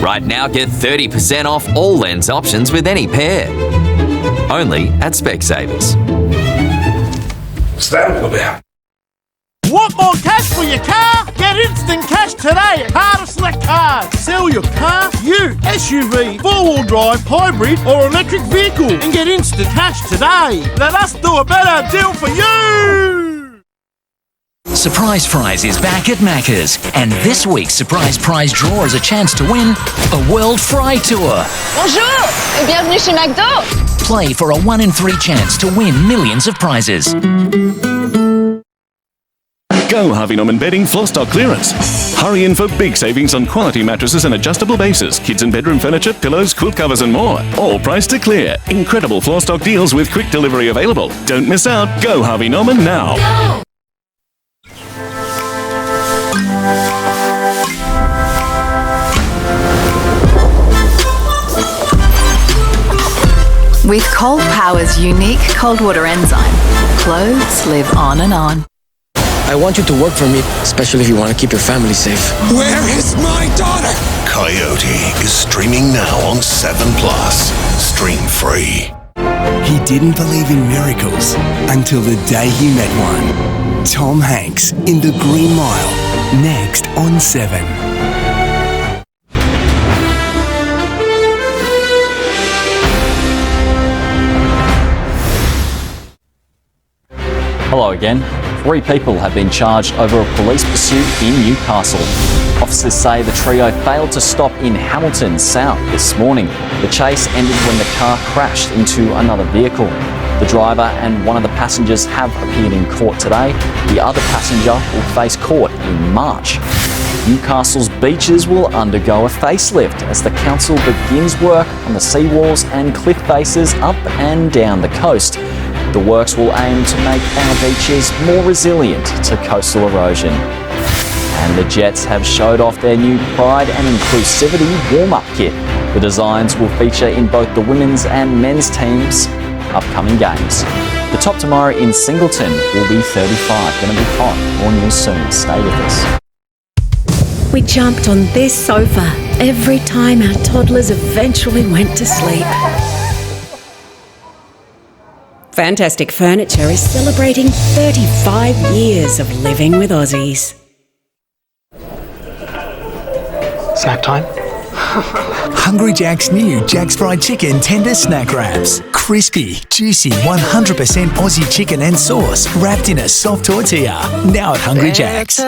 Right now, get 30% off all lens options with any pair. Only at Specsavers. What's that all about? Want more cash for your car? Get instant cash today at Carter Select Cars. Sell your car, ute, SUV, four-wheel drive, hybrid or electric vehicle and get instant cash today. Let us do a better deal for you. Surprise Prize is back at Macca's, and this week's Surprise Prize draw is a chance to win a World Fry Tour. Bonjour et bienvenue chez McDo. Play for a 1 in 3 chance to win millions of prizes. Go Harvey Norman Bedding floor stock clearance. Hurry in for big savings on quality mattresses and adjustable bases, kids and bedroom furniture, pillows, quilt covers and more. All priced to clear. Incredible floor stock deals with quick delivery available. Don't miss out. Go Harvey Norman now. Go. With Cold Power's unique cold water enzyme, clothes live on and on. I want you to work for me, especially if you want to keep your family safe. Where is my daughter? Coyote is streaming now on 7+. Stream free. He didn't believe in miracles until the day he met one. Tom Hanks in The Green Mile, next on 7. Hello again. 3 people have been charged over a police pursuit in Newcastle. Officers say the trio failed to stop in Hamilton South this morning. The chase ended when the car crashed into another vehicle. The driver and one of the passengers have appeared in court today. The other passenger will face court in March. Newcastle's beaches will undergo a facelift as the council begins work on the seawalls and cliff faces up and down the coast. The works will aim to make our beaches more resilient to coastal erosion. And the Jets have showed off their new Pride and Inclusivity warm-up kit. The designs will feature in both the women's and men's teams' upcoming games. The top tomorrow in Singleton will be 35. Going to be hot. More news soon. Stay with us. We jumped on this sofa every time our toddlers eventually went to sleep. Fantastic Furniture is celebrating 35 years of living with Aussies. Snack time? Hungry Jack's new Jack's Fried Chicken Tender Snack Wraps. Crispy, juicy, 100% Aussie chicken and sauce wrapped in a soft tortilla. Now at Hungry Jack's.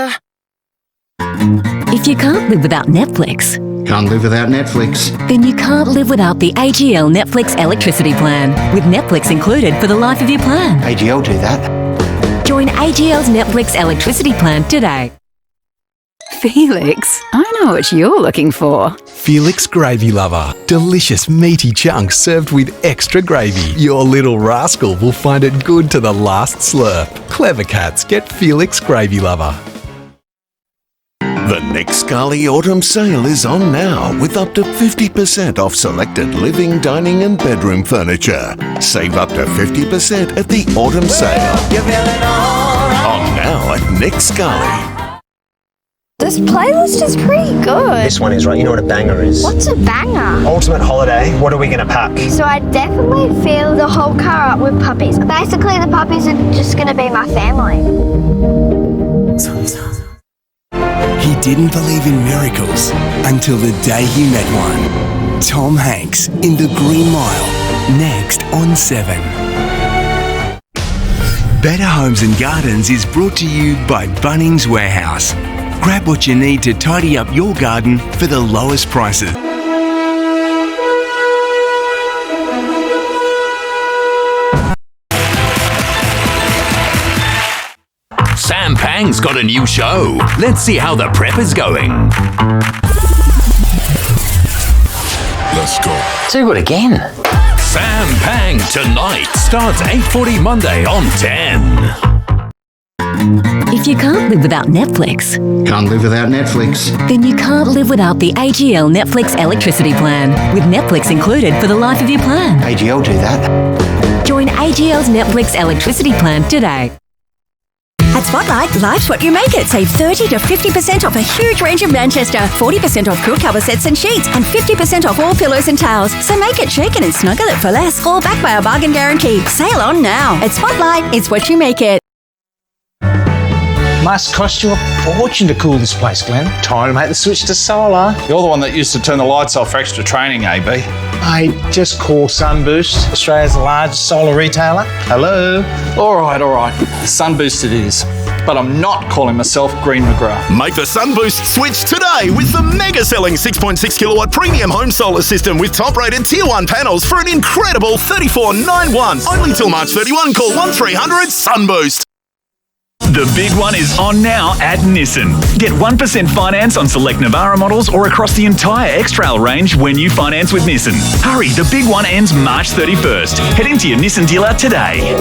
If you can't live without Netflix, can't live without Netflix, then you can't live without the AGL Netflix electricity plan. With Netflix included for the life of your plan. AGL do that. Join AGL's Netflix electricity plan today. Felix, I know what you're looking for. Felix Gravy Lover. Delicious meaty chunks served with extra gravy. Your little rascal will find it good to the last slurp. Clever cats get Felix Gravy Lover. The Nick Scully Autumn Sale is on now with up to 50% off selected living, dining and bedroom furniture. Save up to 50% at the Autumn Sale. On now at Nick Scully. This playlist is pretty good. This one is right. You know what a banger is? What's a banger? Ultimate holiday. What are we going to pack? So I definitely fill the whole car up with puppies. Basically, the puppies are just going to be my family. He didn't believe in miracles until the day he met one. Tom Hanks in The Green Mile, next on 7. Better Homes and Gardens is brought to you by Bunnings Warehouse. Grab what you need to tidy up your garden for the lowest prices. Sam Pang's got a new show. Let's see how the prep is going. Let's go. Do it again. Sam Pang tonight starts 8:40 Monday on 10. If you can't live without Netflix, can't live without Netflix, then you can't live without the AGL Netflix electricity plan. With Netflix included for the life of your plan. AGL do that. Join AGL's Netflix electricity plan today. At Spotlight, life's what you make it. Save 30 to 50% off a huge range of Manchester, 40% off cool cover sets and sheets, and 50% off all pillows and towels. So make it chic and snuggle it for less, or back by our bargain guarantee. Sale on now. At Spotlight, it's what you make it. Must cost you a fortune to cool this place, Glenn. Time to make the switch to solar. You're the one that used to turn the lights off for extra training, AB. Hey, just call Sunboost, Australia's largest solar retailer. Hello? All right. Sunboost it is. But I'm not calling myself Green McGrath. Make the Sunboost switch today with the mega-selling 6.6 kilowatt premium home solar system with top-rated Tier 1 panels for an incredible $34.91. Only till March 31. Call 1300 Sunboost. The big one is on now at Nissan. Get 1% finance on select Navara models or across the entire X-Trail range when you finance with Nissan. Hurry, the big one ends March 31st. Head into your Nissan dealer today.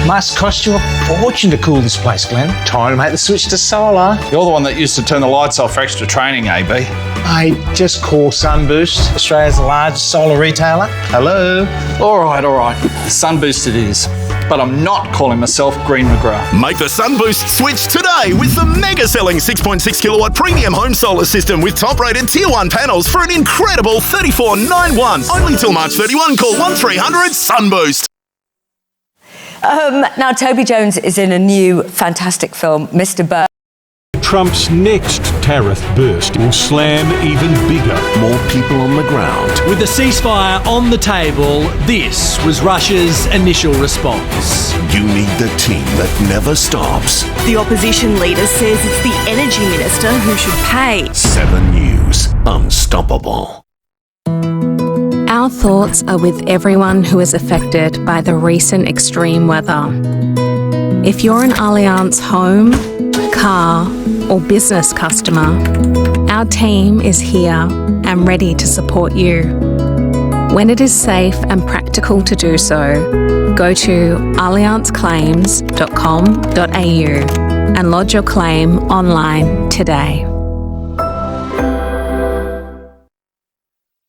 Must cost you a fortune to cool this place, Glenn. Time to make the switch to solar. You're the one that used to turn the lights off for extra training, AB. Hey, just call Sunboost, Australia's largest solar retailer. Hello? All right. Sunboost it is. but I'm not calling myself Green McGrath. Make the Sunboost switch today with the mega-selling 6.6 kilowatt premium home solar system with top-rated Tier 1 panels for an incredible $34.91. Only till March 31. Call 1300 Sunboost. Now, Toby Jones is in a new fantastic film, Mr. Burr. Trump's next tariff burst will slam even bigger. More people on the ground. With the ceasefire on the table, this was Russia's initial response. You need the team that never stops. The opposition leader says it's the energy minister who should pay. 7 News. Unstoppable. Our thoughts are with everyone who is affected by the recent extreme weather. If you're an Allianz home, car, or business customer, our team is here and ready to support you. When it is safe and practical to do so, go to allianzclaims.com.au and lodge your claim online today.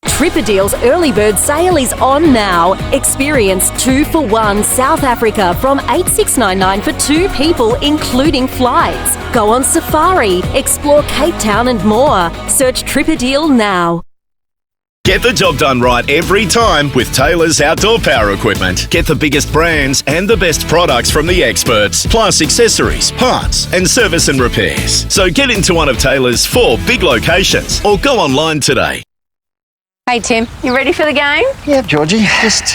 Tripperdeal's early bird sale is on now. Experience 2 for 1 South Africa from $8,699 for 2 people, including flights. Go on safari, explore Cape Town and more. Search Tripperdeal now. Get the job done right every time with Taylor's Outdoor Power Equipment. Get the biggest brands and the best products from the experts, plus accessories, parts, and service and repairs. So get into one of Taylor's 4 big locations or go online today. Hey Tim, you ready for the game? Yeah, Georgie, just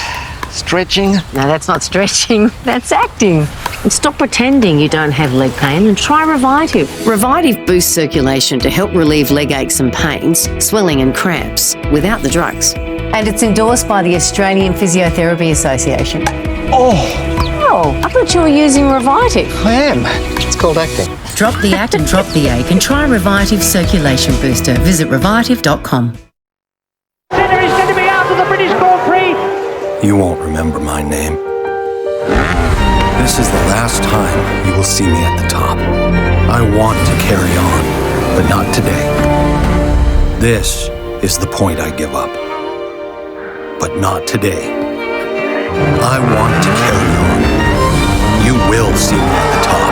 stretching. No, that's not stretching, that's acting. And stop pretending you don't have leg pain and try Revitive. Revitive boosts circulation to help relieve leg aches and pains, swelling and cramps, without the drugs. And it's endorsed by the Australian Physiotherapy Association. Oh, I thought you were using Revitive. I am. It's called acting. Drop the act and drop the ache and try Revitive Circulation Booster. Visit revitive.com. You won't remember my name. This is the last time you will see me at the top. I want to carry on, but not today. This is the point I give up. But not today. I want to carry on. You will see me at the top.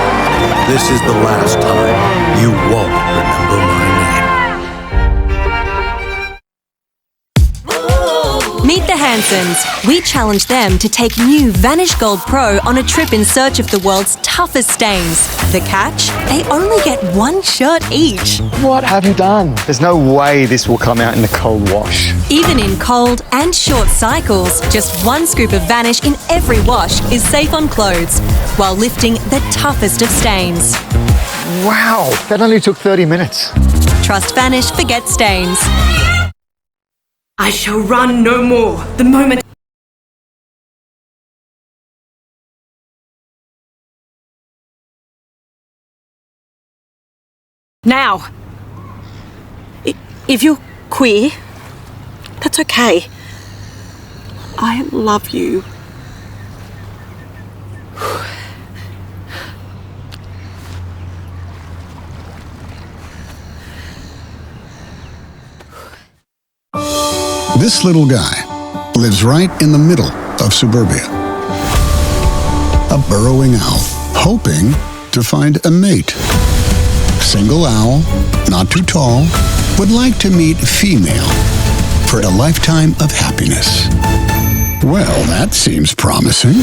This is the last time you won't remember my name. Meet the Hansons. We challenge them to take new Vanish Gold Pro on a trip in search of the world's toughest stains. The catch? They only get 1 shirt each. What have you done? There's no way this will come out in a cold wash. Even in cold and short cycles, just 1 scoop of Vanish in every wash is safe on clothes, while lifting the toughest of stains. Wow, that only took 30 minutes. Trust Vanish, forget stains. I shall run no more. The moment... Now, if you're queer, that's okay. I love you. This little guy lives right in the middle of suburbia. A burrowing owl, hoping to find a mate. Single owl, not too tall, would like to meet female for a lifetime of happiness. Well, that seems promising.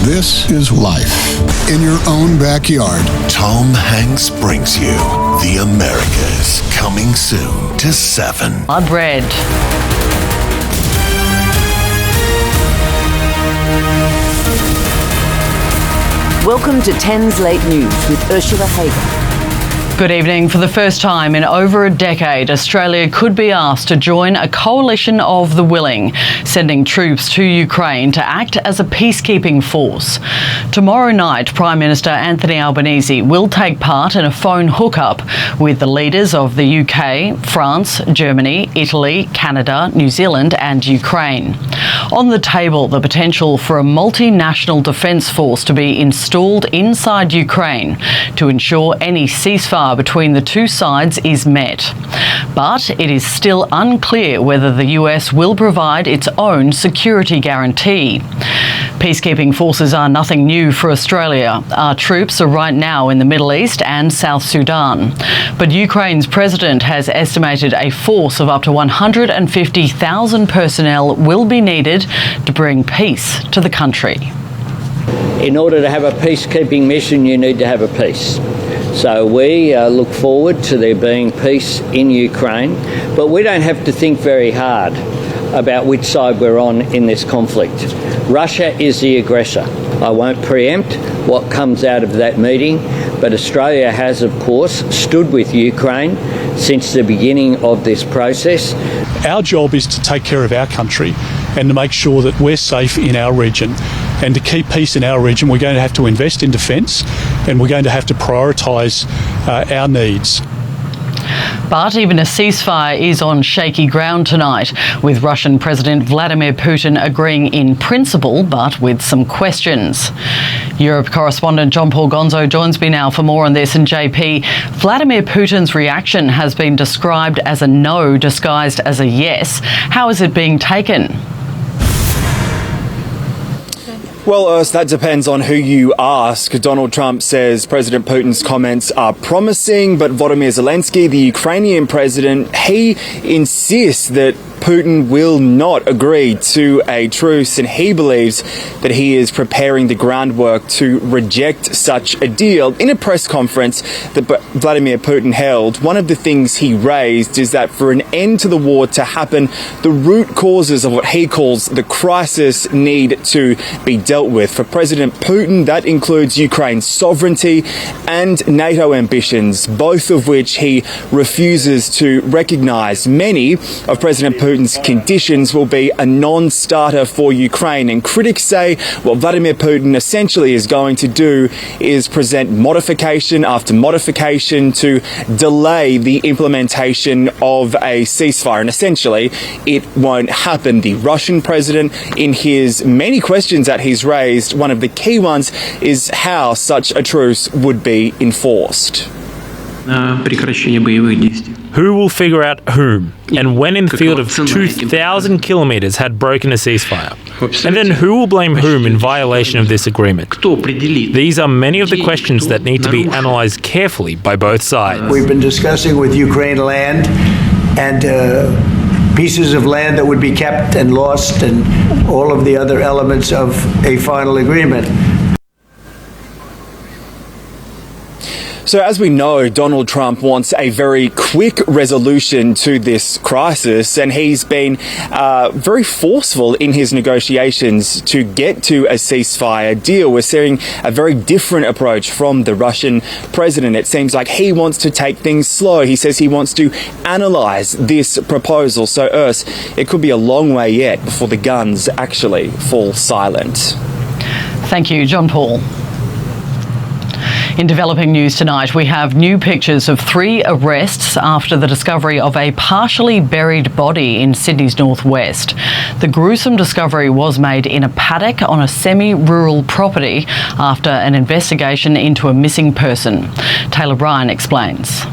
This is life in your own backyard. Tom Hanks brings you The Americas, coming soon to 7. My bread. Welcome to 10's Late News with Ursula Hager. Good evening. For the first time in over a decade, Australia could be asked to join a coalition of the willing, sending troops to Ukraine to act as a peacekeeping force. Tomorrow night, Prime Minister Anthony Albanese will take part in a phone hookup with the leaders of the UK, France, Germany, Italy, Canada, New Zealand and Ukraine. On the table, the potential for a multinational defence force to be installed inside Ukraine to ensure any ceasefire between the two sides is met. But it is still unclear whether the US will provide its own security guarantee. Peacekeeping forces are nothing new for Australia. Our troops are right now in the Middle East and South Sudan. But Ukraine's president has estimated a force of up to 150,000 personnel will be needed to bring peace to the country. In order to have a peacekeeping mission, you need to have a peace. So we look forward to there being peace in Ukraine, but we don't have to think very hard about which side we're on in this conflict. Russia is the aggressor. I won't preempt what comes out of that meeting, but Australia has, of course, stood with Ukraine since the beginning of this process. Our job is to take care of our country and to make sure that we're safe in our region. And to keep peace in our region, we're going to have to invest in defence and we're going to have to prioritise our needs. But even a ceasefire is on shaky ground tonight, with Russian President Vladimir Putin agreeing in principle, but with some questions. Europe correspondent John Paul Gonzo joins me now for more on this. And JP, Vladimir Putin's reaction has been described as a no disguised as a yes. How is it being taken? Well, Urs, that depends on who you ask. Donald Trump says President Putin's comments are promising, but Volodymyr Zelensky, the Ukrainian president, he insists that Putin will not agree to a truce, and he believes that he is preparing the groundwork to reject such a deal. In a press conference that Vladimir Putin held, one of the things he raised is that for an end to the war to happen, the root causes of what he calls the crisis need to be dealt with. For President Putin, that includes Ukraine's sovereignty and NATO ambitions, both of which he refuses to recognise. Many of President Putin's conditions will be a non-starter for Ukraine, and critics say what Vladimir Putin essentially is going to do is present modification after modification to delay the implementation of a ceasefire, and essentially it won't happen. The Russian president, in his many questions that he's raised, one of the key ones is how such a truce would be enforced. Who will figure out whom and when in the field of 2,000 kilometres had broken a ceasefire? And then who will blame whom in violation of this agreement? These are many of the questions that need to be analysed carefully by both sides. We've been discussing with Ukraine land and pieces of land that would be kept and lost and all of the other elements of a final agreement. So as we know, Donald Trump wants a very quick resolution to this crisis, and he's been very forceful in his negotiations to get to a ceasefire deal. We're seeing a very different approach from the Russian president. It seems like he wants to take things slow. He says he wants to analyse this proposal. So, Urs, it could be a long way yet before the guns actually fall silent. Thank you, John Paul. In developing news tonight, we have new pictures of 3 arrests after the discovery of a partially buried body in Sydney's northwest. The gruesome discovery was made in a paddock on a semi-rural property after an investigation into a missing person. Taylor Bryan explains.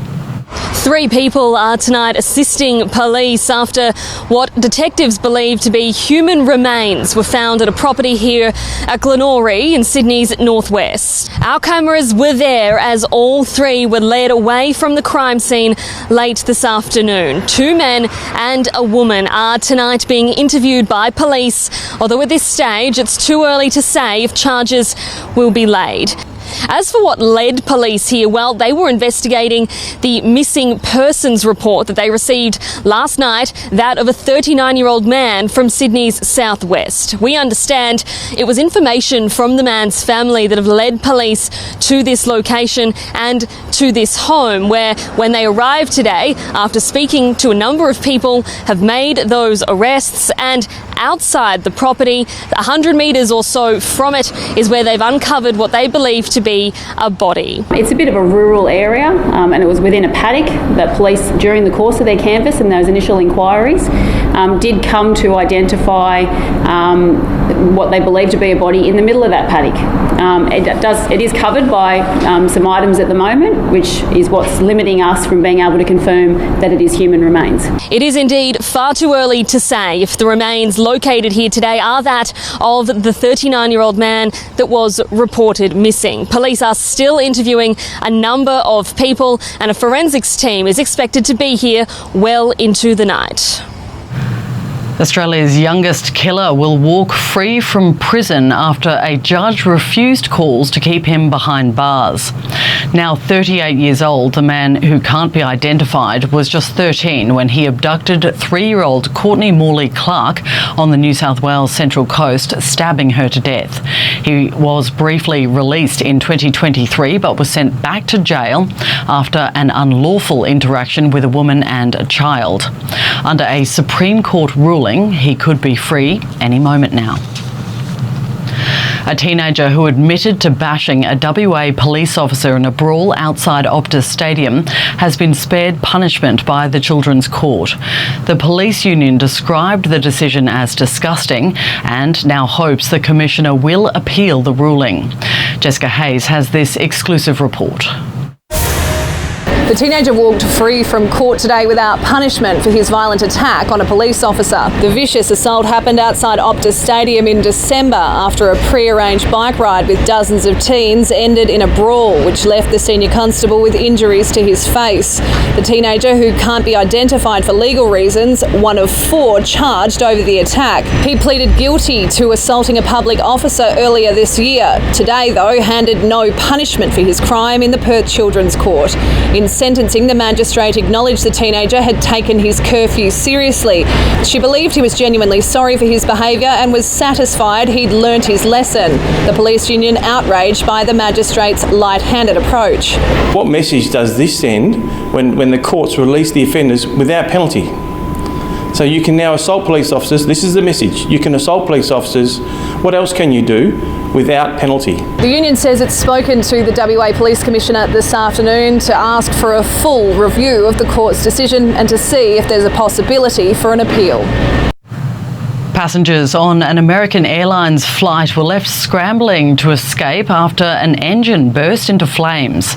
3 people are tonight assisting police after what detectives believe to be human remains were found at a property here at Glenorrey in Sydney's northwest. Our cameras were there as all 3 were led away from the crime scene late this afternoon. 2 men and a woman are tonight being interviewed by police, although at this stage it's too early to say if charges will be laid. As for what led police here, well, they were investigating the missing persons report that they received last night, that of a 39-year-old man from Sydney's southwest. We understand it was information from the man's family that have led police to this location and to this home, where when they arrived today, after speaking to a number of people, have made those arrests. And outside the property, 100 metres or so from it, is where they've uncovered what they believe to be a body. It's a bit of a rural area, and it was within a paddock that police, during the course of their canvass and those initial inquiries, did come to identify what they believe to be a body in the middle of that paddock. It is covered by some items at the moment, which is what's limiting us from being able to confirm that it is human remains. It is indeed far too early to say if the remains located here today are that of the 39-year-old man that was reported missing. Police are still interviewing a number of people, and a forensics team is expected to be here well into the night. Australia's youngest killer will walk free from prison after a judge refused calls to keep him behind bars. Now 38 years old, the man who can't be identified was just 13 when he abducted 3-year-old Courtney Morley-Clark on the New South Wales Central Coast, stabbing her to death. He was briefly released in 2023 but was sent back to jail after an unlawful interaction with a woman and a child. Under a Supreme Court ruling, he could be free any moment now. A teenager who admitted to bashing a WA police officer in a brawl outside Optus Stadium has been spared punishment by the Children's Court. The police union described the decision as disgusting and now hopes the Commissioner will appeal the ruling. Jessica Hayes has this exclusive report. The teenager walked free from court today without punishment for his violent attack on a police officer. The vicious assault happened outside Optus Stadium in December after a pre-arranged bike ride with dozens of teens ended in a brawl, which left the senior constable with injuries to his face. The teenager, who can't be identified for legal reasons, one of 4 charged over the attack. He pleaded guilty to assaulting a public officer earlier this year. Today, though, handed no punishment for his crime in the Perth Children's Court. In sentencing, the magistrate acknowledged the teenager had taken his curfew seriously. She believed he was genuinely sorry for his behaviour and was satisfied he'd learnt his lesson. The police union outraged by the magistrate's light-handed approach. What message does this send when the courts release the offenders without penalty? So you can now assault police officers. This is the message. You can assault police officers. What else can you do without penalty? The union says it's spoken to the WA Police Commissioner this afternoon to ask for a full review of the court's decision and to see if there's a possibility for an appeal. Passengers on an American Airlines flight were left scrambling to escape after an engine burst into flames.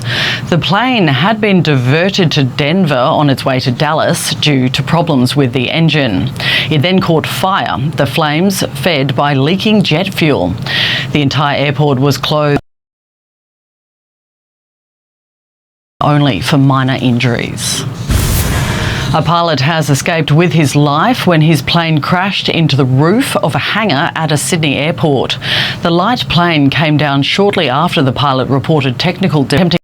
The plane had been diverted to Denver on its way to Dallas due to problems with the engine. It then caught fire, the flames fed by leaking jet fuel. The entire airport was closed only for minor injuries. A pilot has escaped with his life when his plane crashed into the roof of a hangar at a Sydney airport. The light plane came down shortly after the pilot reported technical difficulty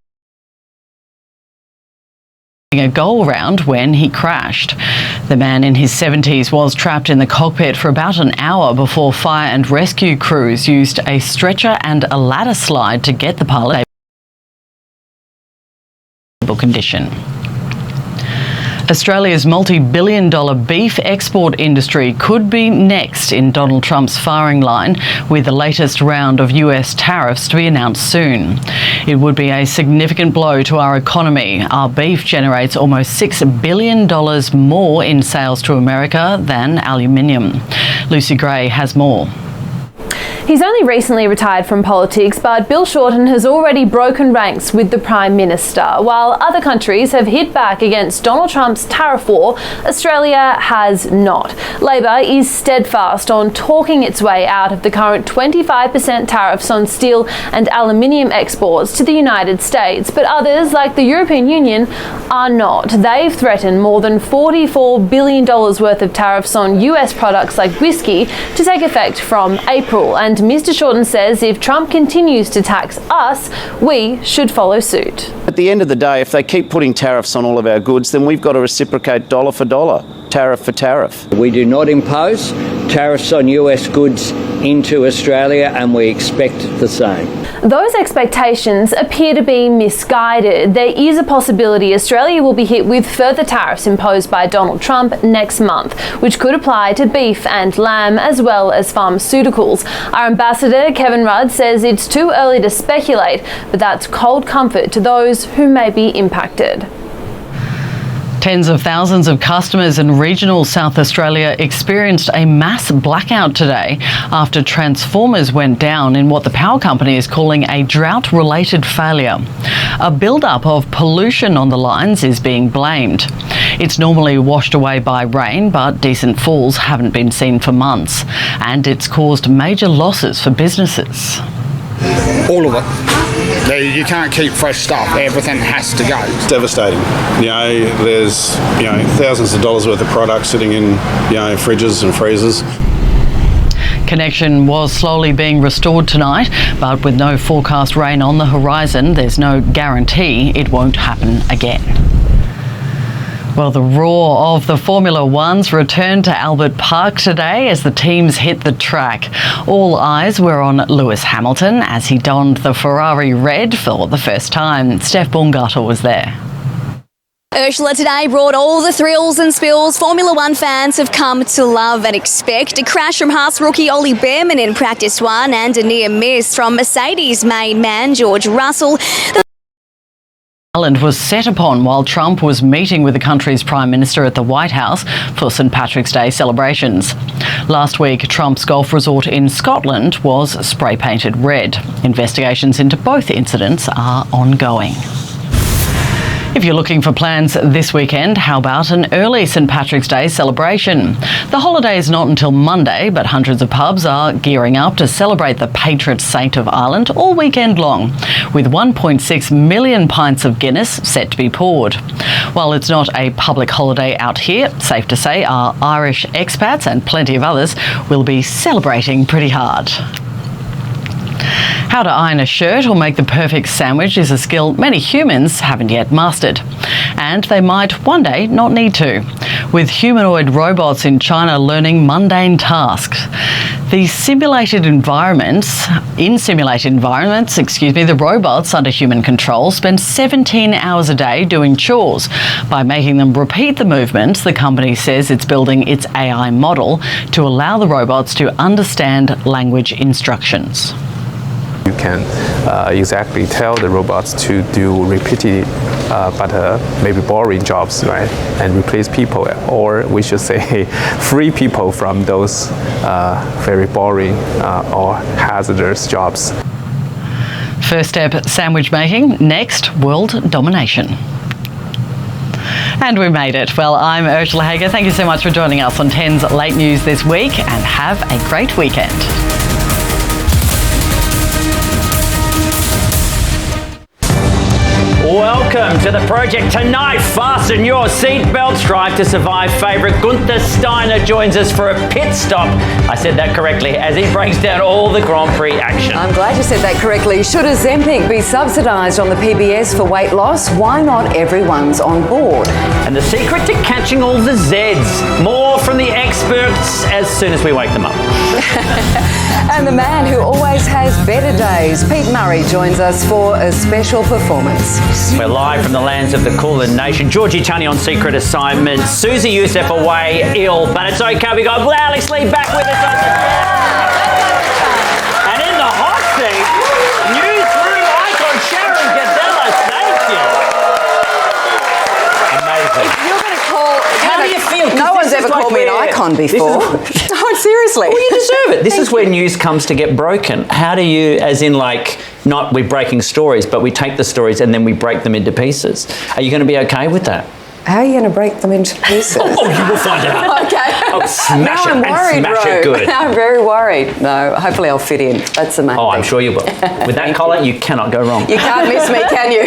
a go-around when he crashed. The man in his 70s was trapped in the cockpit for about an hour before fire and rescue crews used a stretcher and a ladder slide to get the pilot in stable condition. Australia's multi-billion-dollar beef export industry could be next in Donald Trump's firing line, with the latest round of US tariffs to be announced soon. It would be a significant blow to our economy. Our beef generates almost $6 billion more in sales to America than aluminium. Lucy Gray has more. He's only recently retired from politics, but Bill Shorten has already broken ranks with the Prime Minister. While other countries have hit back against Donald Trump's tariff war, Australia has not. Labor is steadfast on talking its way out of the current 25% tariffs on steel and aluminium exports to the United States, but others, like the European Union, are not. They've threatened more than $44 billion worth of tariffs on US products like whiskey to take effect from April April, and Mr. Shorten says if Trump continues to tax us, we should follow suit. At the end of the day, if they keep putting tariffs on all of our goods, then we've got to reciprocate dollar for dollar, tariff for tariff. We do not impose tariffs on US goods into Australia, and we expect the same. Those expectations appear to be misguided. There is a possibility Australia will be hit with further tariffs imposed by Donald Trump next month, which could apply to beef and lamb as well as pharmaceuticals. Our ambassador, Kevin Rudd, says it's too early to speculate, but that's cold comfort to those who may be impacted. Tens of thousands of customers in regional South Australia experienced a mass blackout today after transformers went down in what the power company is calling a drought-related failure. A build-up of pollution on the lines is being blamed. It's normally washed away by rain, but decent falls haven't been seen for months, and it's caused major losses for businesses. All of it. You can't keep fresh stuff. Everything has to go. It's devastating. There's thousands of dollars worth of product sitting in fridges and freezers. Connection was slowly being restored tonight, but with no forecast rain on the horizon, there's no guarantee it won't happen again. Well, the roar of the Formula Ones returned to Albert Park today as the teams hit the track. All eyes were on Lewis Hamilton as he donned the Ferrari red for the first time. Steph Baumgartel was there. Ursula today brought all the thrills and spills Formula One fans have come to love and expect. A crash from Haas rookie Ollie Behrman in practice one and a near miss from Mercedes main man George Russell. Ireland was set upon while Trump was meeting with the country's Prime Minister at the White House for St Patrick's Day celebrations. Last week, Trump's golf resort in Scotland was spray-painted red. Investigations into both incidents are ongoing. If you're looking for plans this weekend, how about an early St Patrick's Day celebration? The holiday is not until Monday, but hundreds of pubs are gearing up to celebrate the patron saint of Ireland all weekend long, with 1.6 million pints of Guinness set to be poured. While it's not a public holiday out here, safe to say our Irish expats and plenty of others will be celebrating pretty hard. How to iron a shirt or make the perfect sandwich is a skill many humans haven't yet mastered. And they might one day not need to, with humanoid robots in China learning mundane tasks. In simulated environments, the robots under human control spend 17 hours a day doing chores. By making them repeat the movements, the company says it's building its AI model to allow the robots to understand language instructions. You can exactly tell the robots to do repeated but maybe boring jobs, right? And replace people, or we should say free people from those very boring or hazardous jobs. First step, sandwich making. Next, world domination. And we made it. Well, I'm Ursula Hager. Thank you so much for joining us on 10's Late News this week, and have a great weekend. Welcome to the project tonight. Fasten your seatbelts. Drive to Survive favourite Gunther Steiner joins us for a pit stop. I said that correctly, as he breaks down all the Grand Prix action. I'm glad you said that correctly. Should Ozempic be subsidised on the PBS for weight loss? Why not everyone's on board? And the secret to catching all the Zs. More from the experts as soon as we wake them up. And the man who always has better days, Pete Murray, joins us for a special performance. We're live from the lands of the Kulin Nation. Georgie Tunney on secret assignment. Susie Youssef away ill, but it's okay. We got Alex Lee back with us on the and in the hot seat, newsroom icon Sharon Gadella. Thank you. Amazing. If you're going to call... How do you feel? No one's ever called me an icon before. No, seriously. Well, you deserve it. This is where news comes to get broken. How do you, as in like, not we're breaking stories, but we take the stories and then we break them into pieces. Are you going to be okay with that? How are you going to break them into pieces? Oh, you will find out. Okay. I'll smash now it I'm and worried, smash it Ro. good. I'm very worried. No, hopefully I'll fit in. That's the main Oh, thing. I'm sure you will. With that collar, you cannot go wrong. You can't miss me, can you?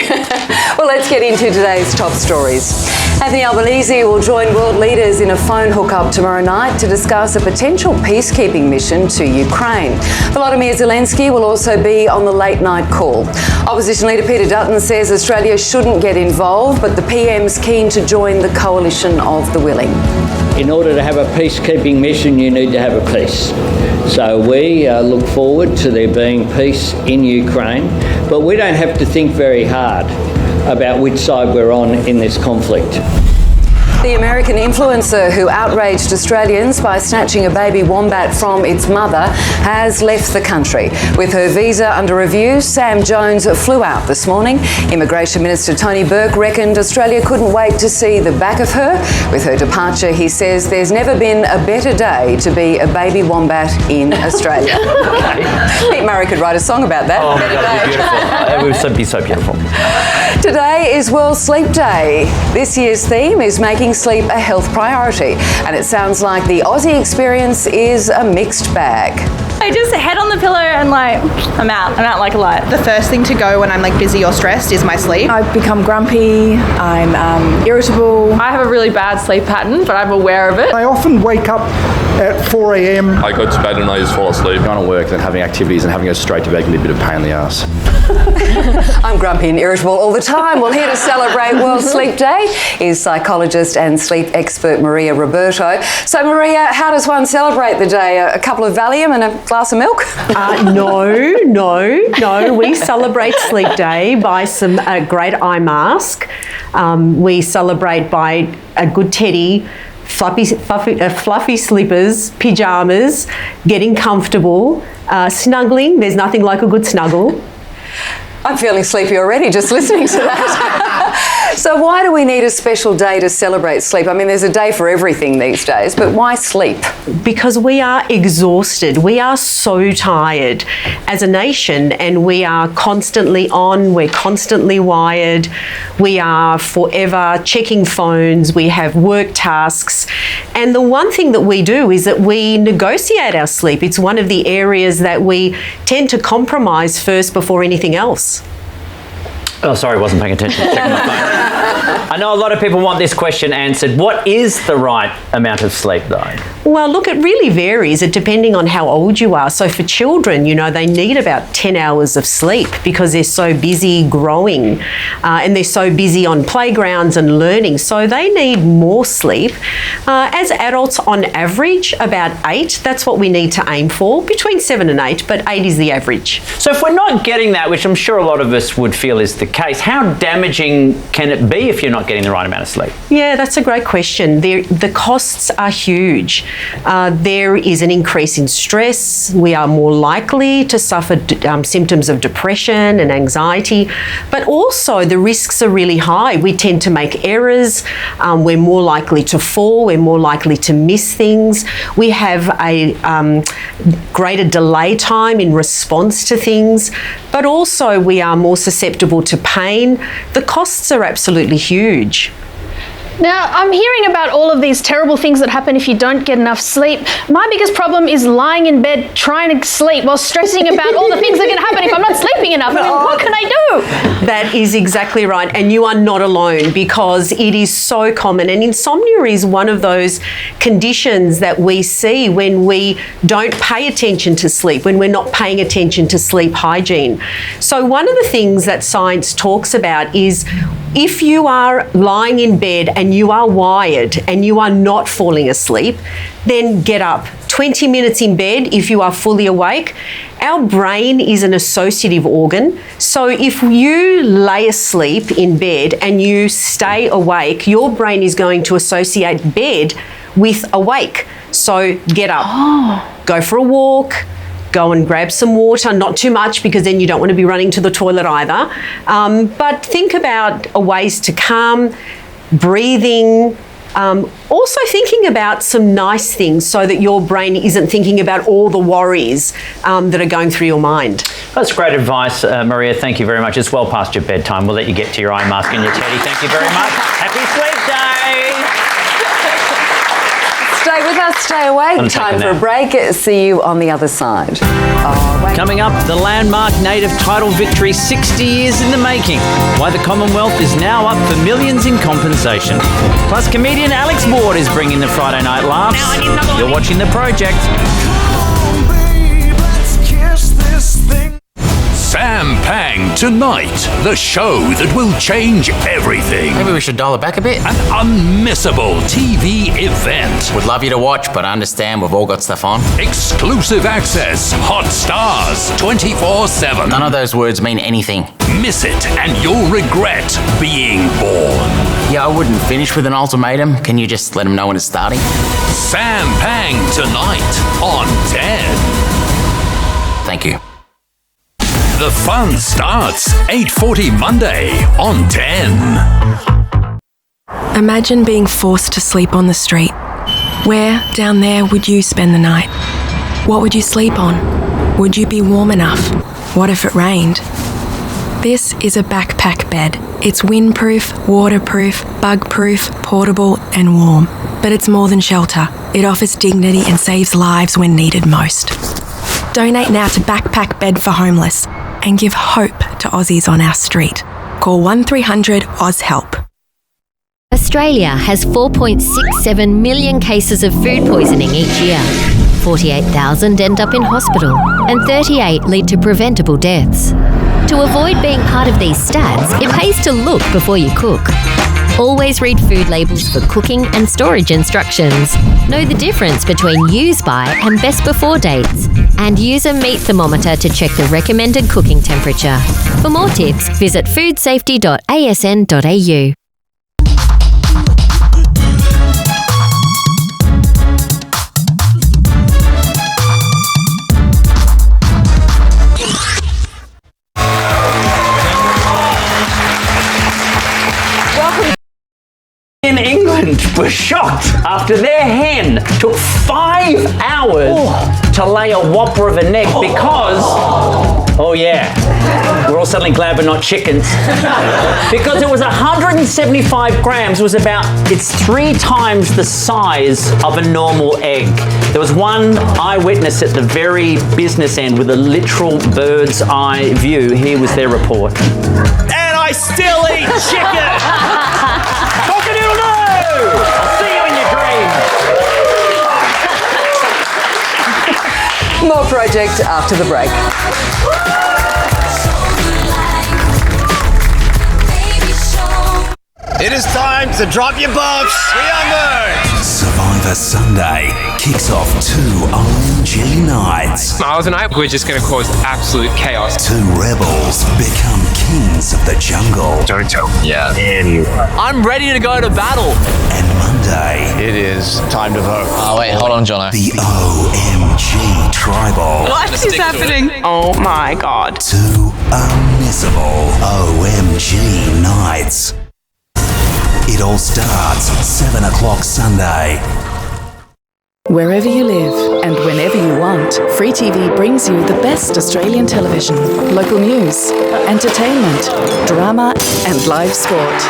Well, let's get into today's top stories. Anthony Albanese will join world leaders in a phone hookup tomorrow night to discuss a potential peacekeeping mission to Ukraine. Volodymyr Zelensky will also be on the late night call. Opposition leader Peter Dutton says Australia shouldn't get involved, but the PM's keen to join the coalition of the willing. In order to have a peacekeeping mission, you need to have a peace. So we look forward to there being peace in Ukraine, but we don't have to think very hard about which side we're on in this conflict. The American influencer who outraged Australians by snatching a baby wombat from its mother has left the country. With her visa under review, Sam Jones flew out this morning. Immigration Minister Tony Burke reckoned Australia couldn't wait to see the back of her. With her departure, he says there's never been a better day to be a baby wombat in Australia. Pete Murray could write a song about that. Oh, that would be beautiful. It would be so beautiful. Today is World Sleep Day. This year's theme is making sleep a health priority, and it sounds like the Aussie experience is a mixed bag. I just head on the pillow and I'm out like a light. The first thing to go when I'm busy or stressed is my sleep. I become grumpy, I'm irritable. I have a really bad sleep pattern, but I'm aware of it. I often wake up at 4 a.m. I go to bed and I just fall asleep. Going to work, then having activities and having to go straight to bed can be a bit of a pain in the ass. I'm grumpy and irritable all the time. Well, here to celebrate World Sleep Day is psychologist and sleep expert Maria Roberto. So, Maria, how does one celebrate the day? A couple of Valium and a glass of milk? No. We celebrate Sleep Day by a great eye mask. We celebrate by a good teddy, fluffy slippers, pyjamas, getting comfortable, snuggling. There's nothing like a good snuggle. I'm feeling sleepy already just listening to that. So why do we need a special day to celebrate sleep? I mean, there's a day for everything these days, but why sleep? Because we are exhausted. We are so tired as a nation, and we are constantly on, we're constantly wired, we are forever checking phones, we have work tasks. And the one thing that we do is that we negotiate our sleep. It's one of the areas that we tend to compromise first before anything else. Oh, sorry, I wasn't paying attention. Checking my phone. I know a lot of people want this question answered. What is the right amount of sleep, though? Well, look, it really varies depending on how old you are. So for children, they need about 10 hours of sleep because they're so busy growing and they're so busy on playgrounds and learning. So they need more sleep. As adults, on average, about 8. That's what we need to aim for, between 7 and 8, but 8 is the average. So if we're not getting that, which I'm sure a lot of us would feel is the case, how damaging can it be if you're not getting the right amount of sleep? Yeah, that's a great question. The costs are huge. There is an increase in stress. We are more likely to suffer symptoms of depression and anxiety, but also the risks are really high. We tend to make errors. We're more likely to fall. We're more likely to miss things. We have a greater delay time in response to things, but also we are more susceptible to pain. The costs are absolutely huge. Now, I'm hearing about all of these terrible things that happen if you don't get enough sleep. My biggest problem is lying in bed trying to sleep while stressing about all the things that can happen if I'm not sleeping enough. I mean, what can I do? That is exactly right. And you are not alone, because it is so common. And insomnia is one of those conditions that we see when we don't pay attention to sleep, when we're not paying attention to sleep hygiene. So one of the things that science talks about is if you are lying in bed and you are wired and you are not falling asleep, then get up. 20 minutes in bed if you are fully awake. Our brain is an associative organ. So if you lay asleep in bed and you stay awake, your brain is going to associate bed with awake. So get up, go for a walk, go and grab some water, not too much because then you don't want to be running to the toilet either. But think about ways to calm, breathing, also thinking about some nice things so that your brain isn't thinking about all the worries that are going through your mind. That's great advice, Maria. Thank you very much. It's well past your bedtime. We'll let you get to your eye mask and your teddy. Thank you very much. Happy Sleep Day! Stay with us, stay awake. Time for a break. See you on the other side. Coming up, the landmark native title victory 60 years in the making. Why the Commonwealth is now up for millions in compensation. Plus, comedian Alex Ward is bringing the Friday night laughs. You're watching The Project. Sam Pang Tonight, the show that will change everything. Maybe we should dial it back a bit. An unmissable TV event. Would love you to watch, but I understand we've all got stuff on. Exclusive access, hot stars, 24/7. None of those words mean anything. Miss it and you'll regret being born. Yeah, I wouldn't finish with an ultimatum. Can you just let them know when it's starting? Sam Pang Tonight on 10. Thank you. The fun starts 8:40 Monday on 10. Imagine being forced to sleep on the street. Where, down there, would you spend the night? What would you sleep on? Would you be warm enough? What if it rained? This is a backpack bed. It's windproof, waterproof, bug-proof, portable and warm. But it's more than shelter. It offers dignity and saves lives when needed most. Donate now to Backpack Bed for Homeless and give hope to Aussies on our street. Call 1300 Oz Help. Australia has 4.67 million cases of food poisoning each year. 48,000 end up in hospital and 38 lead to preventable deaths. To avoid being part of these stats, it pays to look before you cook. Always read food labels for cooking and storage instructions. Know the difference between use by and best before dates. And use a meat thermometer to check the recommended cooking temperature. For more tips, visit foodsafety.asn.au. In England were shocked after their hen took 5 hours to lay a whopper of a egg because, we're all suddenly glad we're not chickens, because it was 175 grams, it's 3 times the size of a normal egg. There was one eyewitness at the very business end with a literal bird's eye view. Here was their report. And I still eat chicken! I'll see you in your dreams. More Project after the break. It is time to drop your buffs. We are merged. Survivor Sunday kicks off 2 OMG nights. Miles and I, we're just going to cause absolute chaos. 2 rebels become kings of the jungle. Don't tell. Yeah. Anyone. I'm ready to go to battle. And Monday, It is time to vote. Oh, wait, hold on, Jono. the OMG Tribal. What is happening? Oh my God. 2 unmissable OMG nights. It all starts 7 o'clock Sunday. Wherever you live and whenever you want, Free TV brings you the best Australian television, local news, entertainment, drama and live sport.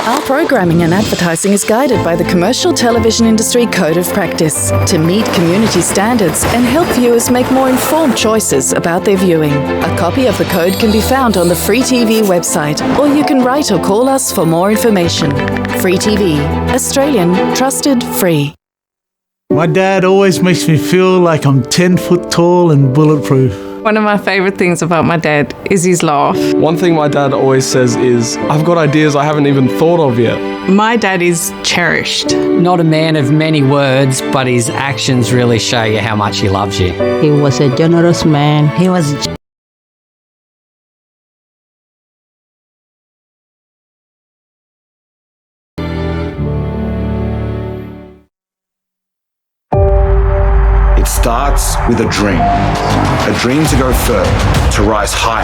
Our programming and advertising is guided by the Commercial Television Industry Code of Practice to meet community standards and help viewers make more informed choices about their viewing. A copy of the code can be found on the Free TV website, or you can write or call us for more information. Free TV, Australian, trusted, free. My dad always makes me feel like I'm 10 foot tall and bulletproof. One of my favourite things about my dad is his laugh. One thing my dad always says is, I've got ideas I haven't even thought of yet. My dad is cherished. Not a man of many words, but his actions really show you how much he loves you. He was a generous man. He was... It starts with a dream to go further, to rise higher,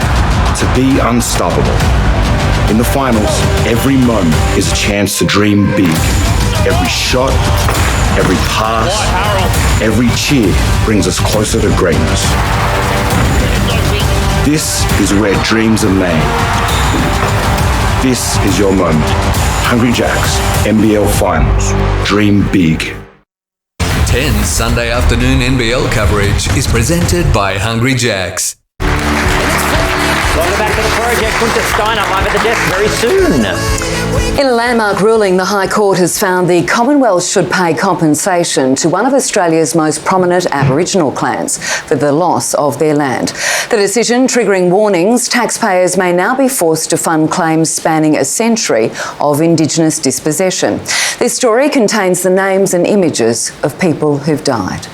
to be unstoppable. In the finals, every moment is a chance to dream big. Every shot, every pass, every cheer brings us closer to greatness. This is where dreams are made. This is your moment. Hungry Jack's NBL Finals. Dream big. 10 Sunday afternoon NBL coverage is presented by Hungry Jack's. Welcome back to the project. Gunther Steiner live at the desk very soon. In a landmark ruling, the High Court has found the Commonwealth should pay compensation to one of Australia's most prominent Aboriginal clans for the loss of their land. The decision triggering warnings, taxpayers may now be forced to fund claims spanning a century of Indigenous dispossession. This story contains the names and images of people who've died.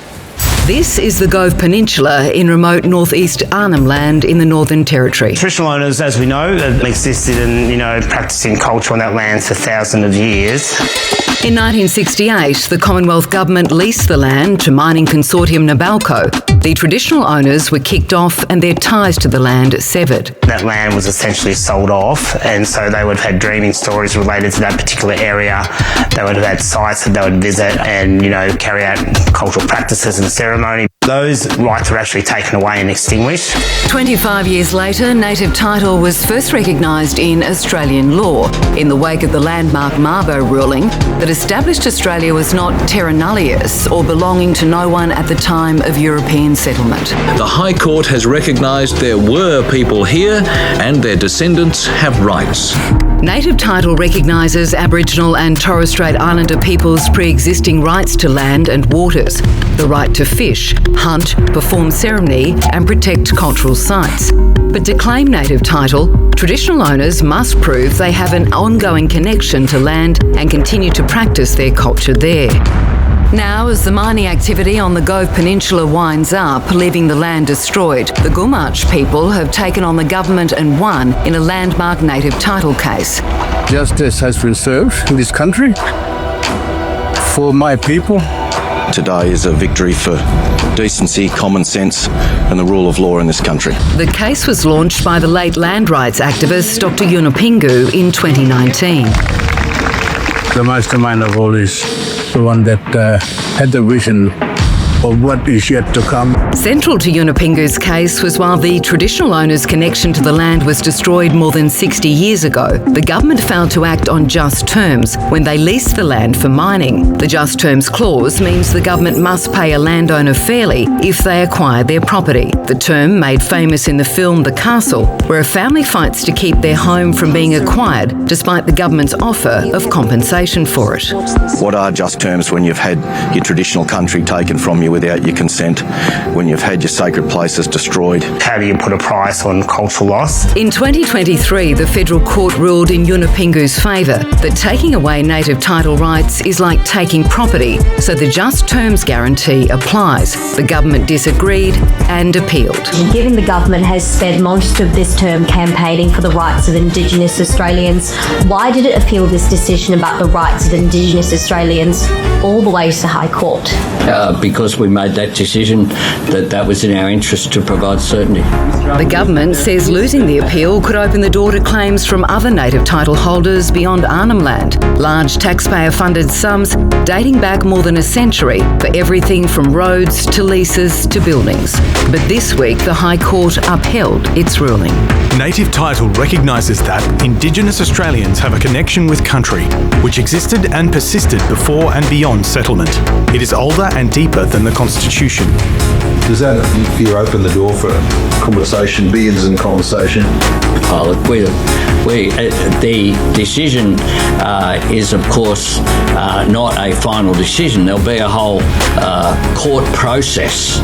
This is the Gove Peninsula in remote northeast Arnhem Land in the Northern Territory. Traditional owners, as we know, have existed and, practicing culture on that land for thousands of years. In 1968, the Commonwealth Government leased the land to mining consortium Nabalco. The traditional owners were kicked off and their ties to the land severed. That land was essentially sold off, and so they would have had dreaming stories related to that particular area. They would have had sites that they would visit and, carry out cultural practices and ceremony. Those rights were actually taken away and extinguished. 25 years later, native title was first recognised in Australian law in the wake of the landmark Mabo ruling that established Australia was not terra nullius or belonging to no one at the time of European settlement. The High Court has recognised there were people here and their descendants have rights. Native title recognises Aboriginal and Torres Strait Islander peoples' pre-existing rights to land and waters, the right to fish, hunt, perform ceremony and protect cultural sites. But to claim native title, traditional owners must prove they have an ongoing connection to land and continue to practice their culture there. Now, as the mining activity on the Gove Peninsula winds up, leaving the land destroyed, the Gumatj people have taken on the government and won in a landmark native title case. Justice has been served in this country for my people. Today is a victory for decency, common sense and the rule of law in this country. The case was launched by the late land rights activist Dr. Yunupingu in 2019. The mastermind of all is the one that had the vision of what is yet to come. Central to Yunupingu's case was while the traditional owner's connection to the land was destroyed more than 60 years ago, the government failed to act on just terms when they leased the land for mining. The just terms clause means the government must pay a landowner fairly if they acquire their property. The term made famous in the film The Castle, where a family fights to keep their home from being acquired despite the government's offer of compensation for it. What are just terms when you've had your traditional country taken from you without your consent, when you've had your sacred places destroyed? How do you put a price on cultural loss? In 2023, the federal court ruled in Yunupingu's favour that taking away native title rights is like taking property, so the just terms guarantee applies. The government disagreed and appealed. Given the government has spent most of this term campaigning for the rights of Indigenous Australians, why did it appeal this decision about the rights of Indigenous Australians all the way to the High Court? Because we made that decision that was in our interest to provide certainty. The government says losing the appeal could open the door to claims from other native title holders beyond Arnhem Land. Large taxpayer-funded sums dating back more than a century for everything from roads to leases to buildings. But this week, the High Court upheld its ruling. Native title recognises that Indigenous Australians have a connection with country, which existed and persisted before and beyond settlement. It is older and deeper than the Constitution. Does that you open the door for conversation, bids and conversation? Oh, look, the decision is, of course, not a final decision. There'll be a whole court process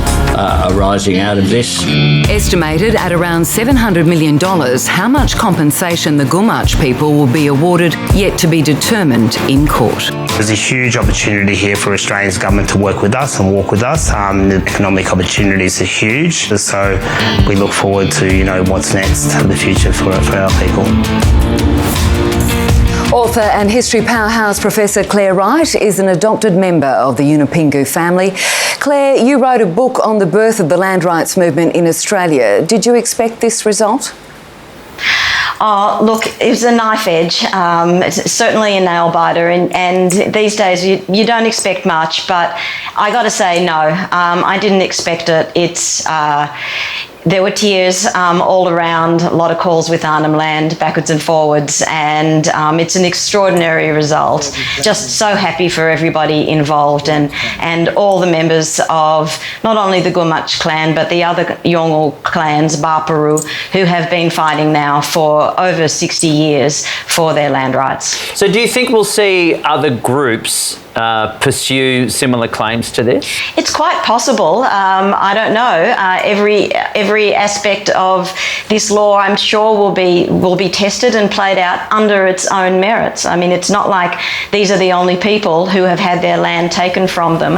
arising out of this. Estimated at around $700 million, how much compensation the Gumatj people will be awarded yet to be determined in court. There's a huge opportunity here for Australia's government to work with us and walk with us. The economic opportunities are huge, so we look forward to what's next in the future for our people. Author and history powerhouse Professor Claire Wright is an adopted member of the Yunupingu family. Claire, you wrote a book on the birth of the land rights movement in Australia. Did you expect this result? Oh, look, it was a knife edge. It's certainly a nail biter, and these days you don't expect much, but I got to say no, I didn't expect it. there were tears all around, a lot of calls with Arnhem Land backwards and forwards, and it's an extraordinary result. Just so happy for everybody involved and all the members of not only the Gumatj clan but the other Yolngu clans, Baparu, who have been fighting now for over 60 years for their land rights. So do you think we'll see other groups pursue similar claims to this? It's quite possible. I don't know. Every aspect of this law, I'm sure, will be tested and played out under its own merits. I mean, it's not like these are the only people who have had their land taken from them.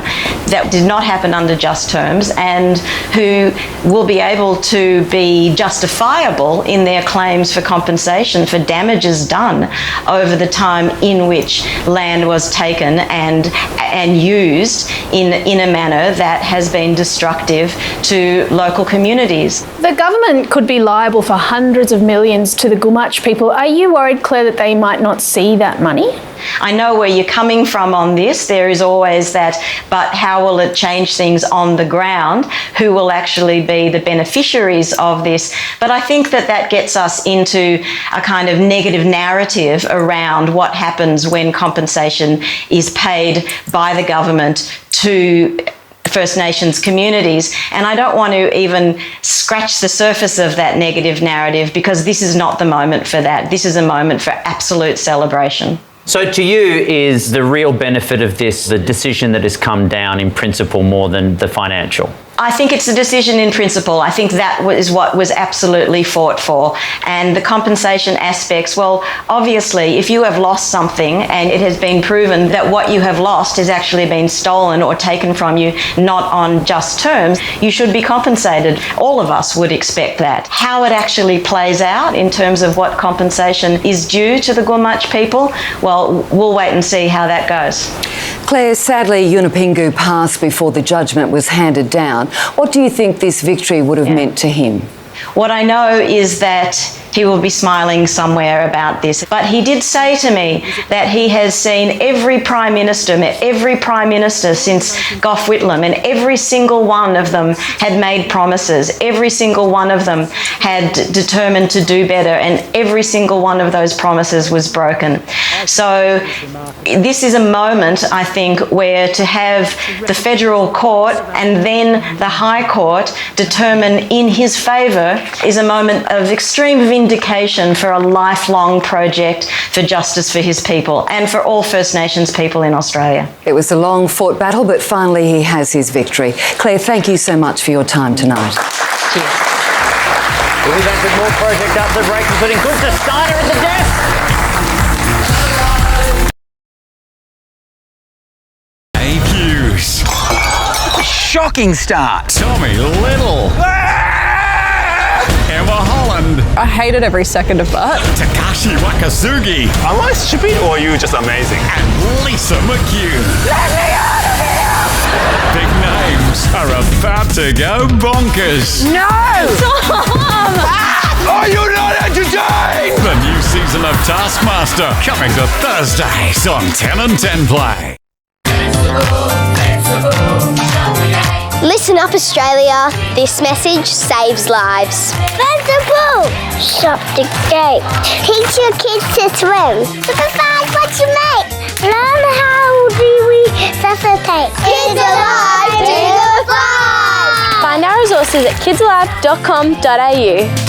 That did not happen under just terms, and who will be able to be justifiable in their claims for compensation for damages done over the time in which land was taken and used in a manner that has been destructive to local communities. The government could be liable for hundreds of millions to the Gumatj people. Are you worried, Claire, that they might not see that money? I know where you're coming from on this. There is always that, but how will it change things on the ground? Who will actually be the beneficiaries of this? But I think that gets us into a kind of negative narrative around what happens when compensation is paid by the government to First Nations communities, and I don't want to even scratch the surface of that negative narrative, because this is not the moment for that. This is a moment for absolute celebration. So to you, is the real benefit of this the decision that has come down in principle more than the financial? I think it's a decision in principle. I think that is what was absolutely fought for. And the compensation aspects, well, obviously, if you have lost something and it has been proven that what you have lost has actually been stolen or taken from you, not on just terms, you should be compensated. All of us would expect that. How it actually plays out in terms of what compensation is due to the Gumatj people, well, we'll wait and see how that goes. Claire, sadly, Yunupingu passed before the judgment was handed down. What do you think this victory would have meant to him? What I know is that he will be smiling somewhere about this. But he did say to me that he has seen every Prime Minister since Gough Whitlam, and every single one of them had made promises. Every single one of them had determined to do better, and every single one of those promises was broken. So this is a moment, I think, where to have the federal court and then the High Court determine in his favour is a moment of extreme vindication for a lifelong project for justice for his people and for all First Nations people in Australia. It was a long fought battle, but finally he has his victory. Claire, thank you so much for your time tonight. Cheers. We'll be back with more Project Up the Break, including Gunther Steiner at the desk. Shocking start. Tommy Little. Emma Holland. I hated every second of that. Takashi Wakasugi. Am I stupid or are you just amazing? And Lisa McHugh. Let me out of here! Big names are about to go bonkers. No! Tom! Are you not entertained? The new season of Taskmaster coming to Thursdays on 10 and 10 Play. Listen up, Australia. This message saves lives. Vegetable! Shop the gate. Teach your kids to swim. Decide what you make. Learn how do we resuscitate. Kids Alive, do the fly! Find our resources at kidsalive.com.au.